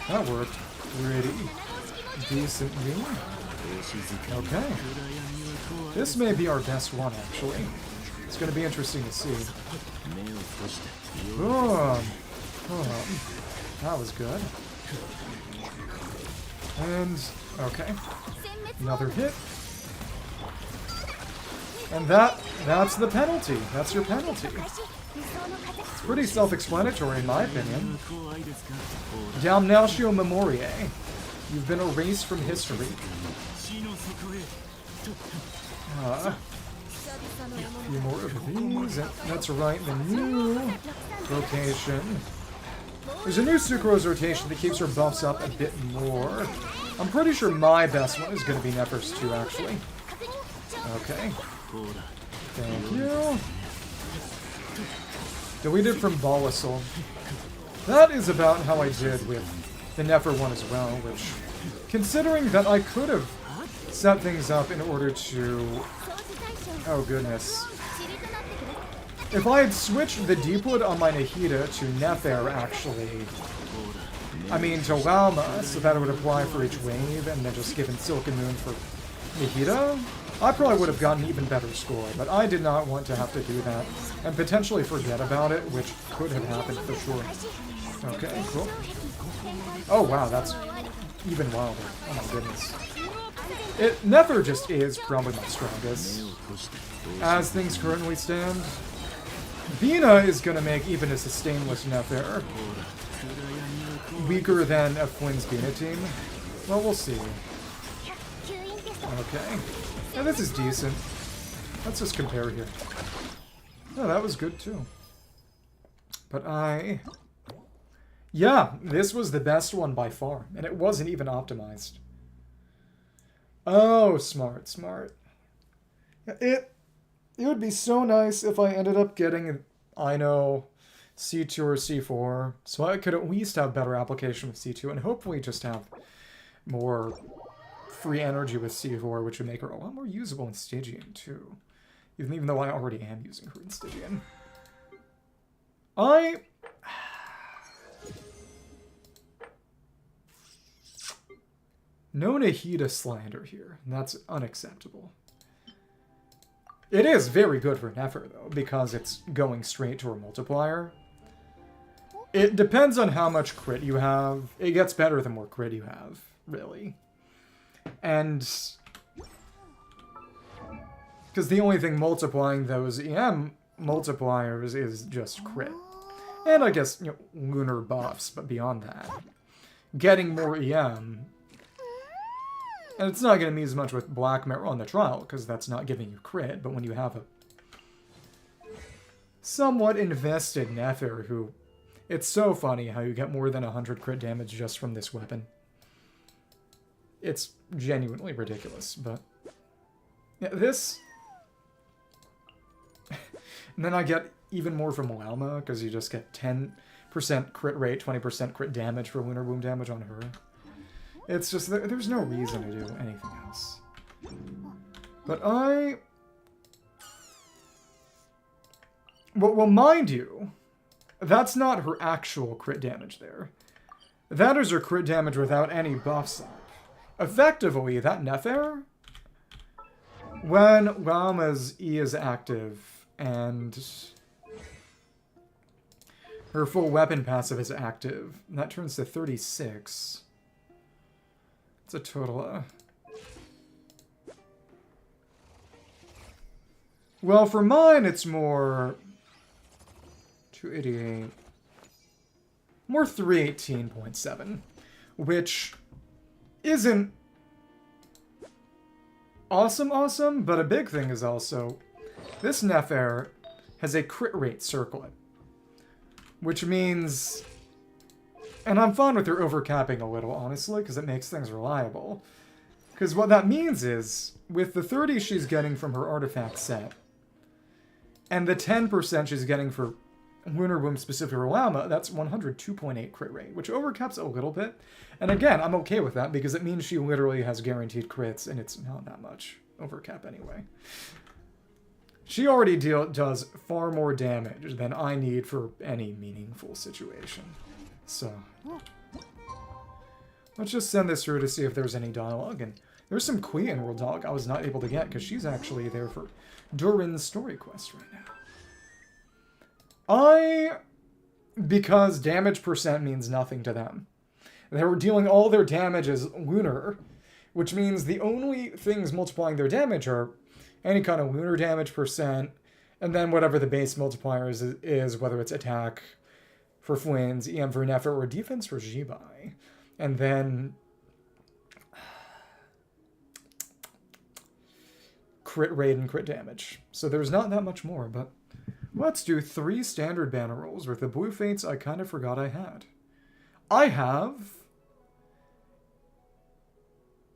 Speaker 1: That worked pretty decently. Okay. This may be our best one, actually. It's going to be interesting to see. Boom. That was good. And, okay. Another hit. And that's the penalty. That's your penalty. It's pretty self-explanatory in my opinion. Damnatio Memoriae. You've been erased from history. A few more of these. That's right, the new rotation. There's a new Sucrose rotation that keeps her buffs up a bit more. I'm pretty sure my best one is going to be Nephers 2, actually. Okay. Thank you. Deleted from Bolasol. That is about how I did with the Nefer one as well, which, considering that I could have set things up in order to... Oh, goodness. If I had switched the Deepwood on my Nahida to Nefer, actually... I mean, to Lauma, so that it would apply for each wave, and then just given Silken Moon for Nahida, I probably would have gotten an even better score, but I did not want to have to do that, and potentially forget about it, which could have happened for sure. Okay, cool. Oh wow, that's even wilder. Oh my goodness. Nefer just is probably my strongest. As things currently stand, Bina is going to make even a sustainless Nefer weaker than a Flynn's Bina team. Well, we'll see. Okay. Yeah, this is decent. Let's just compare here. Oh, that was good too. But yeah, this was the best one by far, and it wasn't even optimized. Oh, smart, smart. It would be so nice if I ended up getting, I know, C2 or C4, so I could at least have better application with C2, and hopefully just have more free energy with C4, which would make her a lot more usable in Stygian, too. Even though I already am using her in Stygian. No Nahida slander here. That's unacceptable. It is very good for Nefer, though, because it's going straight to her multiplier. It depends on how much crit you have. It gets better the more crit you have, really. And... because the only thing multiplying those EM multipliers is just crit. And I guess, you know, lunar buffs, but beyond that. Getting more EM... and it's not going to mean as much with Black Mirror on the Trial, because that's not giving you crit, but when you have a somewhat invested Nefer who... it's so funny how you get more than 100 crit damage just from this weapon. It's genuinely ridiculous, but... yeah, this... and then I get even more from Lauma, because you just get 10% crit rate, 20% crit damage for lunar wound damage on her. It's just, there's no reason to do anything else. But well, mind you, that's not her actual crit damage there. That is her crit damage without any buffs up. Effectively, that Nefer, when Lauma's E is active and her full weapon passive is active, that turns to 36. It's a total, well, for mine, it's more 288, more 318.7, which isn't awesome, but a big thing is also, this Nefer has a crit rate circlet, which means... and I'm fine with her overcapping a little, honestly, because it makes things reliable. Because what that means is, with the 30 she's getting from her artifact set, and the 10% she's getting for Lunar Womb specific Rowama, that's 102.8 crit rate, which overcaps a little bit. And again, I'm okay with that because it means she literally has guaranteed crits, and it's not that much overcap anyway. She already does far more damage than I need for any meaningful situation. So, let's just send this through to see if there's any dialogue. And there's some Klee in World Dog I was not able to get because she's actually there for Durin's story quest right now. Because damage percent means nothing to them. They were dealing all their damage as lunar, which means the only things multiplying their damage are any kind of lunar damage percent, and then whatever the base multiplier is, whether it's attack for Flynn's, EM for Nefer, or defense for Jibai. And then crit rate and crit damage. So there's not that much more, but let's do 3 standard banner rolls with the blue fates I kind of forgot I had. I have,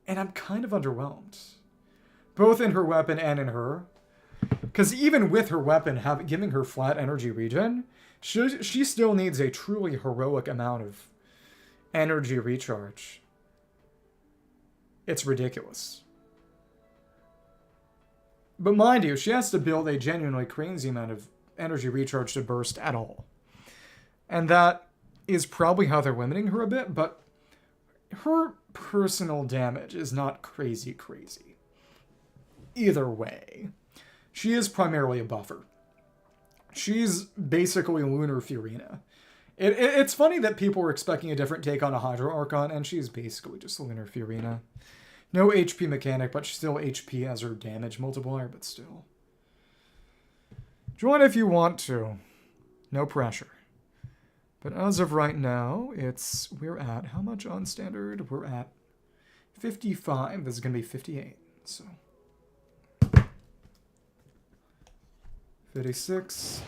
Speaker 1: and I'm kind of underwhelmed. Both in her weapon and in her. Because even with her weapon giving her flat energy regen, she still needs a truly heroic amount of energy recharge. It's ridiculous. But mind you, she has to build a genuinely crazy amount of energy recharge to burst at all. And that is probably how they're limiting her a bit, but her personal damage is not crazy. Either way, she is primarily a buffer. She's basically Lunar Furina. It's funny that people were expecting a different take on a Hydro Archon, and she's basically just Lunar Furina. No HP mechanic, but still HP as her damage multiplier, but still. Join if you want to. No pressure. But as of right now, we're at, how much on standard? We're at 55. This is going to be 58, so. 56.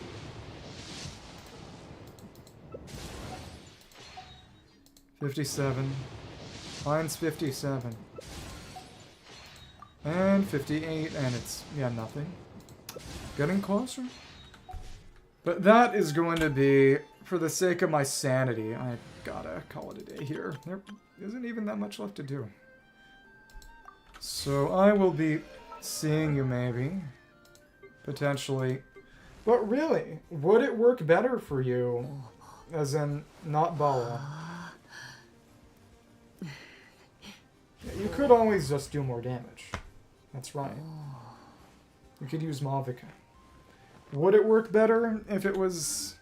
Speaker 1: 57. Mine's 57. And 58, and it's, nothing. Getting closer. But that is going to be, for the sake of my sanity, I gotta call it a day here. There isn't even that much left to do. So I will be seeing you maybe, potentially. But really, would it work better for you, as in, not Bala? Yeah, you could always just do more damage. That's right. You could use Malvika. Would it work better if it was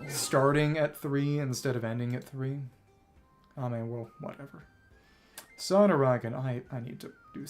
Speaker 1: starting at 3 instead of ending at 3? I mean, well, whatever. Sonaragan, I need to do